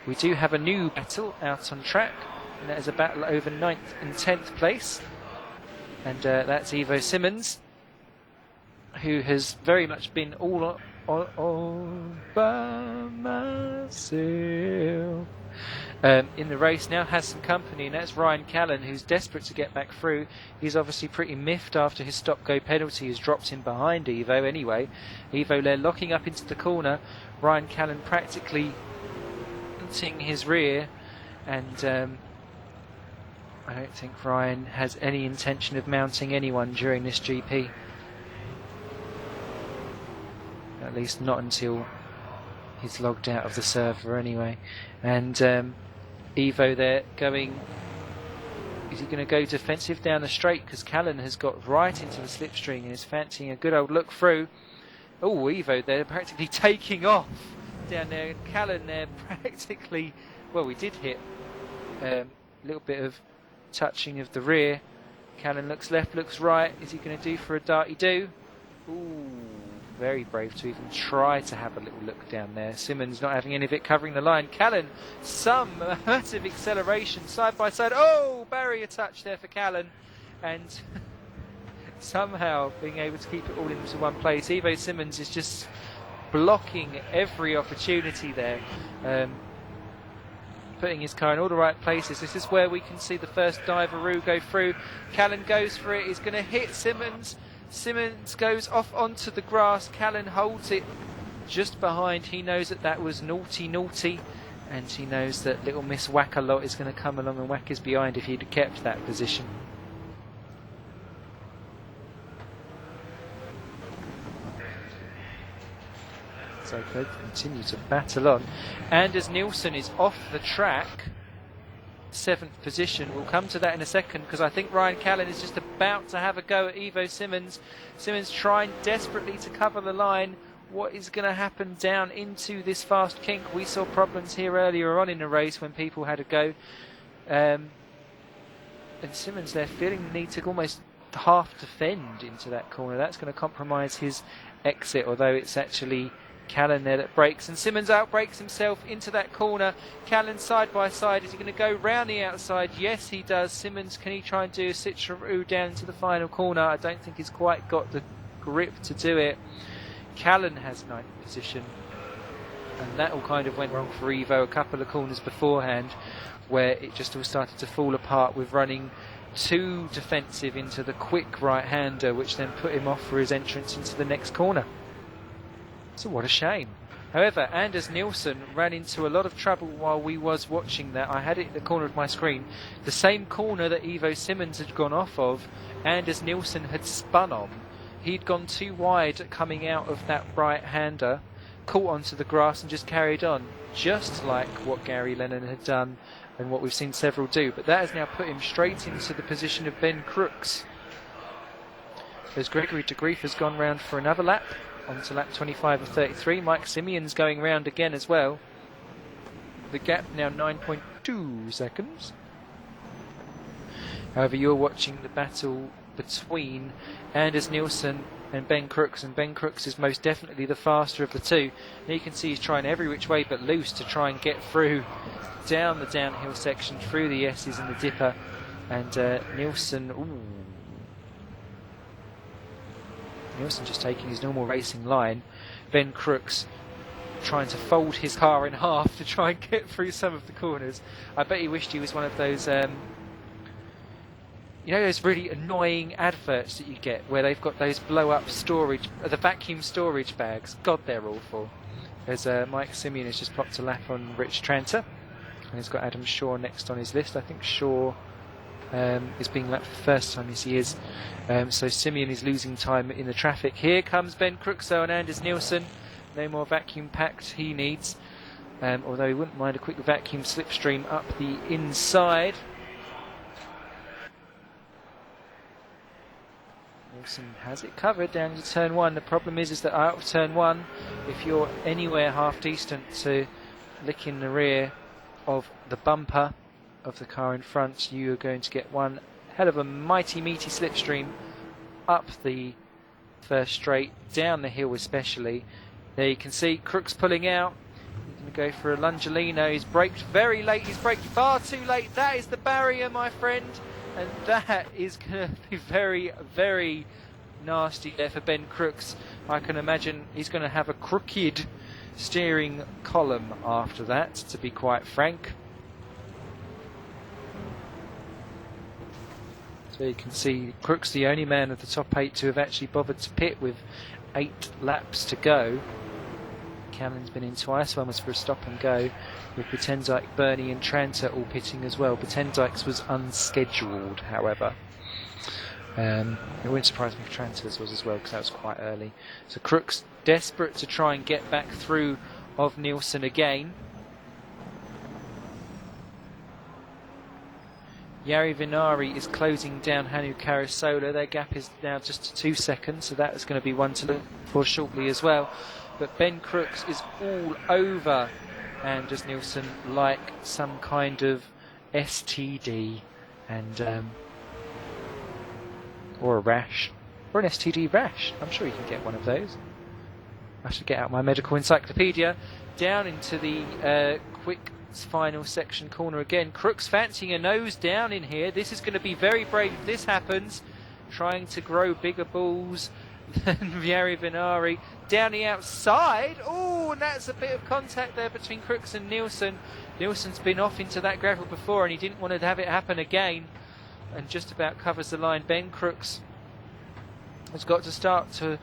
We do have a new battle out on track, and that is a battle over 9th and 10th place, and that's Evo Simmons, who has very much been all by myself in the race. Now has some company, and that's Ryan Callan, who's desperate to get back through. He's obviously pretty miffed after his stop-go penalty has dropped him behind Evo anyway. Evo there locking up into the corner, Ryan Callan practically mounting his rear, and I don't think Ryan has any intention of mounting anyone during this GP. At least not until he's logged out of the server anyway. And Evo there going, is he going to go defensive down the straight? Because Callan has got right into the slipstream and is fancying a good old look through. Oh, Evo there practically taking off down there. Callan there practically, well, we did hit a little bit of touching of the rear. Callan looks left, looks right. Is he going to do for a darty do? Ooh, very brave to even try to have a little look down there. Simmons not having any of it covering the line. Callan, some massive acceleration side by side. Oh, barrier touch there for Callan, and somehow being able to keep it all into one place. Evo Simmons is just blocking every opportunity there, putting his car in all the right places. This is where we can see the first diveroo go through. Callan goes for it. He's going to hit Simmons. Simmons goes off onto the grass. Callan holds it just behind. He knows that that was naughty, and he knows that little Miss Whack-a-Lot is going to come along and whack his behind if he'd kept that position. So they continue to battle on. Anders Nielsen is off the track, 7th position. We'll come to that in a second, because I think Ryan Callan is just about to have a go at Evo Simmons. Simmons trying desperately to cover the line. What is going to happen down into this fast kink? We saw problems here earlier on in the race when people had a go. And Simmons there feeling the need to almost half defend into that corner. That's going to compromise his exit, although it's actually Callan there that brakes, and Simmons outbrakes himself into that corner. Callan side by side. Is he going to go round the outside? Yes, he does. Simmons, can he try and do a switcheroo down into the final corner? I don't think he's quite got the grip to do it. Callan has 9th position, and that all kind of went wrong for Evo a couple of corners beforehand, where it just all started to fall apart with running too defensive into the quick right-hander, which then put him off for his entrance into the next corner. So what a shame. However, Anders Nielsen ran into a lot of trouble while we was watching that. I had it at the corner of my screen. The same corner that Evo Simmons had gone off of, Anders Nielsen had spun on. He'd gone too wide coming out of that right-hander, caught onto the grass and just carried on, just like what Gary Lennon had done and what we've seen several do. But that has now put him straight into the position of Ben Crooks, as Gregory de Grief has gone round for another lap. On to lap 25 of 33. Mike Simeon's going round again as well. The gap now 9.2 seconds. However, you're watching the battle between Anders Nielsen and Ben Crooks, and Ben Crooks is most definitely the faster of the two. Now you can see he's trying every which way but loose to try and get through down the downhill section, through the S's and the dipper, and Nielsen just taking his normal racing line. Ben Crooks trying to fold his car in half to try and get through some of the corners. I bet he wished he was one of those, you know, those really annoying adverts that you get where they've got those blow-up storage, the vacuum storage bags. God, they're awful. There's Mike Simeon has just popped a lap on Rich Tranter, and he's got Adam Shaw next on his list. I think Shaw is being lapped for the first time, yes he is. So Simeon is losing time in the traffic. Here comes Ben Crooks and Anders Nielsen. No more vacuum packed he needs, although he wouldn't mind a quick vacuum slipstream up the inside. Nielsen has it covered down into turn 1. The problem is that out of turn 1, if you're anywhere half decent to lick in the rear of the bumper of the car in front, you are going to get one hell of a mighty meaty slipstream up the first straight, down the hill especially. There you can see Crooks pulling out. He's going to go for a Lungelino. He's braked very late. He's braked far too late. That is the barrier, my friend. And that is going to be very, very nasty there for Ben Crooks. I can imagine he's going to have a crooked steering column after that, to be quite frank. So you can see Crooks the only man of the top 8 to have actually bothered to pit with 8 laps to go. Cameron's been in twice, one was for a stop and go, with Butendyke, Bernie and Tranter all pitting as well. Butendyke's was unscheduled, however. It wouldn't surprise me if Tranter's was as well, because that was quite early. So Crooks desperate to try and get back through of Nielsen again. Jari Vinari is closing down Hannu Karasola. Their gap is now just 2 seconds, so that is going to be one to look for shortly as well. But Ben Crooks is all over Anders Nielsen like some kind of STD, and or a rash, or an STD rash. I'm sure you can get one of those. I should get out my medical encyclopedia. Down into the quick final section corner again. Crooks fancying a nose down in here. This is going to be very brave if this happens. Trying to grow bigger balls than Jari Vinari. Down the outside. Oh, and that's a bit of contact there between Crooks and Nielsen. Nielsen's been off into that gravel before and he didn't want to have it happen again. And just about covers the line. Ben Crooks has got to start to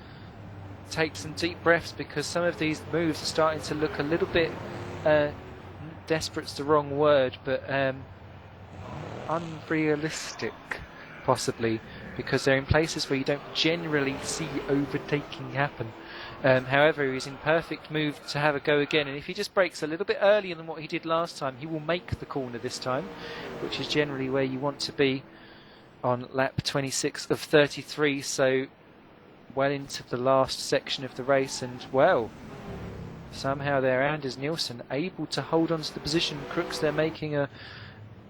take some deep breaths, because some of these moves are starting to look a little bit desperate's the wrong word, but unrealistic possibly, because they're in places where you don't generally see overtaking happen. However, he's in perfect mood to have a go again, and if he just brakes a little bit earlier than what he did last time, he will make the corner this time, which is generally where you want to be on lap 26 of 33, so well into the last section of the race. And well, somehow there Anders Nielsen able to hold on to the position. Crooks, they're making a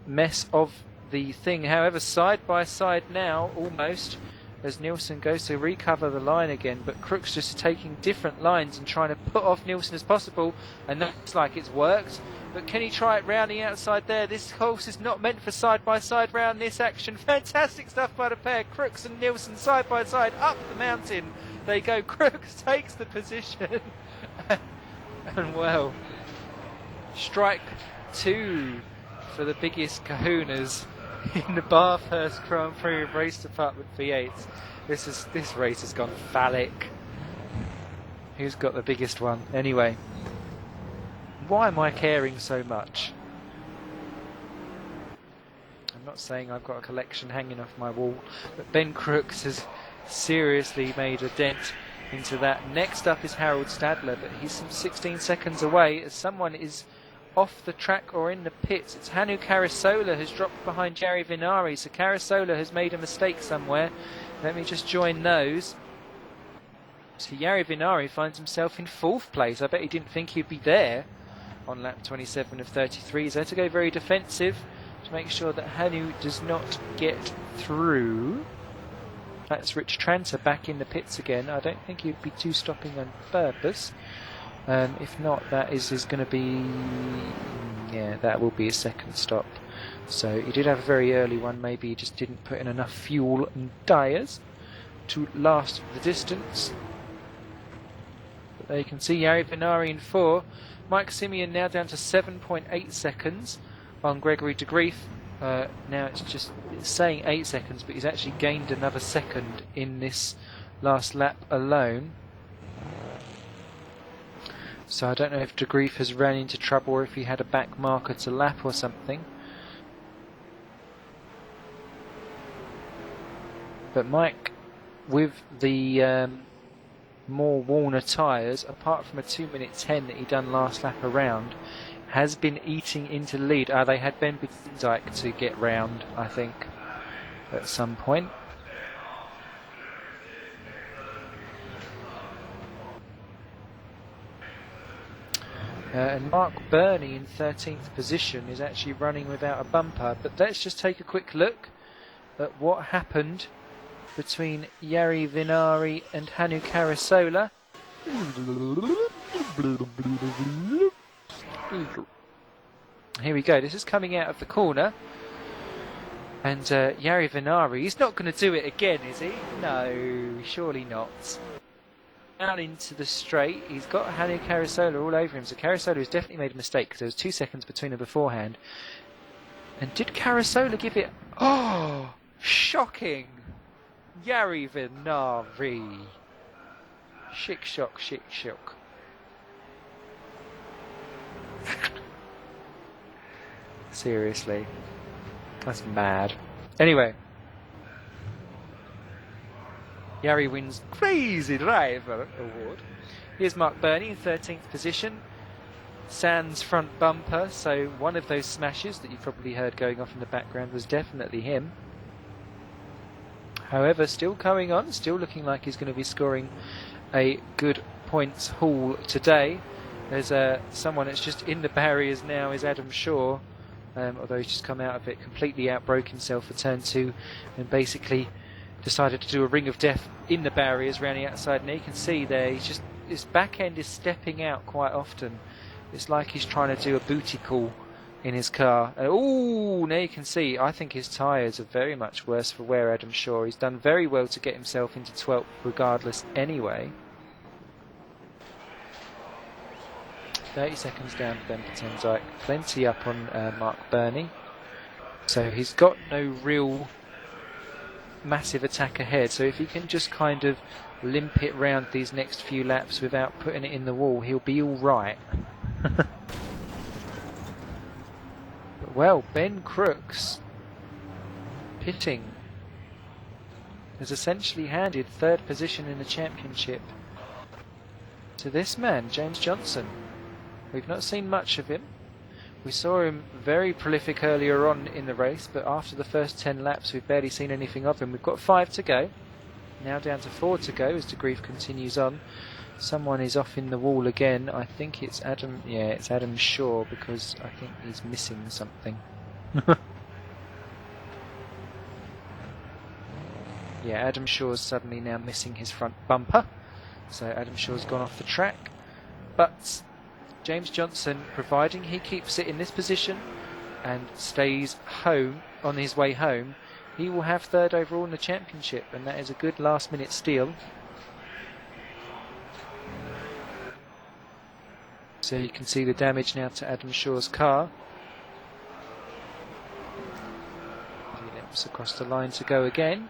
mess of the thing. However, side by side now almost, as Nielsen goes to recover the line again, but Crooks just taking different lines and trying to put off Nielsen as possible, and that looks like it's worked. But can he try it round the outside there? This course is not meant for side by side round this action. Fantastic stuff by the pair. Crooks and Nielsen side by side up the mountain they go. Crooks takes the position. And well, strike 2 for the biggest kahunas in the Bathurst Grand Prix race department V8s. This race has gone phallic. Who's got the biggest one? Anyway, why am I caring so much? I'm not saying I've got a collection hanging off my wall, but Ben Crooks has seriously made a dent into that. Next up is Harold Stadler, but he's some 16 seconds away as someone is off the track or in the pits. It's Hannu Karasola has dropped behind Jari Vinari, so Karasola has made a mistake somewhere. Let me just join those. So Jari Vinari finds himself in 4th place. I bet he didn't think he'd be there on lap 27 of 33. He's had to go very defensive to make sure that Hannu does not get through. That's Rich Tranter back in the pits again. I don't think he'd be too stopping on purpose. If not, that is going to be... yeah, that will be a second stop. So he did have a very early one. Maybe he just didn't put in enough fuel and tyres to last the distance. But there you can see Jari Vinari in 4. Mike Seaon now down to 7.8 seconds on Gregory de Grief. Now it's saying 8 seconds, but he's actually gained another second in this last lap alone. So I don't know if de Grief has ran into trouble or if he had a back marker to lap or something. But Mike, with the more Warner tyres, apart from a 2:10 that he done last lap around, has been eating into the lead. They had Ben Butendyke to get round, I think, at some point. And Mark Burney in 13th position is actually running without a bumper. But let's just take a quick look at what happened between Jari Vinari and Hannu Karasola. Here we go, this is coming out of the corner. And Jari Vinari, he's not going to do it again, is he? No, surely not. Down into the straight, he's got Hannu Karasola all over him, so Karasola has definitely made a mistake because there was 2 seconds between them beforehand. And did Karasola give it... Oh, shocking! Jari Vinari. Chic shock, chic shock. Seriously. That's mad. Anyway. Jari wins Crazy Driver Award. Here's Mark Burney in 13th position. Sans front bumper, so one of those smashes that you probably heard going off in the background was definitely him. However, still going on, still looking like he's going to be scoring a good points haul today. There's someone that's just in the barriers now is Adam Shaw, although he's just come out of it, completely outbroke himself for turn 2 and basically decided to do a ring of death in the barriers around the outside. And you can see there, he's just, his back end is stepping out quite often. It's like he's trying to do a booty call in his car. Oh, now you can see, I think his tyres are very much worse for wear, Adam Shaw. He's done very well to get himself into 12th regardless anyway. 30 seconds down to Ben Potenzike, plenty up on Mark Burney. So he's got no real massive attack ahead, so if he can just kind of limp it round these next few laps without putting it in the wall, he'll be alright. Well, Ben Crooks pitting has essentially handed 3rd position in the championship to this man, James Johnson. We've not seen much of him. We saw him very prolific earlier on in the race, but after the first 10 laps we've barely seen anything of him. We've got 5 to go, now down to 4 to go as the grief continues on. Someone is off in the wall again. I think it's Adam. Yeah, it's Adam Shaw, because I think he's missing something. Yeah, Adam Shaw's suddenly now missing his front bumper, so Adam Shaw's gone off the track. But James Johnson, providing he keeps it in this position and stays home on his way home, he will have 3rd overall in the championship, and that is a good last minute steal. So you can see the damage now to Adam Shaw's car. 3 laps across the line to go again.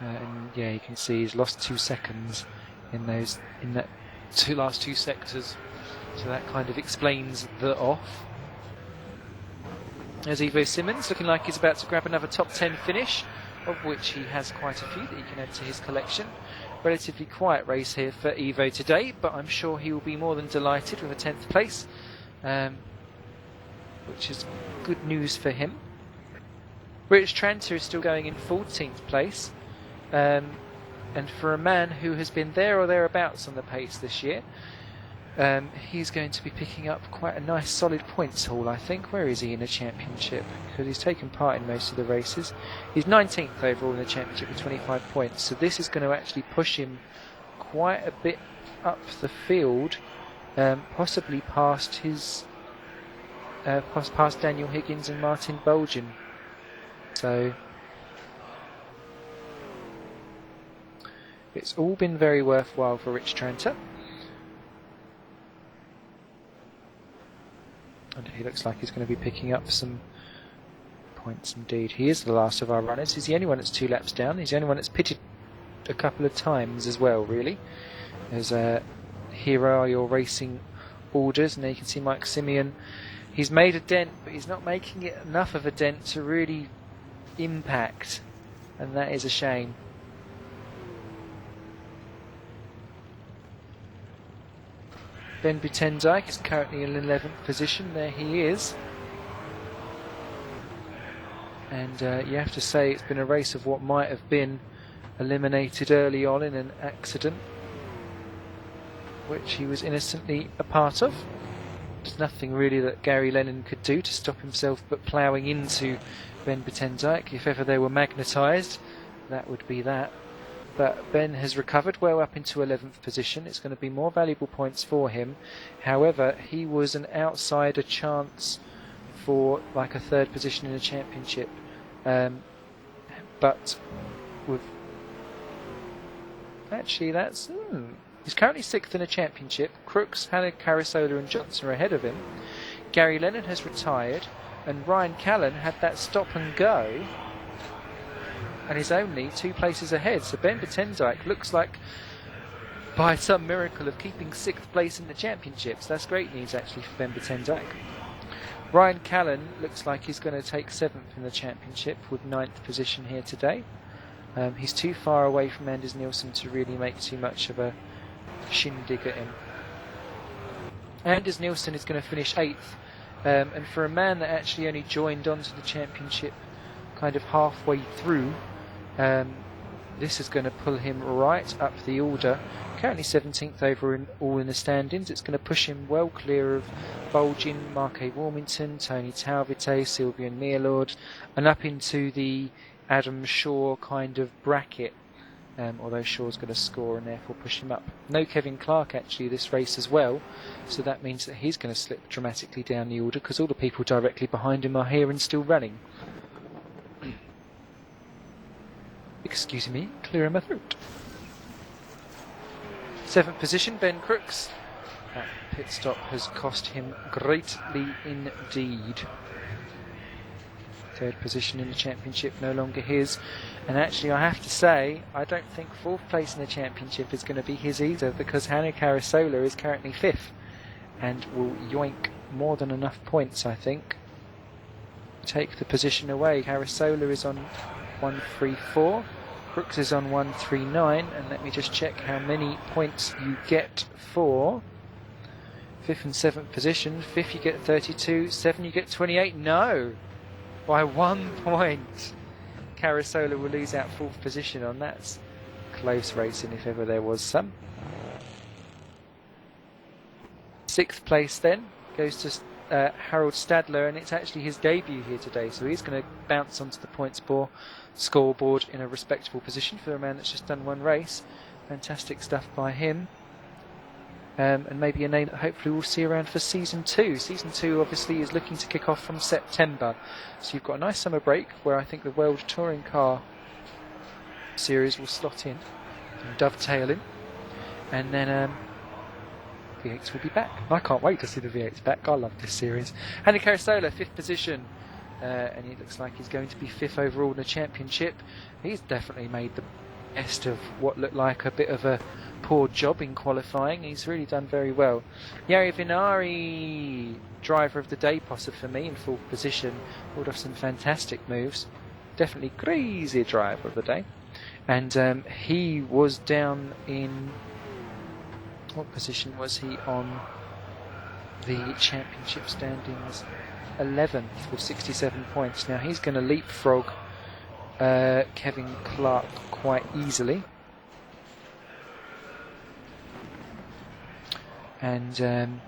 And yeah, you can see he's lost 2 seconds in that last two sectors. So that kind of explains the off. There's Ivo Simmons looking like he's about to grab another top 10 finish, of which he has quite a few that he can add to his collection. Relatively quiet race here for Ivo today, but I'm sure he will be more than delighted with a 10th place, which is good news for him. Rich Tranter is still going in 14th place, and for a man who has been there or thereabouts on the pace this year, he's going to be picking up quite a nice solid points haul, I think. Where is he in the championship? Because he's taken part in most of the races. He's 19th overall in the championship with 25 points, so this is going to actually push him quite a bit up the field, possibly past his past Daniel Higgins and Martin Bolgen. So it's all been very worthwhile for Rich Tranter. And he looks like he's going to be picking up some points indeed. He is the last of our runners. He's the only one that's 2 laps down. He's the only one that's pitted a couple of times as well, really. Here are your racing orders. And there you can see Mike Seaon. He's made a dent, but he's not making it enough of a dent to really impact. And that is a shame. Ben Potenzike is currently in 11th position. There he is. And you have to say it's been a race of what might have been eliminated early on in an accident, which he was innocently a part of. There's nothing really that Gary Lennon could do to stop himself but ploughing into Ben Potenzike. If ever they were magnetised, that would be that. But Ben has recovered well up into 11th position. It's going to be more valuable points for him. However, he was an outsider chance for like a third position in the championship. But with actually that's he's currently 6th in the championship. Crooks, Hannah, Carasola and Johnson are ahead of him. Gary Lennon has retired, and Ryan Callan had that stop and go and is only 2 places ahead. So Ben Betendijk looks like, by some miracle, of keeping 6th place in the championships. That's great news actually for Ben Betendijk. Ryan Callan looks like he's going to take 7th in the championship with 9th position here today. He's too far away from Anders Nielsen to really make too much of a shindig at him. Anders Nielsen is going to finish 8th, and for a man that actually only joined onto the championship kind of halfway through, this is going to pull him right up the order. Currently 17th overall in the standings. It's going to push him well clear of Bolgin, Mark A. Warmington, Tony Talvite, Sylvian Meerlord, and up into the Adam Shaw kind of bracket, although Shaw's going to score and therefore push him up. No Kevin Clark actually this race as well, so that means that he's going to slip dramatically down the order because all the people directly behind him are here and still running. Excuse me, clearing my throat. 7th position, Ben Crooks. That pit stop has cost him greatly indeed. 3rd position in the championship, no longer his. And actually, I have to say, I don't think 4th place in the championship is going to be his either, because Hannah Carasola is currently 5th and will yoink more than enough points, I think. Take the position away. Carasola is on 134. Crooks is on 139, and let me just check how many points you get for 5th and 7th position. 5th you get 32, 7th you get 28. No! By 1 point. Carasola will lose out 4th position on. That's close racing if ever there was some. 6th place then goes to Harold Stadler, and it's actually his debut here today, so he's going to bounce onto the points scoreboard in a respectable position for a man that's just done 1 race. Fantastic stuff by him. And maybe a name that hopefully we'll see around for Season 2. Season 2 obviously is looking to kick off from September, so you've got a nice summer break where I think the World Touring Car Series will slot in and dovetail in, and then V8s will be back. I can't wait to see the V8s back. I love this series. Hannah Carasola, 5th position, and it looks like he's going to be 5th overall in the championship. He's definitely made the best of what looked like a bit of a poor job in qualifying. He's really done very well. Jari Vinari, driver of the day possibly for me, in 4th position, pulled off some fantastic moves. Definitely crazy driver of the day. And he was down in, what position was he on the championship standings? 11th with 67 points. Now he's going to leapfrog Kevin Clark quite easily. And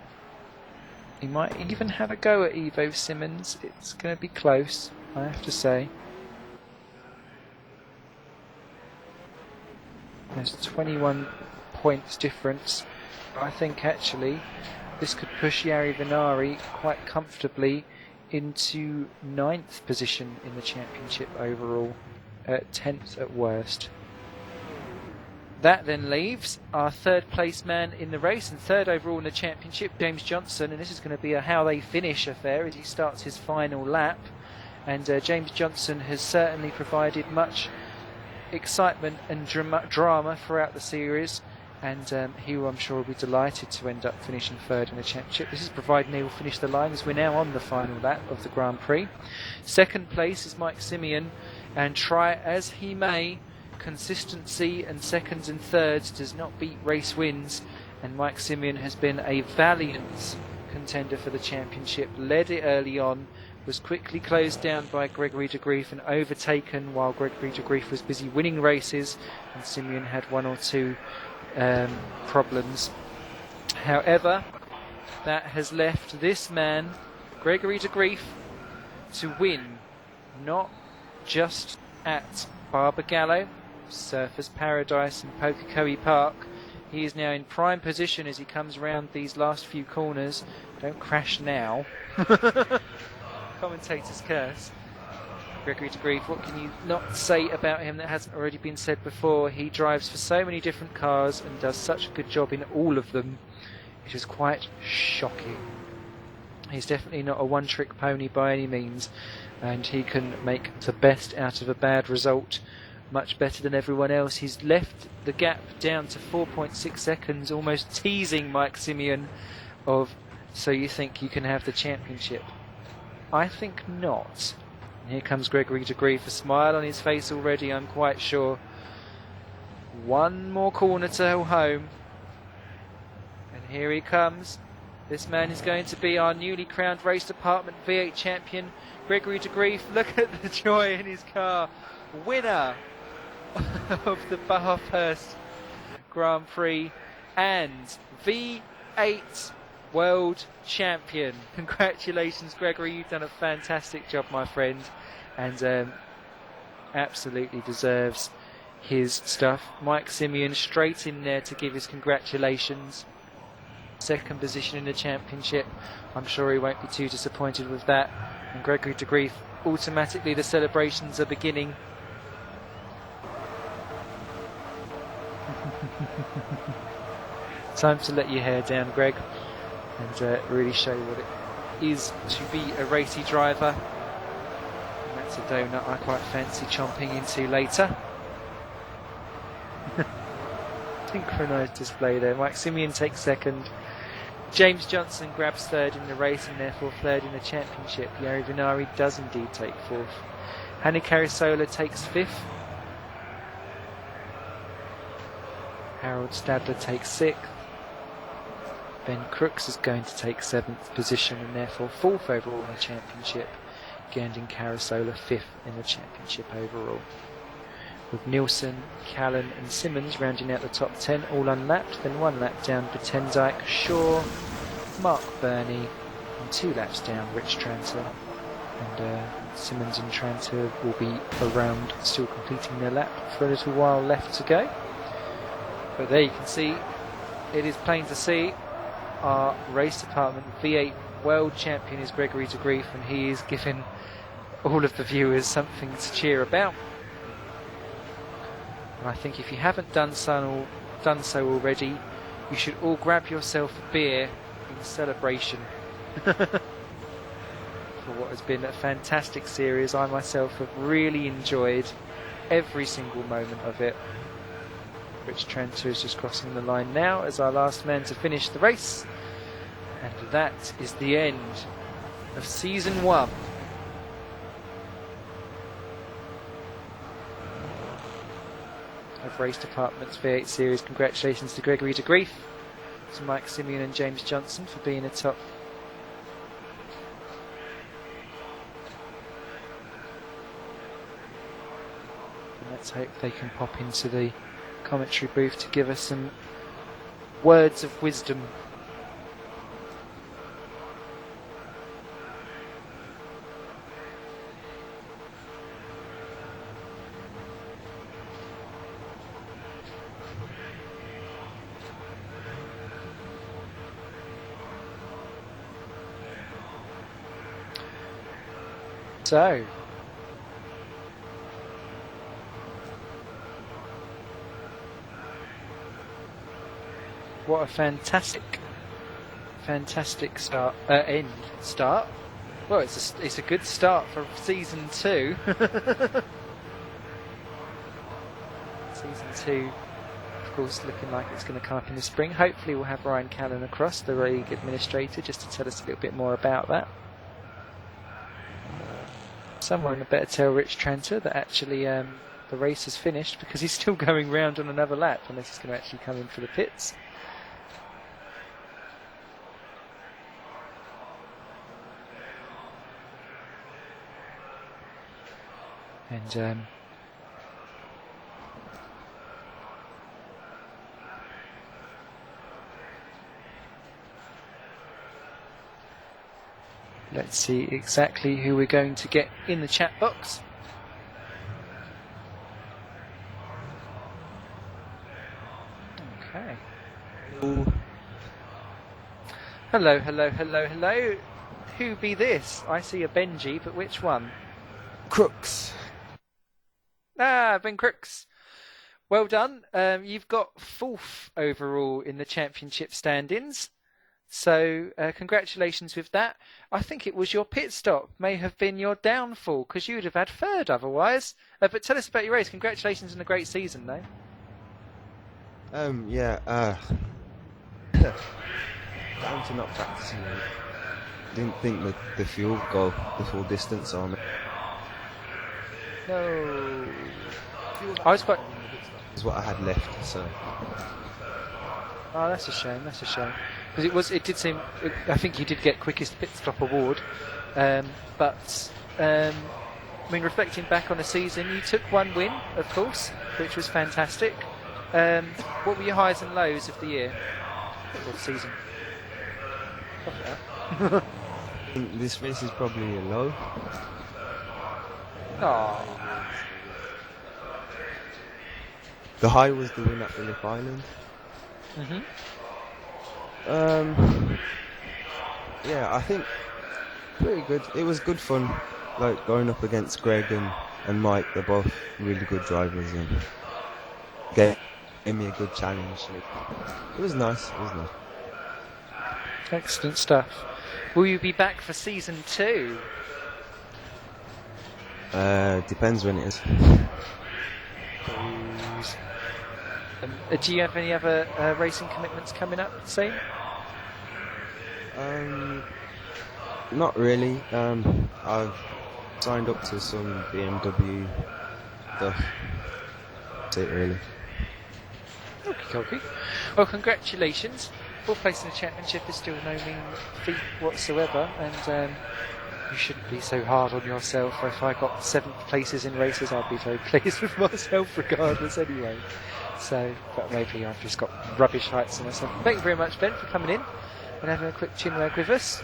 he might even have a go at Evo Simmons. It's going to be close, I have to say. There's 21 points difference. I think actually this could push Jari Vinari quite comfortably into 9th position in the championship overall, 10th at worst. That then leaves our 3rd place man in the race and 3rd overall in the championship, James Johnson, and this is going to be a how they finish affair as he starts his final lap. And James Johnson has certainly provided much excitement and drama throughout the series, and he will, I'm sure, will be delighted to end up finishing 3rd in the championship. This is providing he will finish the line, as we're now on the final lap of the Grand Prix. 2nd place is Mike Seaon, and try as he may, consistency and 2nds and 3rds does not beat race wins, and Mike Seaon has been a valiant contender for the championship. Led it early on, was quickly closed down by Gregory de Grief and overtaken while Gregory de Grief was busy winning races, and Seaon had 1 or 2 problems. However, that has left this man, Gregory de Grief, to win not just at Barbagallo, Surfers Paradise and Pokekoe Park. He is now in prime position as he comes around these last few corners. Don't crash now. Commentator's curse. Gregory de Grief, what can you not say about him that hasn't already been said before? He drives for so many different cars and does such a good job in all of them. It is quite shocking. He's definitely not a one-trick pony by any means, and he can make the best out of a bad result. Much better than everyone else. He's left the gap down to 4.6 seconds, almost teasing Mike Seaon of, so you think you can have the championship? I think not. And here comes Gregory de Grief, a smile on his face already, I'm quite sure. One more corner to home. And here he comes. This man is going to be our newly crowned race department V8 champion, Gregory de Grief. Look at the joy in his car. Winner of the Bathurst Grand Prix and V8 World Champion. Congratulations, Gregory. You've done a fantastic job, my friend, and absolutely deserves his stuff. Mike Seaon straight in there to give his congratulations. Second position in the championship. I'm sure he won't be too disappointed with that. And Gregory de Grief, automatically the celebrations are beginning. Time to let your hair down, Greg, and really show what it is to be a racy driver. And that's a donut I quite fancy chomping into later. Synchronised display there. Mike Seaon takes second. James Johnson grabs third in the race and therefore third in the championship. Jari Vinari does indeed take fourth. Hanni Carisola takes fifth. Harold Stadler takes sixth. Ben Crooks is going to take seventh position and therefore fourth overall in the championship. Gandin Carisola fifth in the championship overall. With Nielsen, Callan and Simmons rounding out the top 10, all unlapped, then one lap down Betendijk, Shaw, Mark Burney, and 2 laps down Rich Tranter. And Simmons and Tranter will be around, still completing their lap for a little while left to go. But there you can see, it is plain to see, our race department V8 world champion is Gregory de Grief, and he is giving all of the viewers something to cheer about. And I think if you haven't done so already, you should all grab yourself a beer in celebration for what has been a fantastic series. I myself have really enjoyed every single moment of it. Rich Tranter is just crossing the line now as our last man to finish the race. And that is the end of Season 1. Of Race Department's V8 Series. Congratulations to Gregory de Grief, to Mike Seaon and James Johnson for being atop. And let's hope they can pop into the commentary booth to give us some words of wisdom. So, what a fantastic start. Well, it's a good start for Season 2. Season 2, of course, looking like it's going to come up in the spring. Hopefully we'll have Ryan Callan across, the league administrator, just to tell us a little bit more about that. Someone had better tell Rich Tranter that actually the race is finished, because he's still going round on another lap, unless he's going to actually come in for the pits. And let's see exactly who we're going to get in the chat box. Hello, hello, hello, hello. Who be this? I see a Benji, but which one? Crooks. Ah, Ben Crooks. Well done. You've got 4th overall in the championship standings. So congratulations with that. I think it was your pit stop may have been your downfall because you'd have had 3rd otherwise. But tell us about your race. Congratulations on a great season, though. Down to not practicing. Didn't think that the fuel would go the full distance on it. No. I was quite... Is what I had left, so. Oh, that's a shame. That's a shame. Because it did seem. I think you did get quickest pit stop award, but I mean, reflecting back on the season, you took 1 win, of course, which was fantastic. What were your highs and lows of the year or the season? I think this race is probably a low. Oh. The high was the win at Phillip Island. Mhm. Yeah, I think pretty good. It was good fun, like going up against Greg and Mike. They're both really good drivers and gave me a good challenge. It was nice. It was nice. Excellent stuff. Will you be back for season 2? Depends when it is. Do you have any other racing commitments coming up soon? Not really. I've signed up to some BMW stuff. That's it, really. Okay. Well, congratulations. 4th place in the championship is still no mean feat whatsoever, and you shouldn't be so hard on yourself. If I got 7th places in races, I'd be very pleased with myself regardless anyway. So, but maybe I've just got rubbish heights on myself. Thank you very much, Ben, for coming in and having a quick chinwag with us.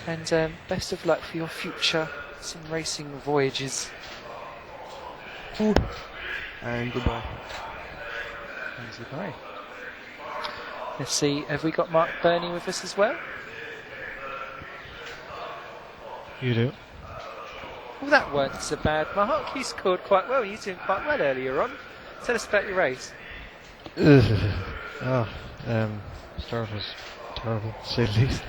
And best of luck for your future sim racing voyages. Ooh. And goodbye. And goodbye. Let's see, have we got Mark Burney with us as well? You do. Well, that weren't so bad, Mark. You scored quite well. You were doing quite well earlier on. Tell us about your race. Start was terrible, to say the least.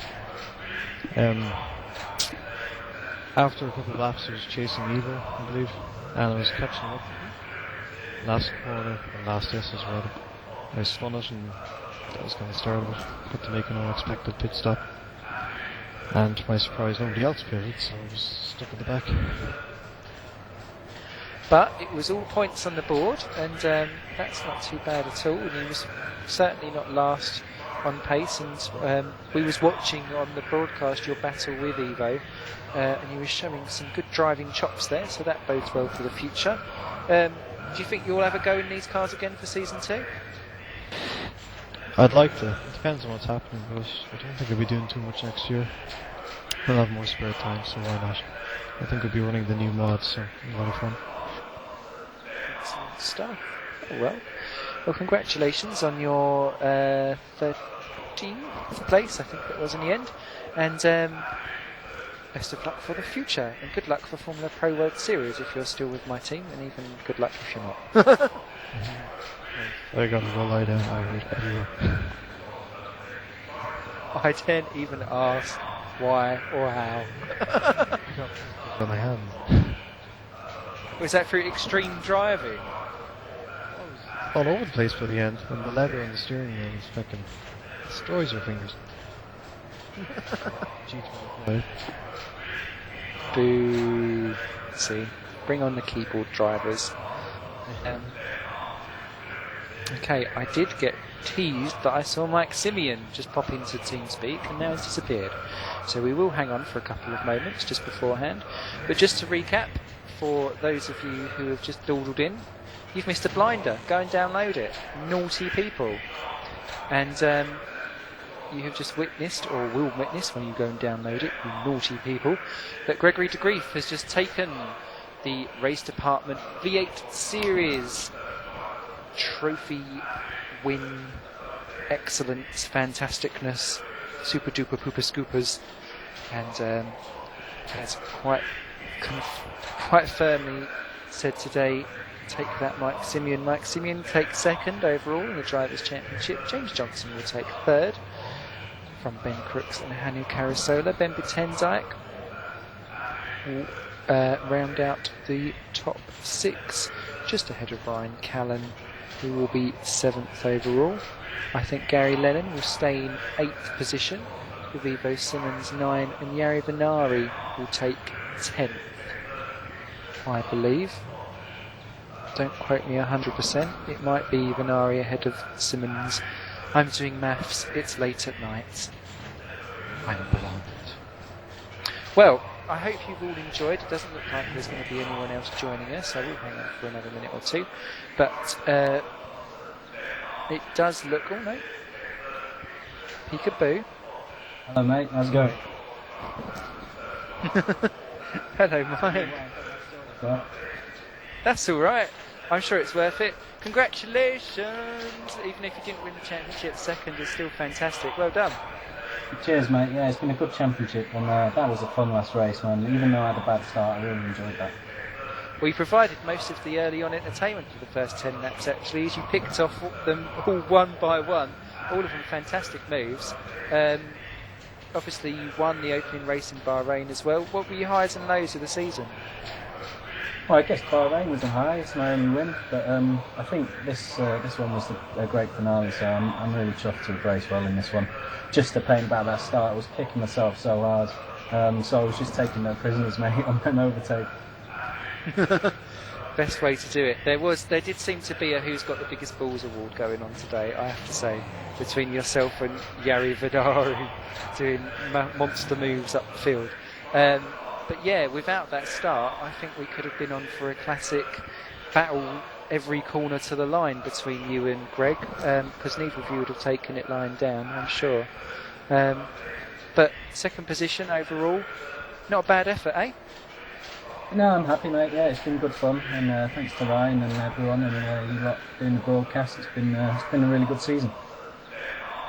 After a couple of laps, I was chasing Evo, I believe, and I was catching up. Last corner and last S as well. I spun it, and that was kind of started it. Had to make an unexpected pit stop. And to my surprise, nobody else pitted, so I was stuck at the back. But it was all points on the board, and that's not too bad at all. And he was certainly not last on pace. And we was watching on the broadcast your battle with Evo, and he was showing some good driving chops there. So that bodes well for the future. Do you think you'll ever go in these cars again for season 2? I'd like to. It depends on what's happening, but I don't think I'll be doing too much next year. I'll have more spare time, so why not? I think we'll be running the new mods, so a lot of fun. Excellent stuff. Oh, well, congratulations on your 13th place, I think that was in the end. And best of luck for the future, and good luck for Formula Pro World Series if you're still with my team, and even good luck if you're not. I gotta go lie down. I hate everywhere. I didn't even ask why or how. On my hand. Was that through extreme driving? All over the place for the end, and the leather on the steering wheel is fucking destroys your fingers. G25. Boo. See, bring on the keyboard drivers. Okay, I did get teased that I saw Mike Seaon just pop into TeamSpeak, and now he's disappeared. So we will hang on for a couple of moments just beforehand. But just to recap, for those of you who have just dawdled in, you've missed a blinder. Go and download it. Naughty people. And you have just witnessed, or will witness when you go and download it, you naughty people, that Gregory DeGrief has just taken the Race Department V8 Series trophy win excellence, fantasticness, super duper pooper scoopers, and has quite firmly said today, take that Mike Seaon. Mike Seaon takes second overall in the Drivers' Championship. James Johnson will take third from Ben Crooks and Hanu Karasola. Ben Bitenzijk will round out the top 6, just ahead of Ryan Callan, who will be 7th overall. I think Gary Lennon will stay in 8th position, with Ivo Simmons 9, and Jari Venari will take 10th, I believe. Don't quote me 100%. It might be Venari ahead of Simmons. I'm doing maths. It's late at night. I'm blind. Well, I hope you've all enjoyed. It doesn't look like there's going to be anyone else joining us, so we'll hang on for another minute or two. But it does look... Oh, no. Peekaboo. Hello, mate. How's it going? Hello, Mike. Right. That's all right. I'm sure it's worth it. Congratulations! Even if you didn't win the championship, second is still fantastic. Well done. Cheers, mate. Yeah, it's been a good championship, and that was a fun last race, man. Even though I had a bad start, I really enjoyed that. We provided most of the early on entertainment for the first 10 laps, actually, as you picked off them all one by one. All of them fantastic moves. Obviously, you won the opening race in Bahrain as well. What were your highs and lows of the season? Well, I guess Bahrain was the highest, my only win, but I think this one was a great finale, so I'm really chuffed to have raced well in this one. Just the pain about that start, I was kicking myself so hard, so I was just taking no prisoners, mate, on an overtake. Best way to do it. There did seem to be a Who's Got the Biggest Balls award going on today, I have to say, between yourself and Jari Vidari doing monster moves up the field. But yeah, without that start, I think we could have been on for a classic battle every corner to the line between you and Greg, because neither of you would have taken it lying down, I'm sure. But second position overall, not a bad effort, eh? No, I'm happy, mate. Yeah, it's been good fun, and thanks to Ryan and everyone, and you lot doing the broadcast. It's been a really good season.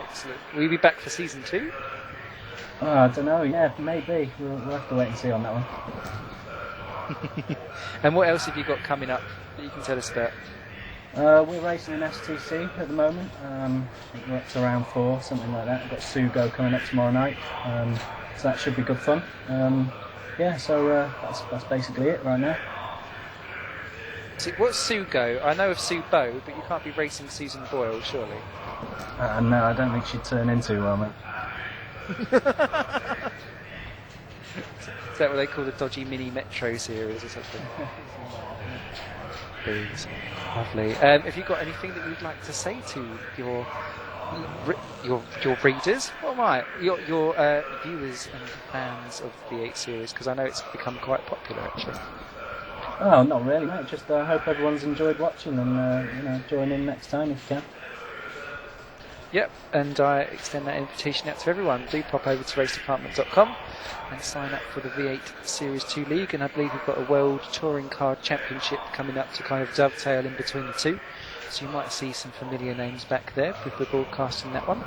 Excellent. Will you be back for season 2? Oh, I don't know. Yeah, maybe. We'll have to wait and see on that one. And what else have you got coming up that you can tell us about? We're racing in STC at the moment. I think we're up to round 4, something like that. We've got Sugo coming up tomorrow night, so that should be good fun. Yeah, so that's basically it right now. What's Sugo? I know of Subo, but you can't be racing Susan Boyle, surely. No, I don't think she'd turn into well, mate. Is that what they call the dodgy mini metro series or something? Please. Lovely. Have you got anything that you'd like to say to your readers? What am I? Your viewers and fans of the 8 series, because I know it's become quite popular actually. Oh, not really, mate. Just I hope everyone's enjoyed watching, and join in next time if you can. Yep, and I extend that invitation out to everyone. Do pop over to racedepartment.com and sign up for the V8 Series 2 League, and I believe we've got a World Touring Car Championship coming up to kind of dovetail in between the two, so you might see some familiar names back there if we're broadcasting that one.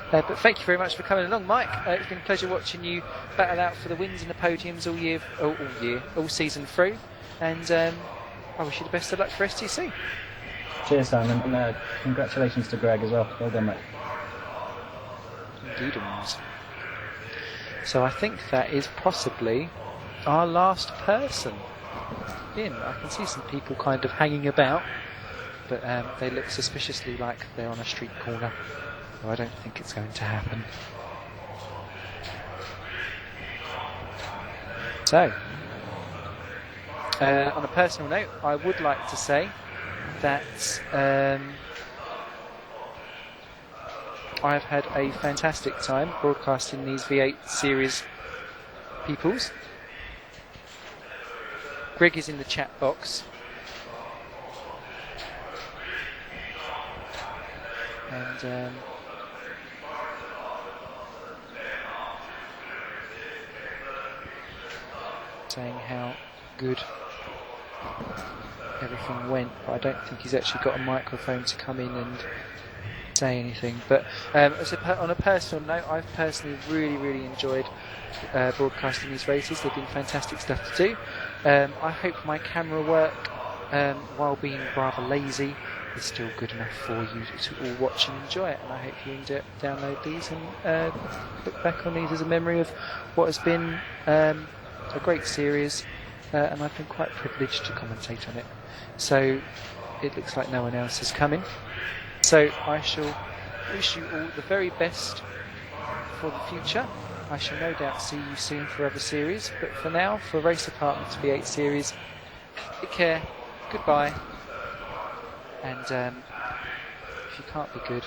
But thank you very much for coming along, Mike. It's been a pleasure watching you battle out for the wins and the podiums all season through, and I wish you the best of luck for STC. Cheers, Simon, and congratulations to Greg as well. Well done, mate. Indeed. So I think that is possibly our last person in. I can see some people kind of hanging about, but they look suspiciously like they're on a street corner. So I don't think it's going to happen. So, on a personal note, I would like to say that I've had a fantastic time broadcasting these V8 series peoples. Greg is in the chat box. And saying how good everything went, but I don't think he's actually got a microphone to come in and say anything. But on a personal note, I've personally really enjoyed broadcasting these races. They've been fantastic stuff to do. I hope my camera work, while being rather lazy, is still good enough for you to all watch and enjoy it. And I hope you download these and look back on these as a memory of what has been a great series. And I've been quite privileged to commentate on it. So it looks like no one else is coming. So I shall wish you all the very best for the future. I shall no doubt see you soon for other series. But for now, for Race Apartments V8 series, take care, goodbye. And if you can't be good,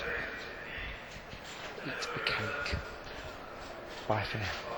eat the cake. Bye for now.